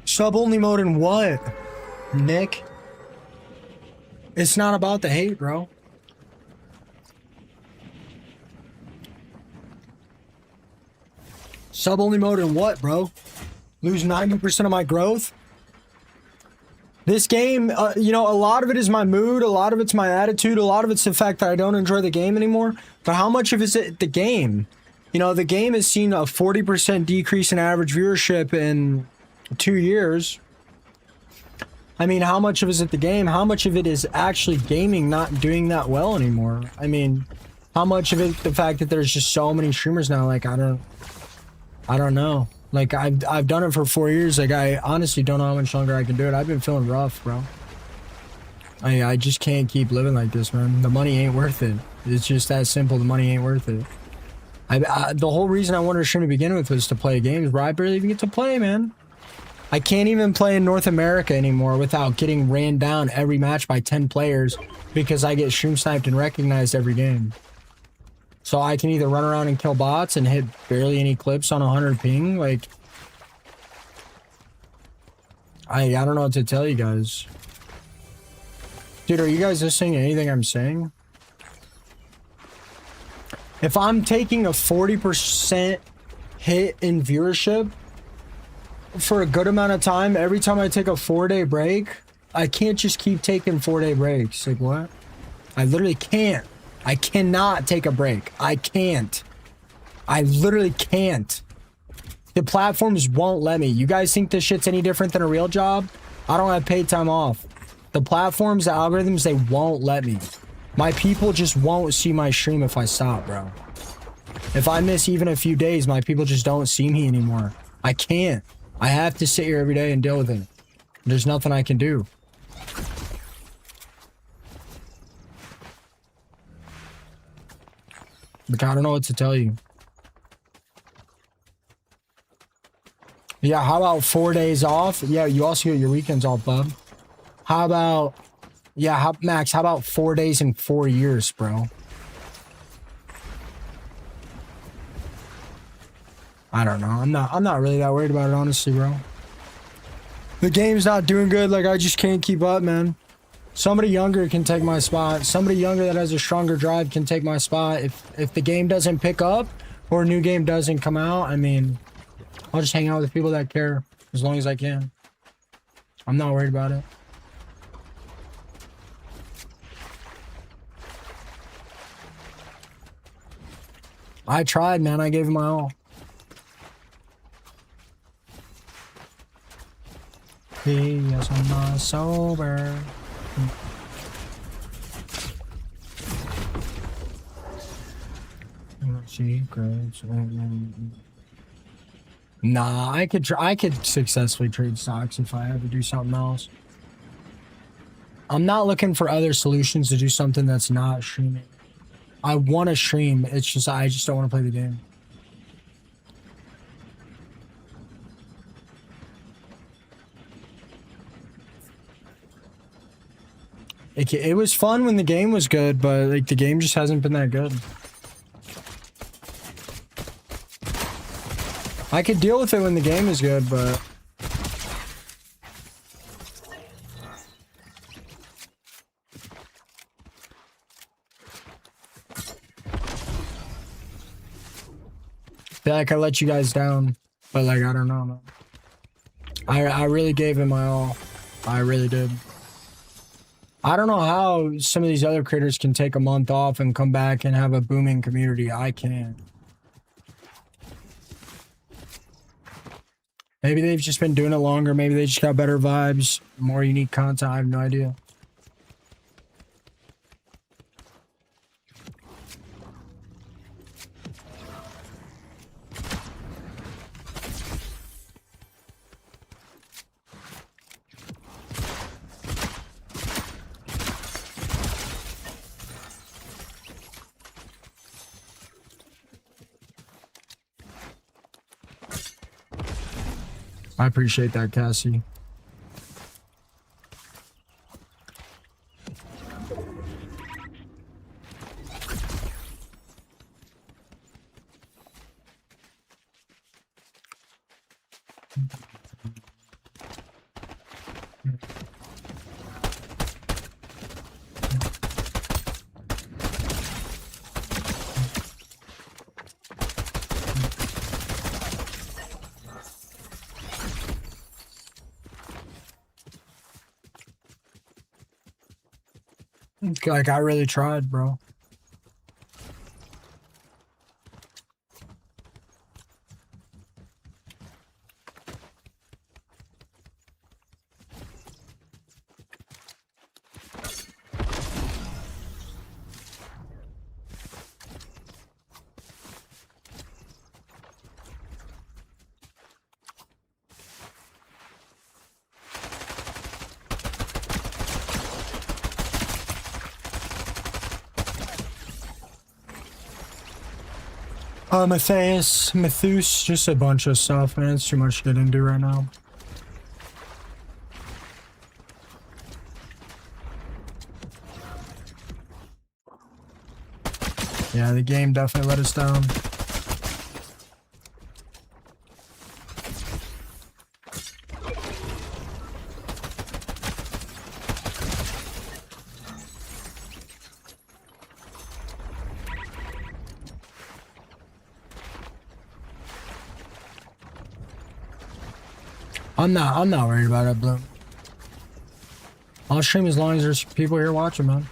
Speaker 1: sub-only mode in what, Nick? It's not about the hate, bro. Sub-only mode in what, bro? Lose 90% of my growth? This game, you know, a lot of it is my mood, a lot of it's my attitude, a lot of it's the fact that I don't enjoy the game anymore. But how much of it is the game? You know, the game has seen a 40% decrease in average viewership in 2 years. I mean, how much of it is it the game? How much of it is actually gaming not doing that well anymore? I mean, how much of it the fact that there's just so many streamers now? Like, I don't know. Like, I've done it for 4 years. Like, I honestly don't know how much longer I can do it. I've been feeling rough, bro. I just can't keep living like this, man. The money ain't worth it. It's just that simple. The money ain't worth it. The whole reason I wanted to stream to begin with was to play games where I barely even get to play, man. I can't even play in North America anymore without getting ran down every match by 10 players because I get stream sniped and recognized every game. So I can either run around and kill bots and hit barely any clips on 100 ping. Like, I don't know what to tell you guys. Dude, are you guys listening to anything I'm saying? If I'm taking a 40% hit in viewership for a good amount of time, every time I take a 4-day break, I can't just keep taking 4-day breaks. Like, what? I literally can't. I cannot take a break. I can't. I literally can't. The platforms won't let me. You guys think this shit's any different than a real job? I don't have paid time off. The platforms, the algorithms, they won't let me. My people just won't see my stream if I stop, bro. If I miss even a few days, my people just don't see me anymore. I can't. I have to sit here every day and deal with it. There's nothing I can do. But I don't know what to tell you. Yeah, how about 4 days off? Yeah, you also get your weekends off, bub. How about... Yeah, Max, how about 4 days in 4 years, bro? I don't know. I'm not really that worried about it, honestly, bro. The game's not doing good. Like, I just can't keep up, man. Somebody younger can take my spot. Somebody younger that has a stronger drive can take my spot. If the game doesn't pick up or a new game doesn't come out, I mean, I'll just hang out with people that care as long as I can. I'm not worried about it. I tried, man. I gave it my all. Yes, I'm not sober. Secrets. Nah, I could successfully trade stocks if I had to do something else. I'm not looking for other solutions to do something that's not streaming. I want to stream. It's just I just don't want to play the game. It was fun when the game was good, but like the game just hasn't been that good. I could deal with it when the game is good, but I feel like I let you guys down, but like I don't know, man. I really gave it my all. I really did. I don't know how some of these other creators can take a month off and come back and have a booming community. I can't. Maybe they've just been doing it longer. Maybe they just got better vibes, more unique content. I have no idea. I appreciate that, Cassie. Like, I really tried, bro. Matthias, Mathus, just a bunch of stuff, man. It's too much to get into right now. Yeah, the game definitely let us down. I'm not worried about it, Bloom. I'll stream as long as there's people here watching, man.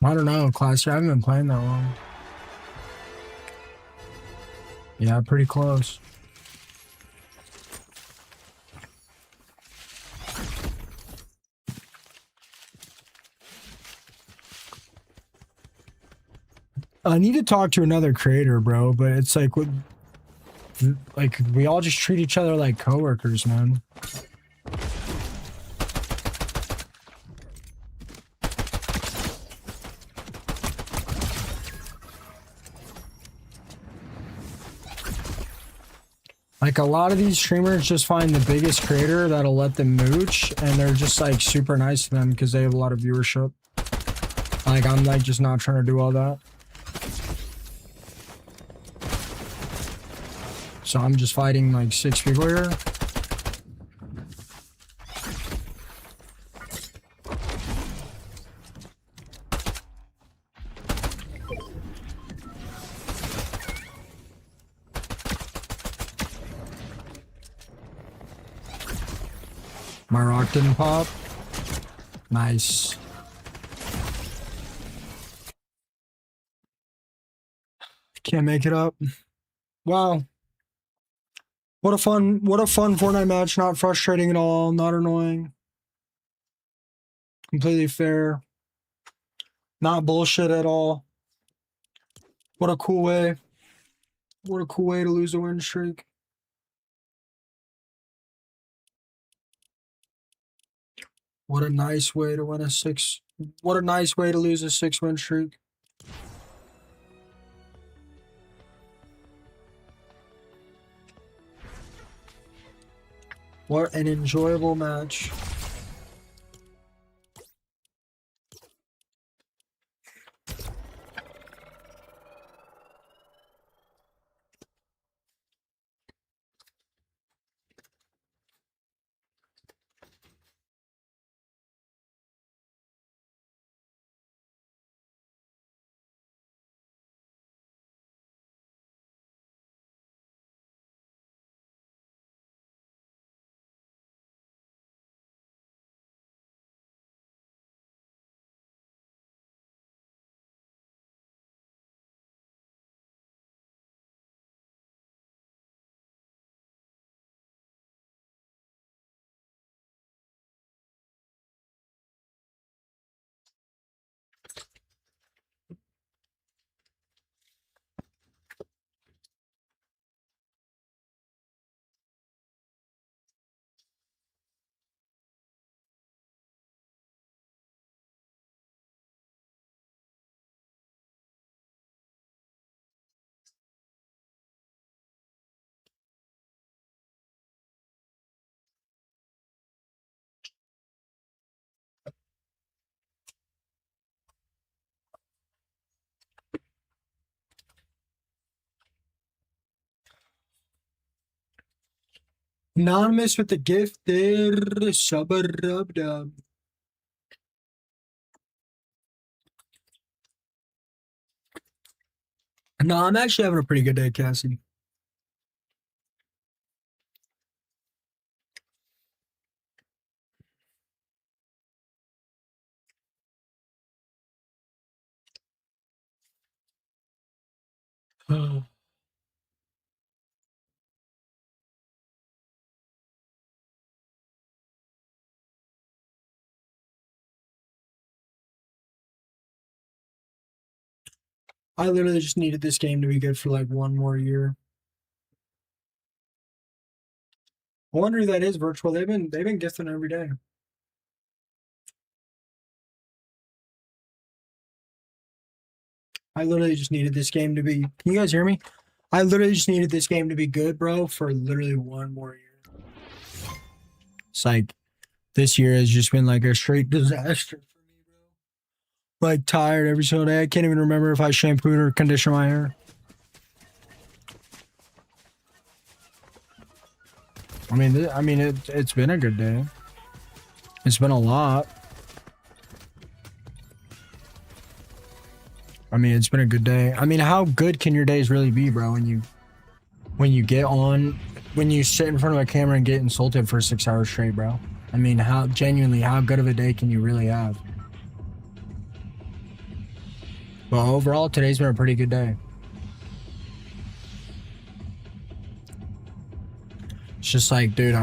Speaker 1: I don't know, Class. I haven't been playing that long. Yeah, pretty close. I need to talk to another creator, bro, but it's like, we all just treat each other like coworkers, man. Like, a lot of these streamers just find the biggest creator that'll let them mooch, and they're just, like, super nice to them because they have a lot of viewership. Like, I'm, like, just not trying to do all that. So I'm just fighting, like, 6 people here. My rock didn't pop. Nice. Can't make it up. Wow. What a fun Fortnite match. Not frustrating at all. Not annoying. Completely fair. Not bullshit at all. What a cool way. What a cool way to lose a win streak. What a nice way to win a 6. What a nice way to lose a 6-win streak. What an enjoyable match. Anonymous with the gifted sub-a-dub-dub. No, I'm actually having a pretty good day, Cassie. I literally just needed this game to be good for like one more year. I wonder who that is, Virtual. They've been gifting every day. I literally just needed this game to be. Can you guys hear me? I literally just needed this game to be good, bro, for literally one more year. It's like this year has just been like a straight disaster for me, bro. Like tired every single day. I can't even remember if I shampooed or conditioned my hair. It's been a good day. It's been a lot. I mean, it's been a good day. I mean, how good can your days really be, bro? When you get on, when you sit in front of a camera and get insulted for 6 hours straight, bro. I mean, how good of a day can you really have? Well, overall, today's been a pretty good day. It's just like, dude,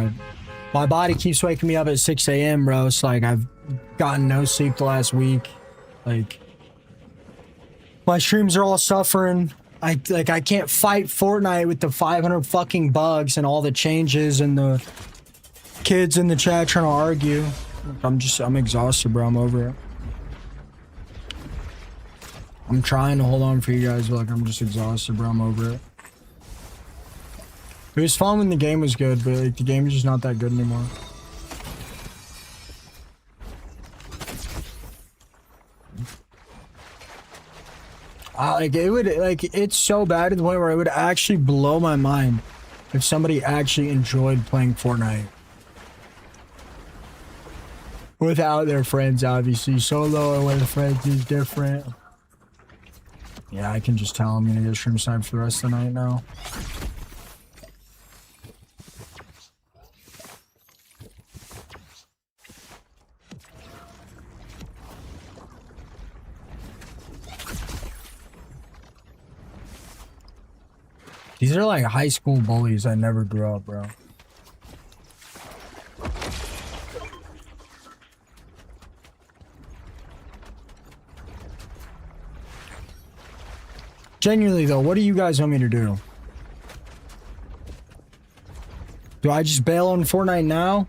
Speaker 1: my body keeps waking me up at 6 a.m., bro. It's like I've gotten no sleep the last week. Like, my streams are all suffering. I can't fight Fortnite with the 500 fucking bugs and all the changes and the kids in the chat trying to argue. I'm exhausted, bro. I'm over it. I'm trying to hold on for you guys, but like I'm just exhausted, bro. I'm over it. It was fun when the game was good, but like the game is just not that good anymore. It's so bad to the point where it would actually blow my mind if somebody actually enjoyed playing Fortnite without their friends. Obviously, solo or with friends is different. Yeah, I can just tell I'm gonna get stream sniped for the rest of the night now. These are like high school bullies that never grew up, bro. Genuinely though, what do you guys want me to do? Do I just bail on Fortnite now?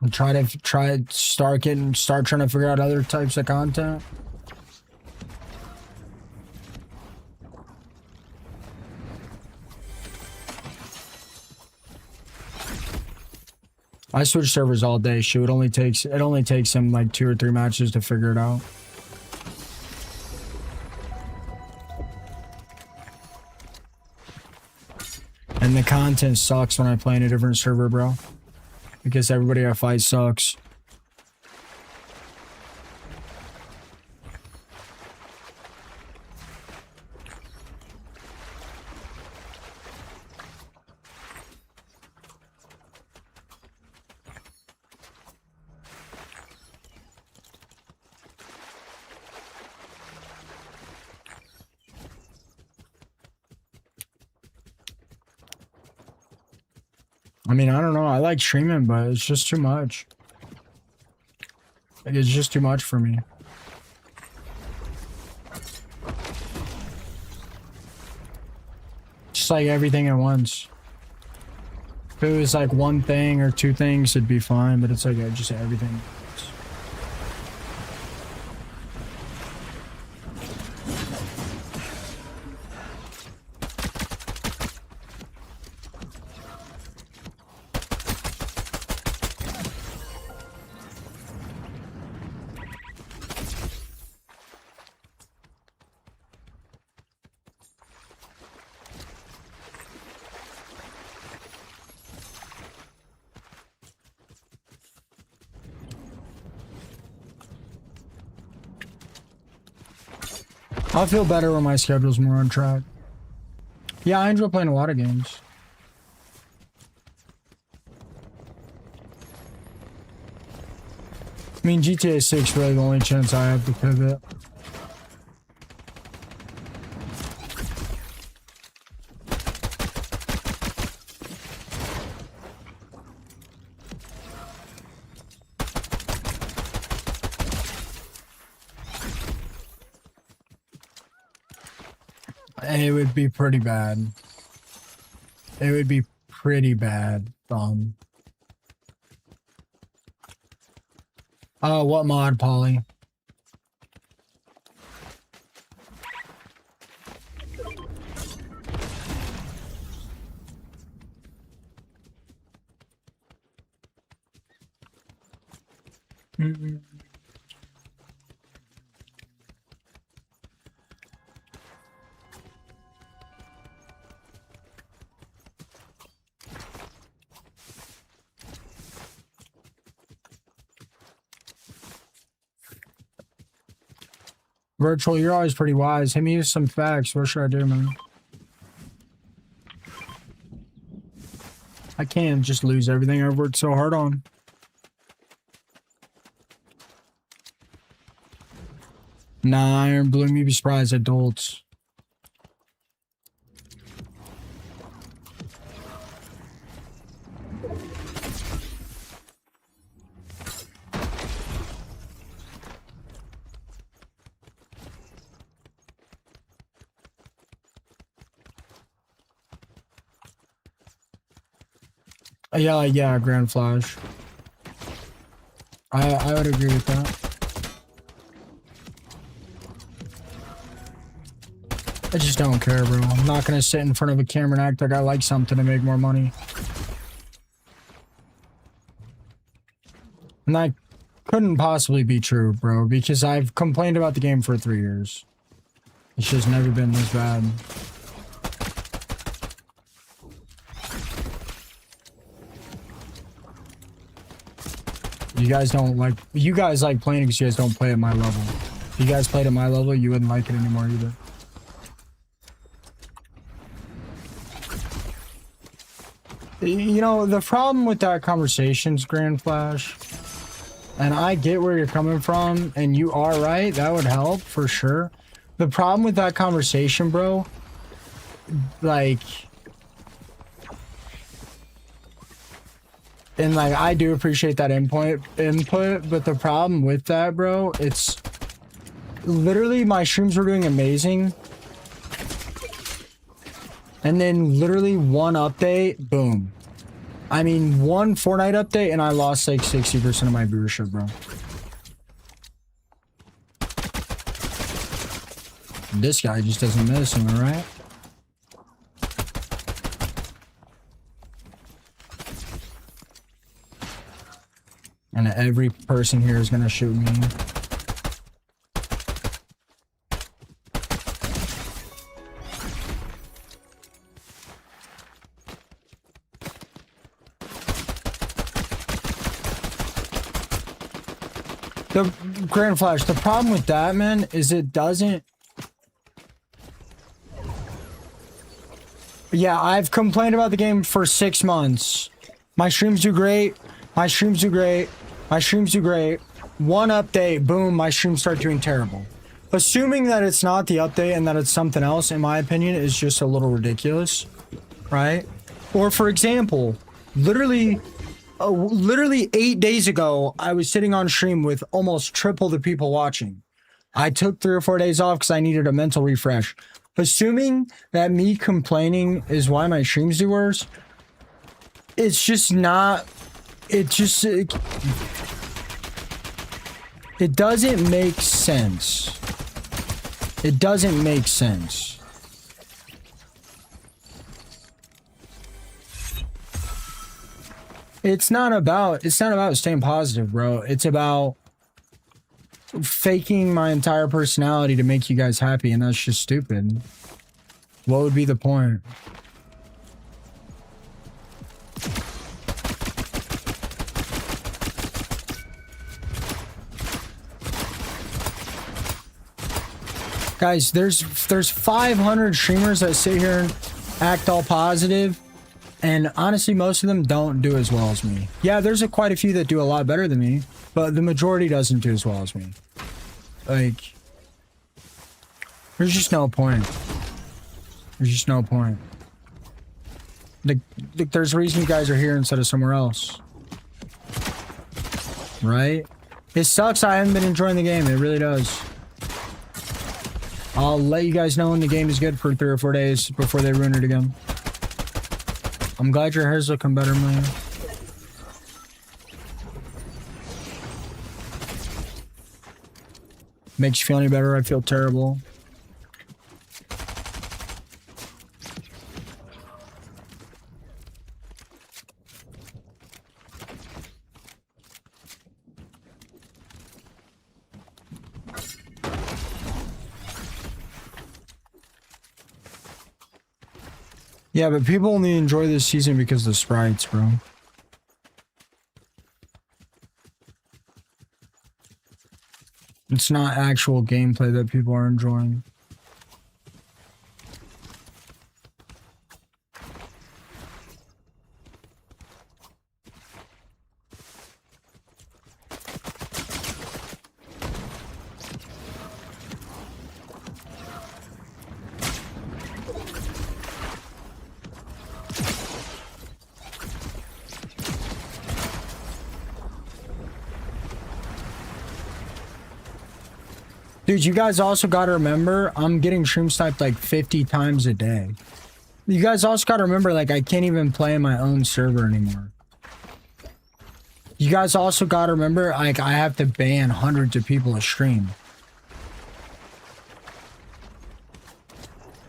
Speaker 1: And start trying to figure out other types of content? I switch servers all day. Shoot, it only takes him like 2 or 3 matches to figure it out. And the content sucks when I play in a different server, bro. Because everybody I fight sucks. I mean, I don't know. I like streaming, but it's just too much. It's just too much for me. Just like everything at once. If it was like one thing or 2 things, it'd be fine, but it's like just everything. I'll feel better when my schedule's more on track. Yeah, I enjoy playing a lot of games. I mean, GTA 6 really the only chance I have to pivot. It would be pretty bad. It would be pretty bad. What mod, Polly? Virtual, you're always pretty wise. Hit me with some facts. What should I do, man? I can't just lose everything I've worked so hard on. Nah, Iron Bloom, you'd be surprised, adults. Yeah, Grand Flash. I would agree with that. I just don't care, bro. I'm not gonna sit in front of a camera and act like I like something to make more money. And that couldn't possibly be true, bro, because I've complained about the game for 3 years. It's just never been this bad. You guys like playing because you guys don't play at my level. If you guys played at my level, you wouldn't like it anymore either. You know, the problem with that conversation's Grand Flash, and I get where you're coming from, and you are right, that would help for sure. The problem with that conversation, bro, like, and like, I do appreciate that input, but the problem with that, bro, it's literally my streams were doing amazing. And then literally one update, boom. I mean, one Fortnite update and I lost like 60% of my viewership, bro. This guy just doesn't miss, am I right? And every person here is gonna shoot me. The Grand Flash, the problem with that, man, is it doesn't... Yeah, I've complained about the game for 6 months. My streams do great. My streams do great. My streams do great. One update, boom, my streams start doing terrible. Assuming that it's not the update and that it's something else, in my opinion, is just a little ridiculous, right? Or for example, literally 8 days ago, I was sitting on stream with almost triple the people watching. I took 3 or 4 days off because I needed a mental refresh. Assuming that me complaining is why my streams do worse, it's just not... It doesn't make sense. It doesn't make sense. It's not about staying positive, bro. It's about faking my entire personality to make you guys happy, and that's just stupid. What would be the point? Guys, there's 500 streamers that sit here and act all positive, and honestly, most of them don't do as well as me. Yeah, there's quite a few that do a lot better than me, but the majority doesn't do as well as me. Like, there's just no point. There's just no point. Like, there's a reason you guys are here instead of somewhere else. Right? It sucks I haven't been enjoying the game. It really does. I'll let you guys know when the game is good for 3 or 4 days before they ruin it again. I'm glad your hair's looking better, man. Makes you feel any better? I feel terrible. Yeah, but people only enjoy this season because of the sprites, bro. It's not actual gameplay that people are enjoying. Dude, you guys also gotta remember, I'm getting stream sniped like 50 times a day. You guys also gotta remember, like, I can't even play in my own server anymore. You guys also gotta remember, like, I have to ban hundreds of people a stream.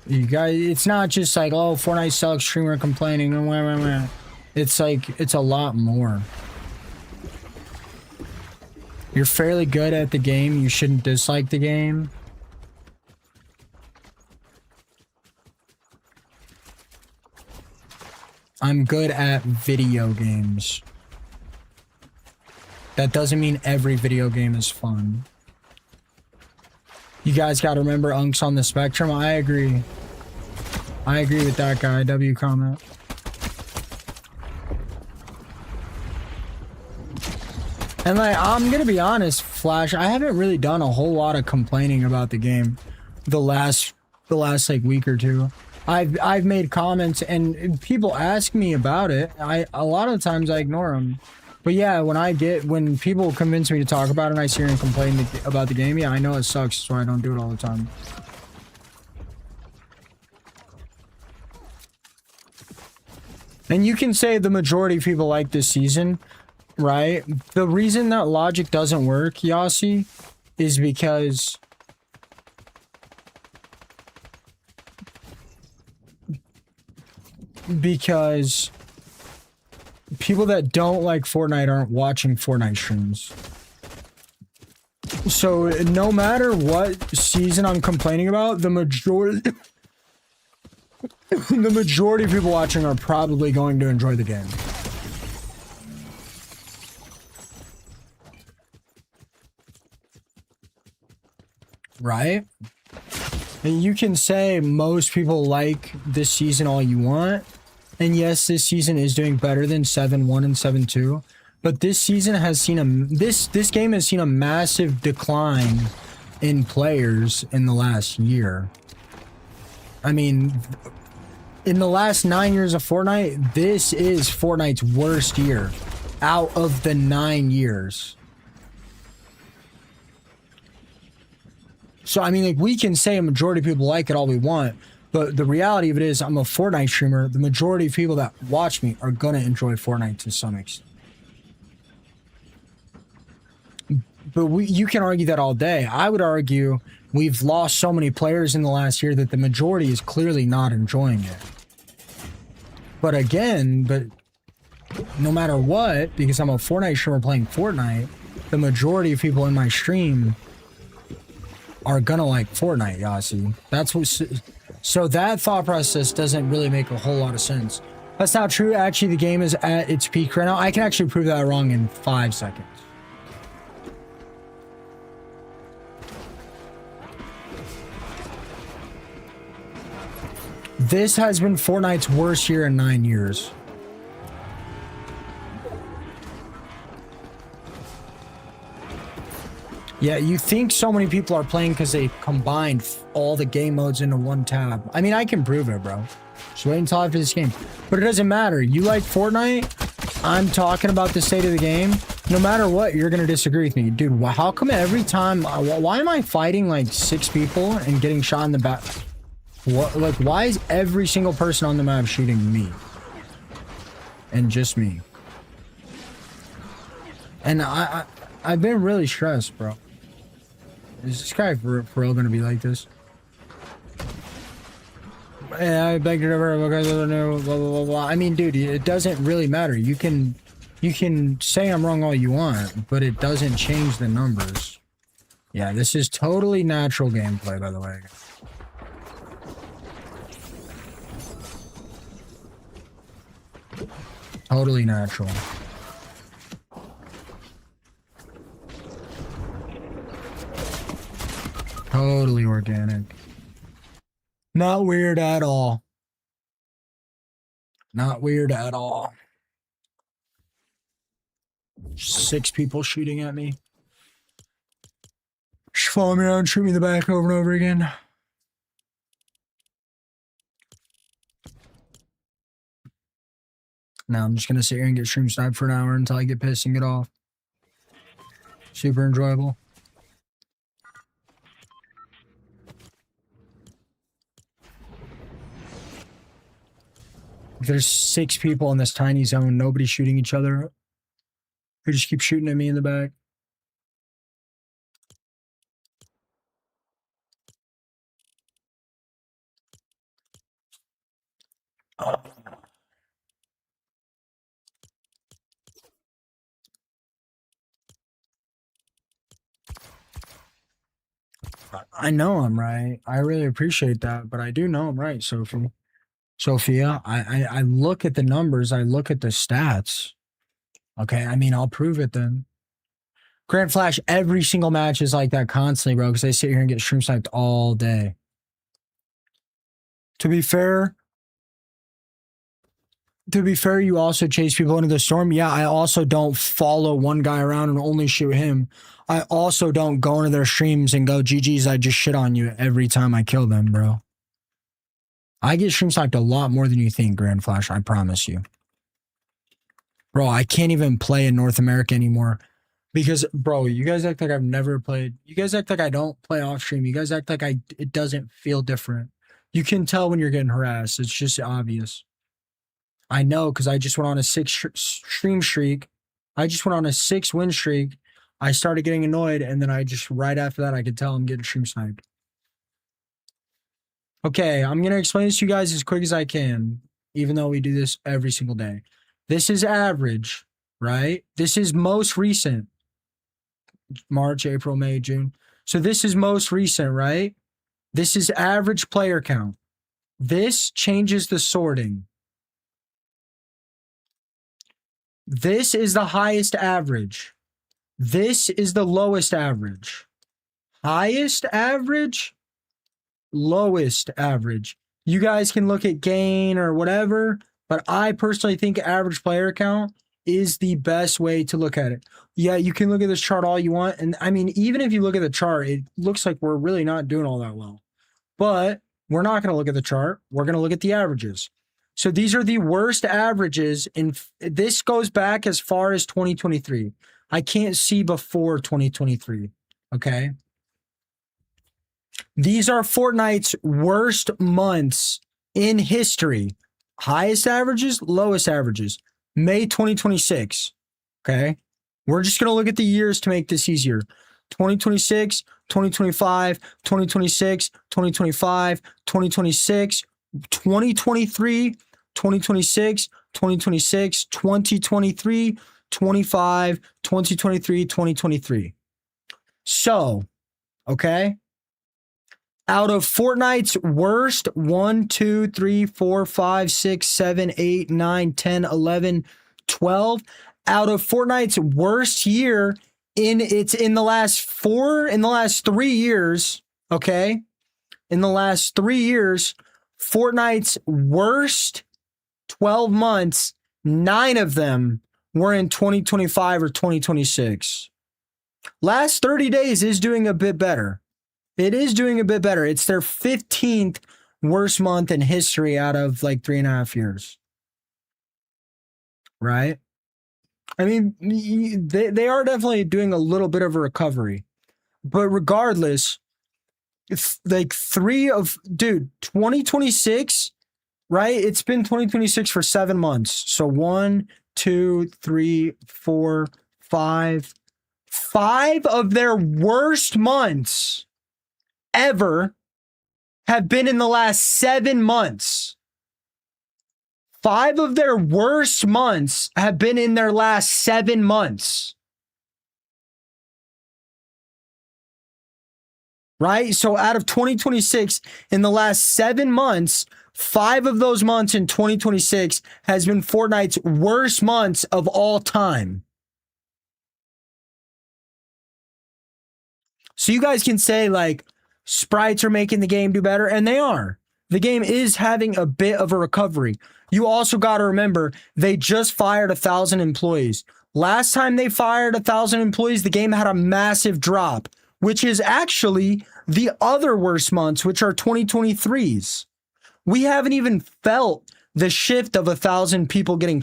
Speaker 1: You guys, it's not just like, oh, Fortnite sucks, streamer complaining, it's like, it's a lot more. You're fairly good at the game. You shouldn't dislike the game. I'm good at video games. That doesn't mean every video game is fun. You guys gotta remember Unk's on the spectrum. I agree. I agree with that guy. W comment. And like, I'm gonna be honest, Flash, I haven't really done a whole lot of complaining about the game the last like week or two. I've made comments and people ask me about it. A lot of times I ignore them. But yeah, when people convince me to talk about it and I sit here and complain about the game, yeah, I know it sucks, so I don't do it all the time. And you can say the majority of people like this season. Right? The reason that logic doesn't work, Yossi, is because people that don't like Fortnite aren't watching Fortnite streams. So no matter what season I'm complaining about, the majority of people watching are probably going to enjoy the game. Right? And you can say most people like this season all you want. And yes, this season is doing better than 7-1 and 7-2. But this season has seen this game has seen a massive decline in players in the last year. I mean, in the last 9 years of Fortnite, this is Fortnite's worst year out of the 9 years. So, I mean, like, we can say a majority of people like it all we want, but the reality of it is I'm a Fortnite streamer. The majority of people that watch me are going to enjoy Fortnite to some extent. But you can argue that all day. I would argue we've lost so many players in the last year that the majority is clearly not enjoying it. But again, no matter what, because I'm a Fortnite streamer playing Fortnite, the majority of people in my stream are gonna like Fortnite, Yossi. That's what. So that thought process doesn't really make a whole lot of sense. That's not true. Actually, the game is at its peak right now. I can actually prove that wrong in 5 seconds. This has been Fortnite's worst year in 9 years. Yeah, you think so many people are playing because they combined all the game modes into one tab. I mean, I can prove it, bro. Just wait until after this game. But it doesn't matter. You like Fortnite? I'm talking about the state of the game. No matter what, you're going to disagree with me. Dude, how come every time... Why am I fighting like 6 people and getting shot in the back? What? Like, why is every single person on the map shooting me? And just me. And I've been really stressed, bro. Is this guy for real gonna be like this? I beg to differ. Blah, blah, blah, blah. I mean, dude, it doesn't really matter. You can say I'm wrong all you want, but it doesn't change the numbers. Yeah, this is totally natural gameplay, by the way. Totally natural. Totally organic. Not weird at all. Not weird at all. 6 people shooting at me. Just follow me around, shoot me in the back over and over again. Now I'm just gonna sit here and get stream sniped for an hour until I get pissed and get off. Super enjoyable. If there's 6 people in this tiny zone, nobody's shooting each other. They just keep shooting at me in the back. I know I'm right. I really appreciate that, but I do know I'm right, Sophie. Sophia, I look at the numbers, I look at the stats. Okay, I mean, I'll prove it then. Grand Flash, every single match is like that constantly, bro, because I sit here and get stream sniped all day. To be fair, you also chase people into the storm. Yeah, I also don't follow one guy around and only shoot him. I also don't go into their streams and go, GG's, I just shit on you every time I kill them, bro. I get stream sniped a lot more than you think, Grand Flash, I promise you. Bro, I can't even play in North America anymore. Because, bro, you guys act like I've never played. You guys act like I don't play off stream. You guys act like it doesn't feel different. You can tell when you're getting harassed. It's just obvious. I know, because I just went on a 6 stream streak. I just went on a 6 win streak. I started getting annoyed, and then I just, right after that, I could tell I'm getting stream sniped. Okay, I'm going to explain this to you guys as quick as I can, even though we do this every single day. This is average, right? This is most recent. March, April, May, June. So this is most recent, right? This is average player count. This changes the sorting. This is the highest average. This is the lowest average. Highest average, lowest average. You guys can look at gain or whatever, but I personally think average player count is the best way to look at it. Yeah, you can look at this chart all you want. And I mean, even if you look at the chart, it looks like we're really not doing all that well. But we're not going to look at the chart. We're going to look at the averages. So these are the worst averages. This goes back as far as 2023. I can't see before 2023. Okay. These are Fortnite's worst months in history. Highest averages, lowest averages. May 2026. Okay. We're just going to look at the years to make this easier. 2026, 2025, 2026, 2025, 2026, 2023, 2026, 2026, 2023, 25, 2023, 2023. So, okay. Out of Fortnite's worst 1, 2, 3, 4, 5, 6, 7, 8, 9, 10, 11, 12. Out of Fortnite's worst year in the last 3 years, okay? In the last 3 years, Fortnite's worst 12 months, 9 of them were in 2025 or 2026. Last 30 days is doing a bit better. It is doing a bit better. It's their 15th worst month in history out of like 3.5 years. Right? I mean, they are definitely doing a little bit of a recovery. But regardless, it's like 2026, right? It's been 2026 for 7 months. So 1, 2, 3, 4, 5. 5 of their worst months ever have been in the last 7 months. 5 of their worst months have been in their last 7 months. Right? So out of 2026, in the last 7 months, 5 of those months in 2026 has been Fortnite's worst months of all time. So you guys can say like sprites are making the game do better, and they are. The game is having a bit of a recovery. You also got to remember, they just fired 1,000 employees. Last time they fired 1,000 employees, the game had a massive drop, which is actually the other worst months, which are 2023's. We haven't even felt the shift of 1,000 people getting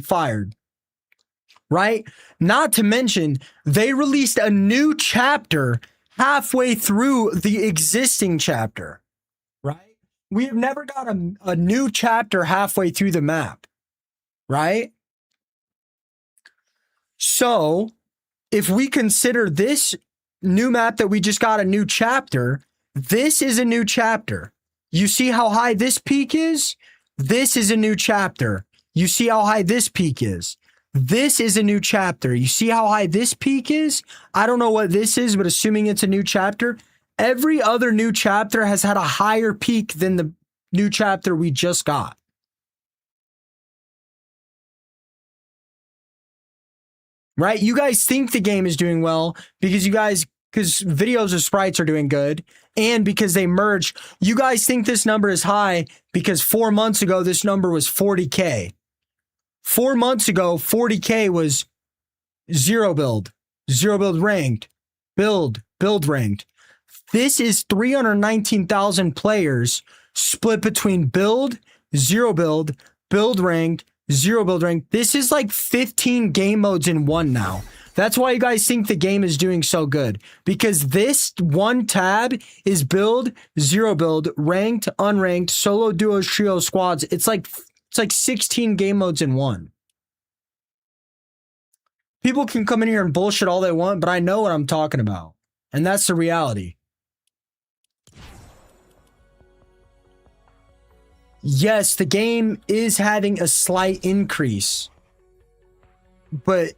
Speaker 1: fired. Right? Not to mention, they released a new chapter halfway through the existing chapter. Right? We have never got a new chapter halfway through the map. Right? So, if we consider this new map that we just got a new chapter, this is a new chapter. You see how high this peak is? This is a new chapter. You see how high this peak is? This is a new chapter. You see how high this peak is? I don't know what this is, but assuming it's a new chapter, every other new chapter has had a higher peak than the new chapter we just got. Right? You guys think the game is doing well because videos of sprites are doing good and because they merged. You guys think this number is high because 4 months ago, this number was 40K. 4 months ago, 40K was zero build ranked, build ranked. This is 319,000 players split between build, zero build ranked, zero build ranked. This is like 15 game modes in one now. That's why you guys think the game is doing so good, because this one tab is build, zero build, ranked, unranked, solo, duos, trio, squads. It's like 16 game modes in one. People can come in here and bullshit all they want, but I know what I'm talking about. And that's the reality. Yes, the game is having a slight increase, but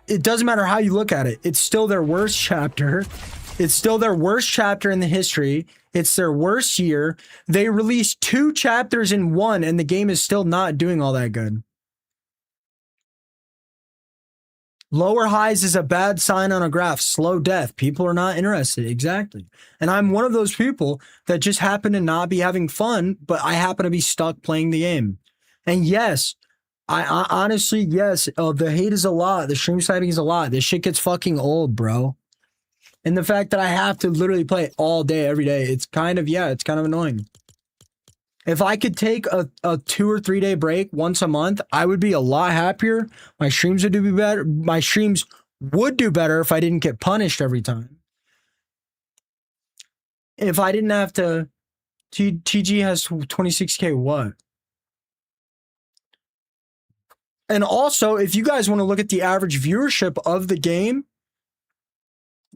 Speaker 1: it doesn't matter how you look at it. It's still their worst chapter. It's still their worst chapter in the history. It's their worst year. They released 2 chapters in one, and the game is still not doing all that good. Lower highs is a bad sign on a graph. Slow death. People are not interested. Exactly. And I'm one of those people that just happen to not be having fun, but I happen to be stuck playing the game. And yes, I honestly, yes, the hate is a lot. The stream sniping is a lot. This shit gets fucking old, bro. And the fact that I have to literally play it all day, every day, it's kind of annoying. If I could take a 2 or 3 day break once a month, I would be a lot happier. My streams would do better. My streams would do better if I didn't get punished every time. If I didn't have to, TG has 26K what? And also, if you guys want to look at the average viewership of the game,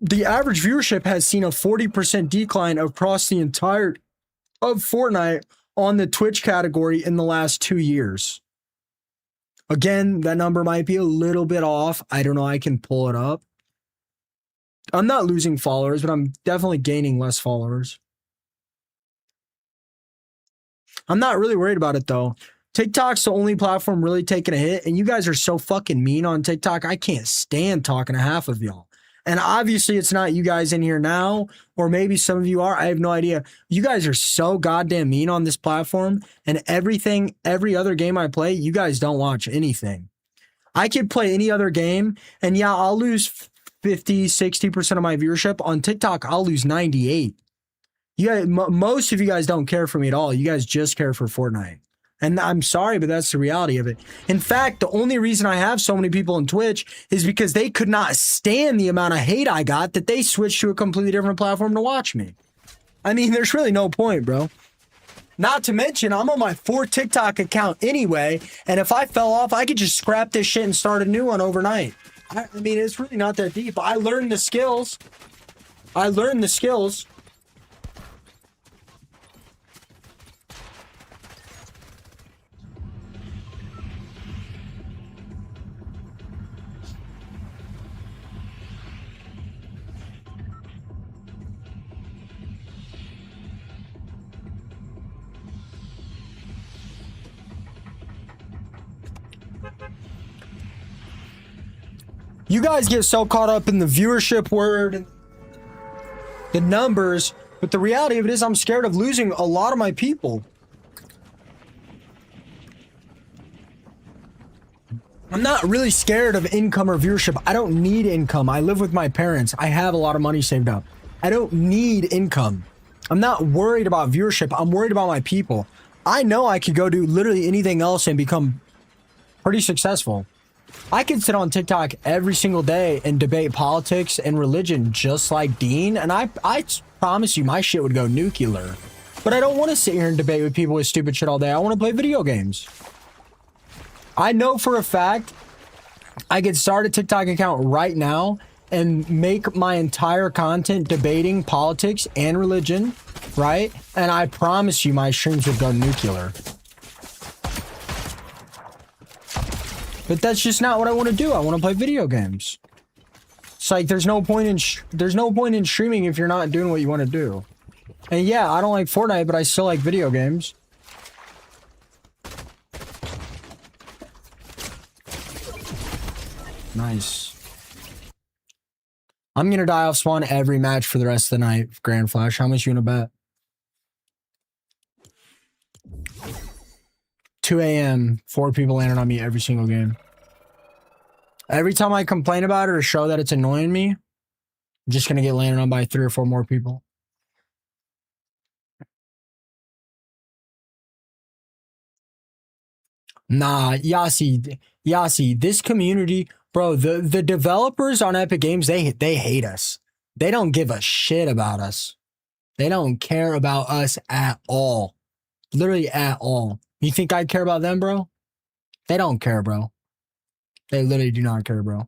Speaker 1: the average viewership has seen a 40% decline across the entire of Fortnite on the Twitch category in the last 2 years. Again, that number might be a little bit off. I don't know. I can pull it up. I'm not losing followers, but I'm definitely gaining less followers. I'm not really worried about it though. TikTok's the only platform really taking a hit, and you guys are so fucking mean on TikTok. I can't stand talking to half of y'all. And obviously it's not you guys in here now, or maybe some of you are. I have no idea. You guys are so goddamn mean on this platform, and every other game I play, you guys don't watch anything. I could play any other game, and yeah, I'll lose 50, 60% of my viewership. On TikTok, I'll lose 98. You guys, most of you guys don't care for me at all. You guys just care for Fortnite. And I'm sorry, but that's the reality of it. In fact, the only reason I have so many people on Twitch is because they could not stand the amount of hate I got that they switched to a completely different platform to watch me. I mean, there's really no point, bro. Not to mention, I'm on my 4 TikTok account anyway, and if I fell off, I could just scrap this shit and start a new one overnight. I mean, it's really not that deep. I learned the skills. You guys get so caught up in the viewership word and the numbers, but the reality of it is I'm scared of losing a lot of my people. I'm not really scared of income or viewership. I don't need income. I live with my parents. I have a lot of money saved up. I don't need income. I'm not worried about viewership. I'm worried about my people. I know I could go do literally anything else and become pretty successful. I can sit on TikTok every single day and debate politics and religion just like Dean, and I promise you my shit would go nuclear. But I don't want to sit here and debate with people with stupid shit all day. I want to play video games. I know for a fact I could start a TikTok account right now and make my entire content debating politics and religion, right? And I promise you my streams would go nuclear. But that's just not what I want to do. I want to play video games. It's like there's no point in streaming if you're not doing what you want to do. And yeah, I don't like Fortnite, but I still like video games. Nice. I'm gonna die off spawn every match for the rest of the night. Grand Flash, how much you gonna bet? 2 a.m. 4 people landed on me every single game. Every time I complain about it or show that it's annoying me, I'm just gonna get landed on by 3 or 4 more people. Nah, Yasi, this community, bro, the developers on Epic Games, they hate us. They don't give a shit about us. They don't care about us at all. Literally at all. You think I care about them, bro? They don't care, bro. They literally do not care, bro.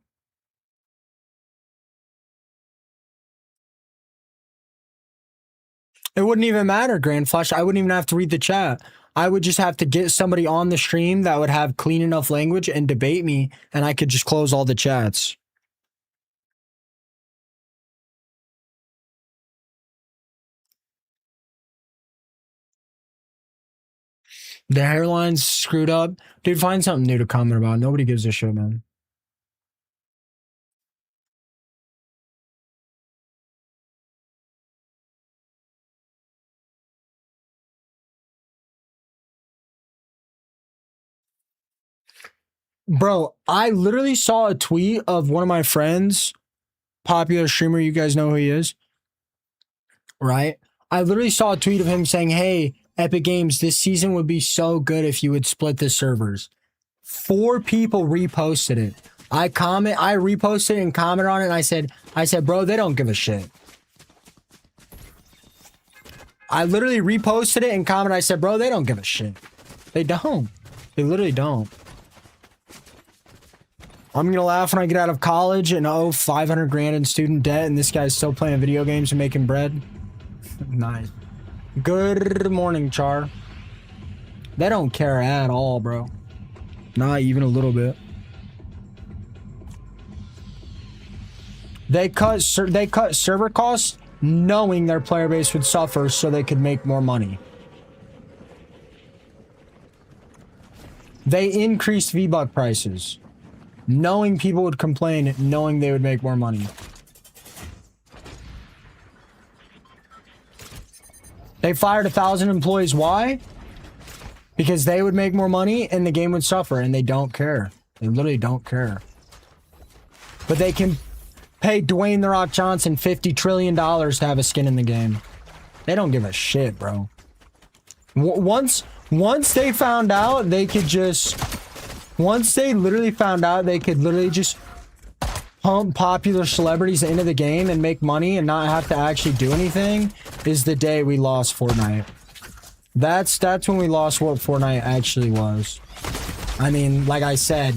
Speaker 1: It wouldn't even matter, Grand Flash. I wouldn't even have to read the chat. I would just have to get somebody on the stream that would have clean enough language and debate me, and I could just close all the chats. The hairline's screwed up. Dude, find something new to comment about. Nobody gives a shit, man. Bro, I literally saw a tweet of one of my friends, popular streamer, you guys know who he is, right? I literally saw a tweet of him saying, hey, Epic Games, this season would be so good if you would split the servers. 4 people reposted it. I reposted it and commented on it, and I said, bro, they don't give a shit. I literally reposted it and commented, I said, bro, they don't give a shit. They don't. They literally don't. I'm gonna laugh when I get out of college and owe 500 grand in student debt, and this guy's still playing video games and making bread. Nice. Good morning, Char. They don't care at all, bro. Not even a little bit. They cut server costs knowing their player base would suffer so they could make more money. They increased V-Buck prices knowing people would complain, knowing they would make more money. They fired 1,000 employees. Why? Because they would make more money and the game would suffer, and they don't care. They literally don't care. But they can pay Dwayne The Rock Johnson $50 trillion to have a skin in the game. They don't give a shit, bro. Once they found out, they could just... Once they literally found out, they could literally just pump popular celebrities into the game and make money and not have to actually do anything, is the day we lost Fortnite. That's when we lost what Fortnite actually was. I mean, like I said,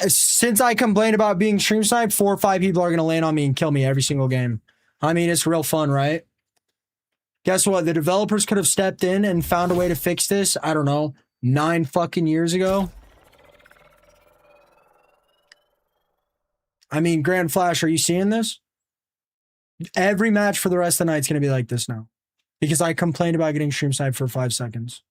Speaker 1: since I complained about being stream sniped, 4 or 5 people are gonna land on me and kill me every single game. I mean, it's real fun, right? Guess what? The developers could have stepped in and found a way to fix this, I don't know, 9 fucking years ago. I mean, Grand Flash, are you seeing this? Every match for the rest of the night's gonna be like this now. Because I complained about getting stream sniped for 5 seconds.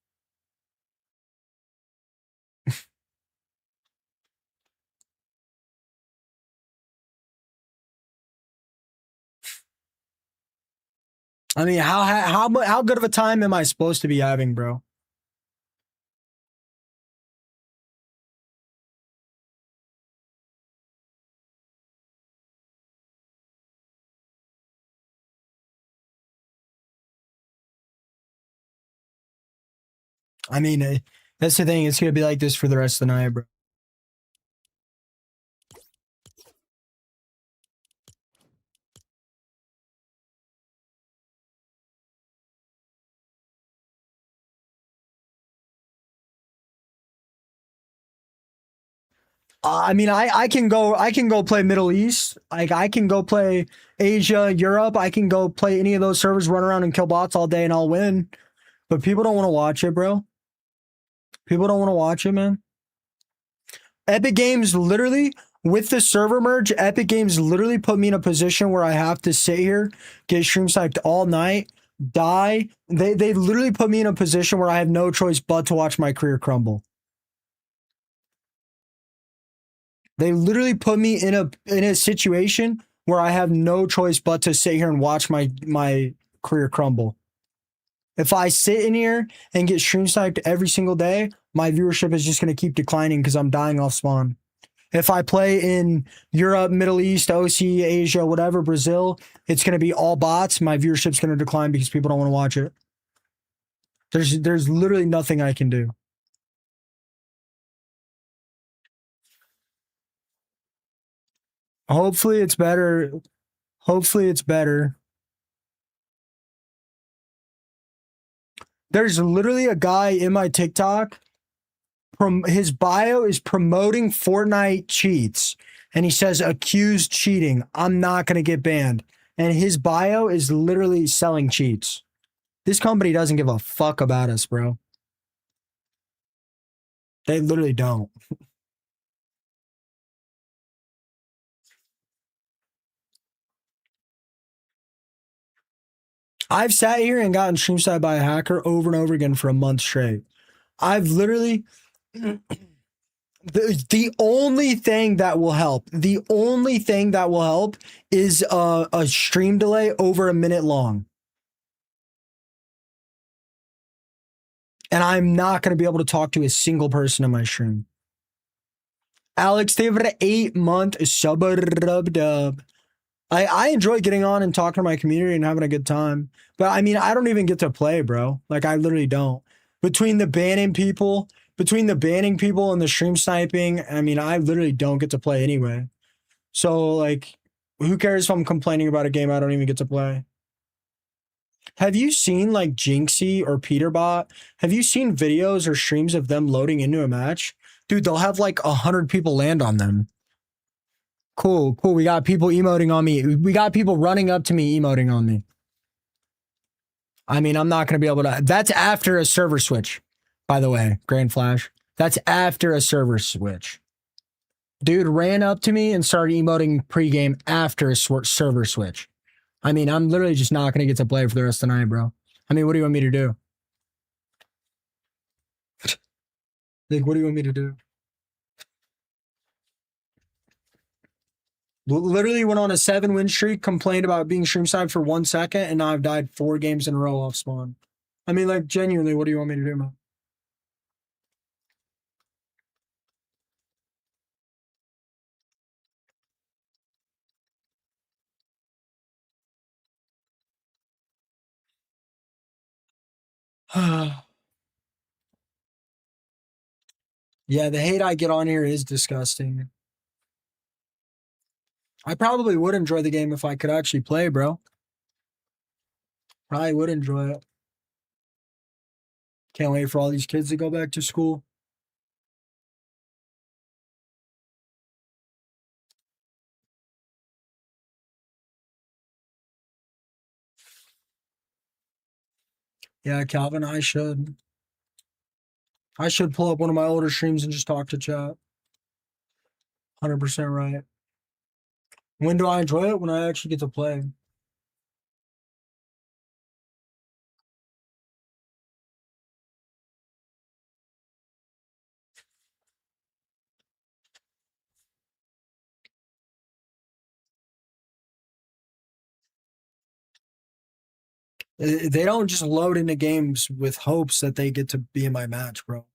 Speaker 1: I mean, how good of a time am I supposed to be having, bro? I mean, that's the thing. It's gonna be like this for the rest of the night, bro. I mean, I can go play Middle East. Like, I can go play Asia, Europe. I can go play any of those servers, run around and kill bots all day, and I'll win. But people don't want to watch it, bro. People don't want to watch it, man. Epic Games literally, with the server merge, Epic Games literally put me in a position where I have to sit here, get stream sniped all night, die. They literally put me in a position where I have no choice but to watch my career crumble. They literally put me in a situation where I have no choice but to sit here and watch my career crumble. If I sit in here and get stream sniped every single day, my viewership is just going to keep declining because I'm dying off spawn. If I play in Europe, Middle East, OC, Asia, whatever, Brazil, it's going to be all bots. My viewership's going to decline because people don't want to watch it. There's literally nothing I can do. Hopefully it's better. Hopefully it's better. There's literally a guy in my TikTok. His bio is promoting Fortnite cheats. And he says, accused cheating. I'm not going to get banned. And his bio is literally selling cheats. This company doesn't give a fuck about us, bro. They literally don't. I've sat here and gotten stream sniped by a hacker over and over again for a month straight. I've literally... The only thing that will help, is a stream delay over a minute long. And I'm not going to be able to talk to a single person in my stream. Alex, they have an 8-month sub dub. I enjoy getting on and talking to my community and having a good time. But I mean, I don't even get to play, bro. Like, I literally don't. Between the banning people and the stream sniping, I mean, I literally don't get to play anyway. So, like, who cares if I'm complaining about a game I don't even get to play? Have you seen, like, Jinxie or Peterbot? Have you seen videos or streams of them loading into a match? Dude, they'll have, like, 100 people land on them. Cool. We got people emoting on me. We got people running up to me emoting on me. I mean, I'm not going to be able to... That's after a server switch, by the way, Grand Flash. That's after a server switch. Dude ran up to me and started emoting pregame after a server switch. I mean, I'm literally just not going to get to play for the rest of the night, bro. I mean, what do you want me to do? Like, what do you want me to do? Literally went on a 7-win streak, complained about being stream sniped for 1 second, and now I've died 4 games in a row off spawn. I mean, like, genuinely, what do you want me to do, man? Yeah, the hate I get on here is disgusting. I probably would enjoy the game if I could actually play, bro. Probably would enjoy it. Can't wait for all these kids to go back to school. Yeah, Calvin, I should. I should pull up one of my older streams and just talk to chat. 100% right. When do I enjoy it? When I actually get to play. They don't just load into games with hopes that they get to be in my match, bro.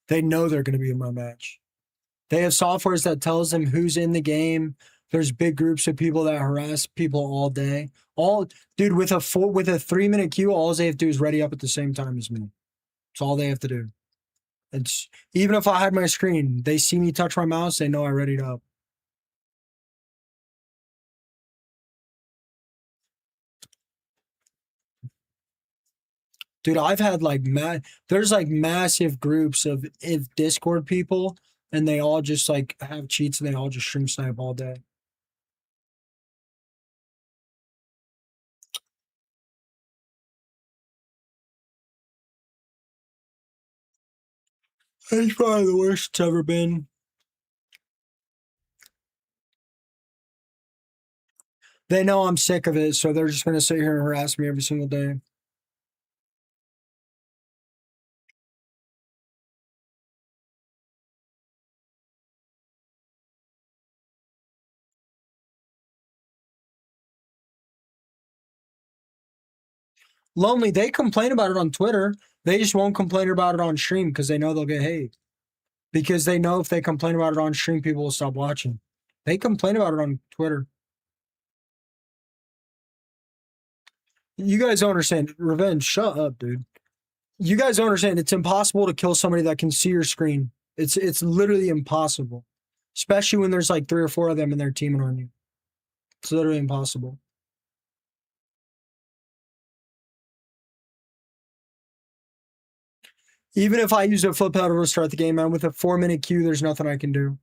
Speaker 1: They know they're going to be in my match. They have softwares that tells them who's in the game. There's big groups of people that harass people all day. Dude, with a 3-minute queue, all they have to do is ready up at the same time as me. That's all they have to do. It's even if I hide my screen, they see me touch my mouse, they know I readied up. Dude, I've had like there's like massive groups of Discord people, and they all just like have cheats and they all just stream snipe all day. It's probably the worst it's ever been. They know I'm sick of it, so they're just gonna sit here and harass me every single day. Lonely, they complain about it on Twitter. They just won't complain about it on stream because they know they'll get hate. Because they know if they complain about it on stream, people will stop watching. They complain about it on Twitter. You guys don't understand. Revenge, shut up, dude. You guys don't understand. It's impossible to kill somebody that can see your screen. It's literally impossible. Especially when there's like 3 or 4 of them and they're teaming on you. It's literally impossible. Even if I use a flip out to restart the game, man, with a 4-minute queue, there's nothing I can do.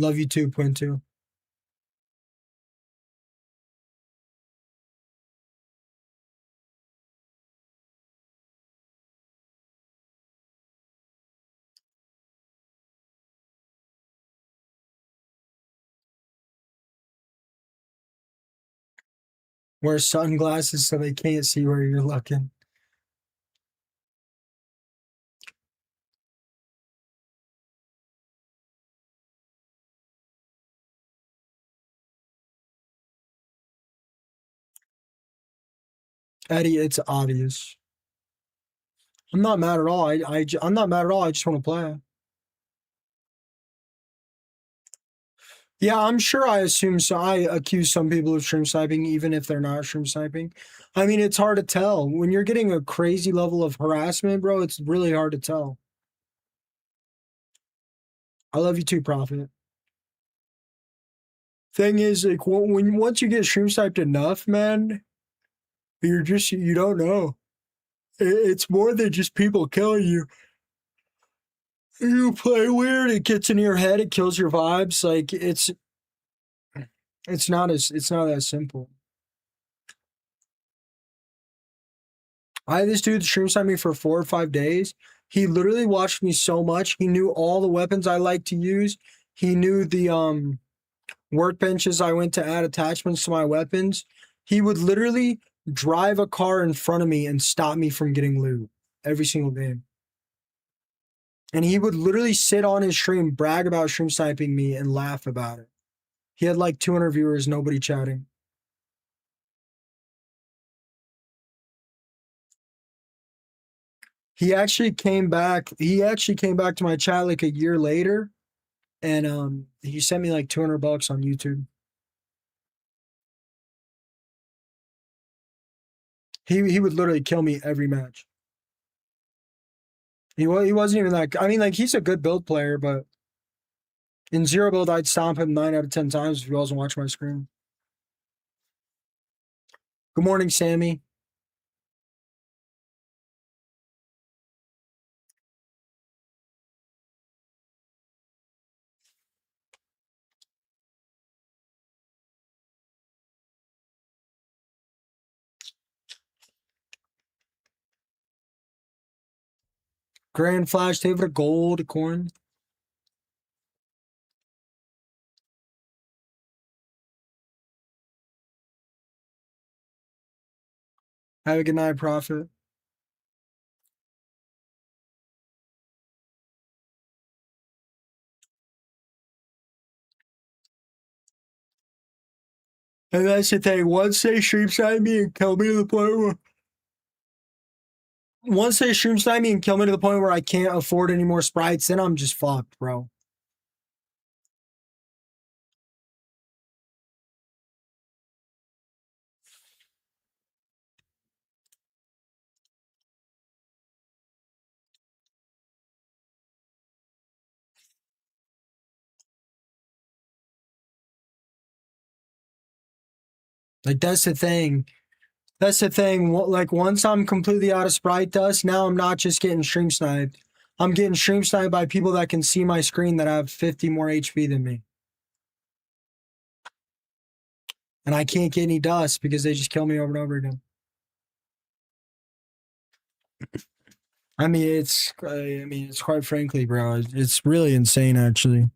Speaker 1: Love you too, Point2. Wear sunglasses so they can't see where you're looking. Eddie, it's obvious. I'm not mad at all. I'm not mad at all. I just want to play. Yeah, I'm sure I assume so. I accuse some people of stream sniping, even if they're not stream sniping. I mean, it's hard to tell. When you're getting a crazy level of harassment, bro, it's really hard to tell. I love you too, Prophet. Thing is, like, once you get stream sniped enough, man, you don't know. It's more than just people killing you. You play weird, it gets in your head, it kills your vibes. Like, It's not that simple. I had this dude stream snipe me for 4 or 5 days. He literally watched me so much. He knew all the weapons I like to use. He knew the workbenches I went to add attachments to my weapons. He would literally drive a car in front of me and stop me from getting loot every single game. And he would literally sit on his stream, brag about stream sniping me, and laugh about it. He had like 200 viewers, nobody chatting. He actually came back. He actually came back to my chat like a year later, and he sent me like $200 on YouTube. He would literally kill me every match. He wasn't even that. I mean, like, he's a good build player, but in zero build, I'd stomp him 9 out of 10 times if he wasn't watching my screen. Good morning, Sammy. Grand Flash, David, gold corn. Have a good night, Prophet. And that's the thing. Once they stream snipe me and kill me to the point where I can't afford any more sprites, then I'm just fucked, bro. Like, that's the thing. That's the thing. Like, once I'm completely out of sprite dust, now I'm not just getting stream sniped. I'm getting stream sniped by people that can see my screen that have 50 more HP than me. And I can't get any dust because they just kill me over and over again. I mean, it's quite frankly, bro, it's really insane, actually.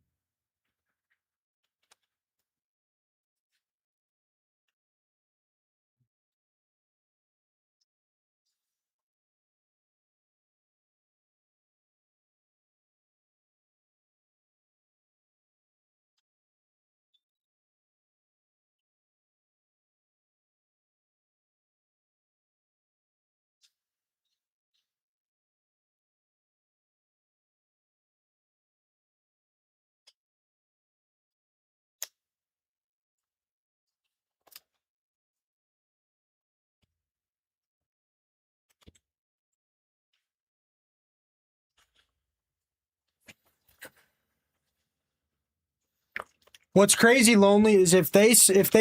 Speaker 1: What's crazy, Lonely, is if they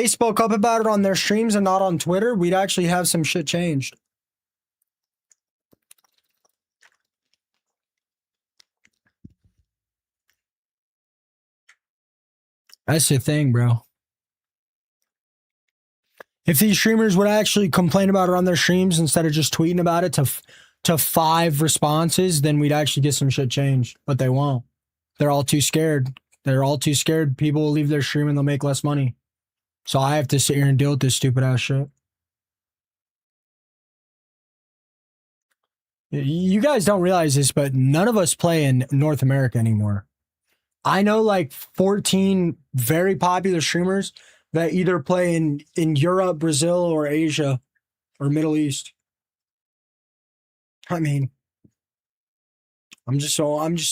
Speaker 1: spoke up about it on their streams and not on Twitter, we'd actually have some shit changed. That's the thing, bro. If these streamers would actually complain about it on their streams instead of just tweeting about it to 5 responses, then we'd actually get some shit changed. But they won't. They're all too scared. They're all too scared. People will leave their stream and they'll make less money. So I have to sit here and deal with this stupid ass shit. You guys don't realize this, but none of us play in North America anymore. I know like 14 very popular streamers that either play in Europe, Brazil, or Asia, or Middle East. I mean, I'm just the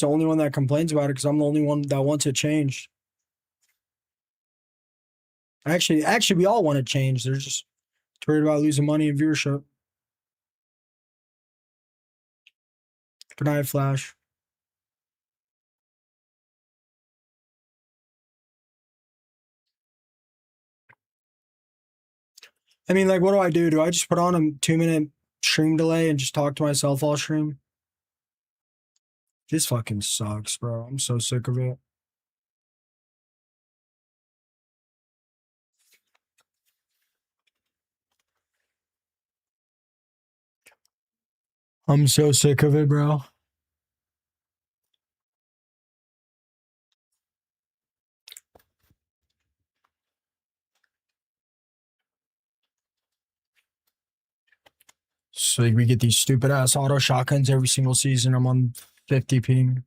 Speaker 1: only one that complains about it because I'm the only one that wants it changed. Actually, we all want to change. They're just worried about losing money and viewership. Good night, Flash. I mean, like, what do I do? Do I just put on a 2-minute stream delay and just talk to myself all stream? This fucking sucks, bro. I'm so sick of it. I'm so sick of it, bro. So like, we get these stupid ass auto shotguns every single season. I'm on 50 ping.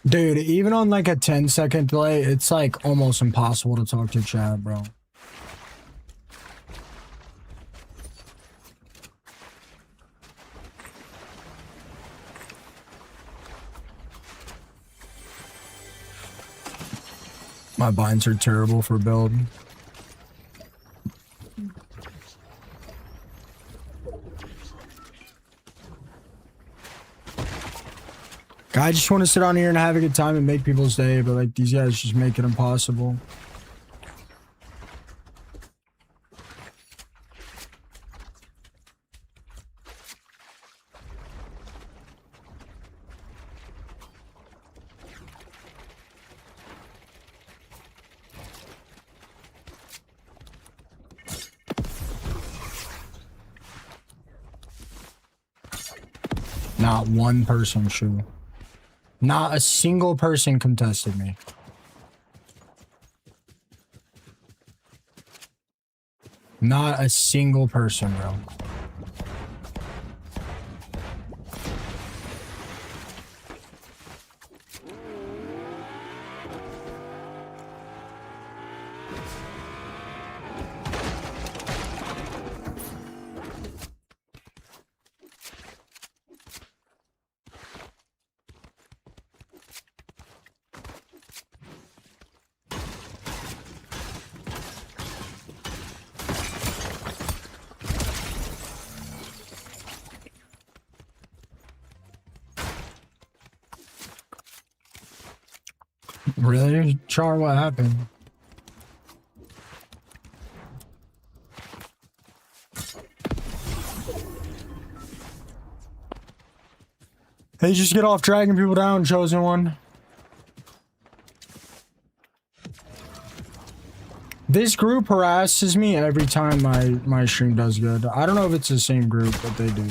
Speaker 1: Dude, even on like a 10-second delay, it's like almost impossible to talk to chat, bro. My binds are terrible for build. I just want to sit on here and have a good time and make people's day, but like these guys just make it impossible. Not one person, Shu. Not a single person contested me. Not a single person, bro. Really? Char, what happened? Hey, just get off dragging people down, Chosen One. This group harasses me every time my stream does good. I don't know if it's the same group, but they do.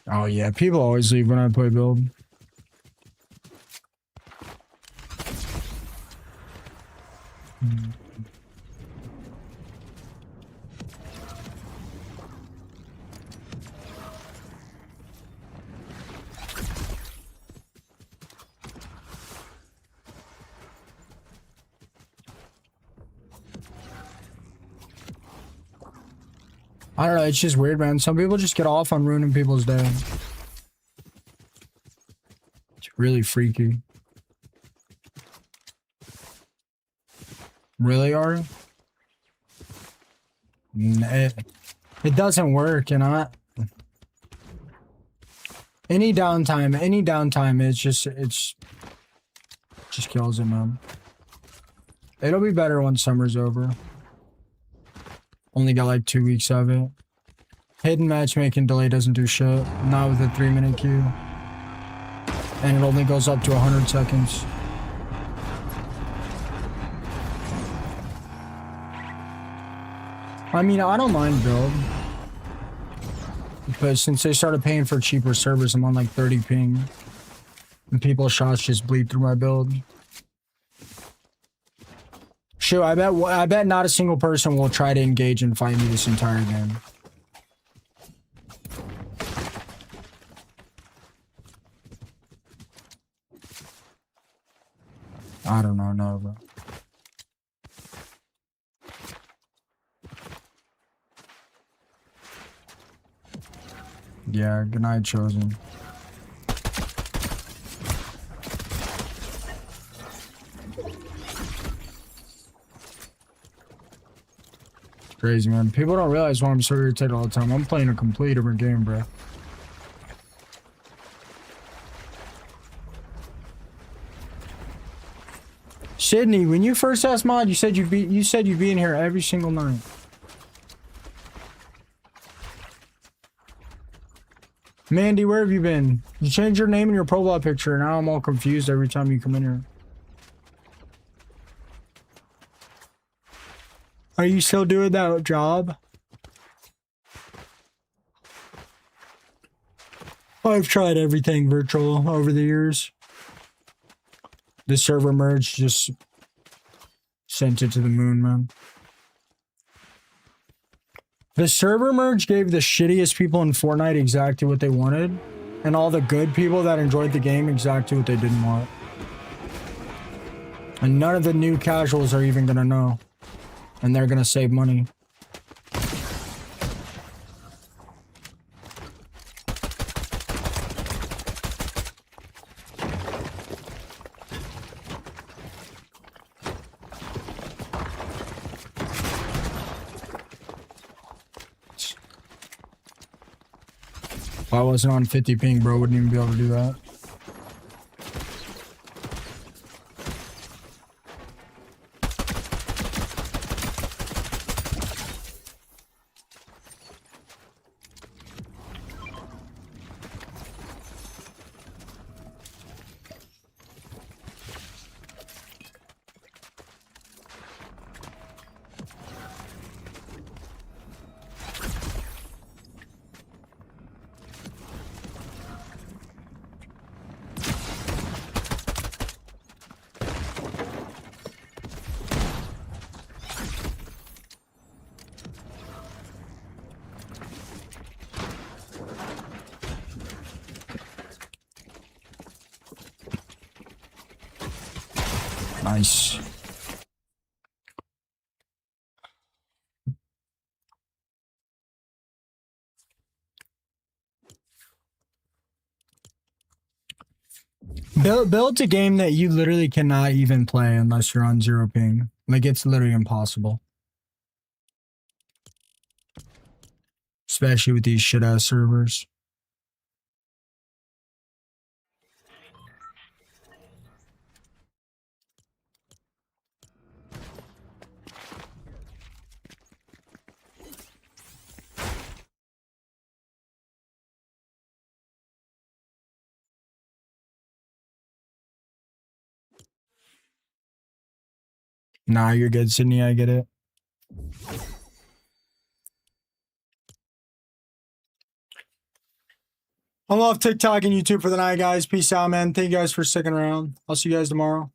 Speaker 1: Oh yeah, people always leave when I play build. I don't know, it's just weird, man. Some people just get off on ruining people's day. It's really freaky. Really, Ari? It doesn't work, you know? Any downtime, it's just kills it, man. It'll be better when summer's over. Only got like 2 weeks of it. Hidden matchmaking delay doesn't do shit. Not with a 3-minute queue. And it only goes up to 100 seconds. I mean, I don't mind build. But since they started paying for cheaper servers, I'm on like 30 ping. And people's shots just bleed through my build. Sure, I bet not a single person will try to engage and fight me this entire game. I don't know, no, bro. Yeah, good night, Chosen. crazy, man. People don't realize why I'm so irritated all the time. I'm playing a completely different game, bro. Sydney, when you first asked Mod, you said you'd be in here every single night. Mandy, where have you been? You changed your name and your profile picture, and now I'm all confused every time you come in here. Are you still doing that job? I've tried everything virtual over the years. The server merge just sent it to the moon, man. The server merge gave the shittiest people in Fortnite exactly what they wanted, and all the good people that enjoyed the game exactly what they didn't want. And none of the new casuals are even gonna know. And they're gonna save money. If I wasn't on 50 ping, bro, wouldn't even be able to do that. Nice. Build a game that you literally cannot even play unless you're on 0 ping. Like, it's literally impossible. Especially with these shit-ass servers. Nah, you're good, Sydney. I get it. I'm off TikTok and YouTube for the night, guys. Peace out, man. Thank you guys for sticking around. I'll see you guys tomorrow.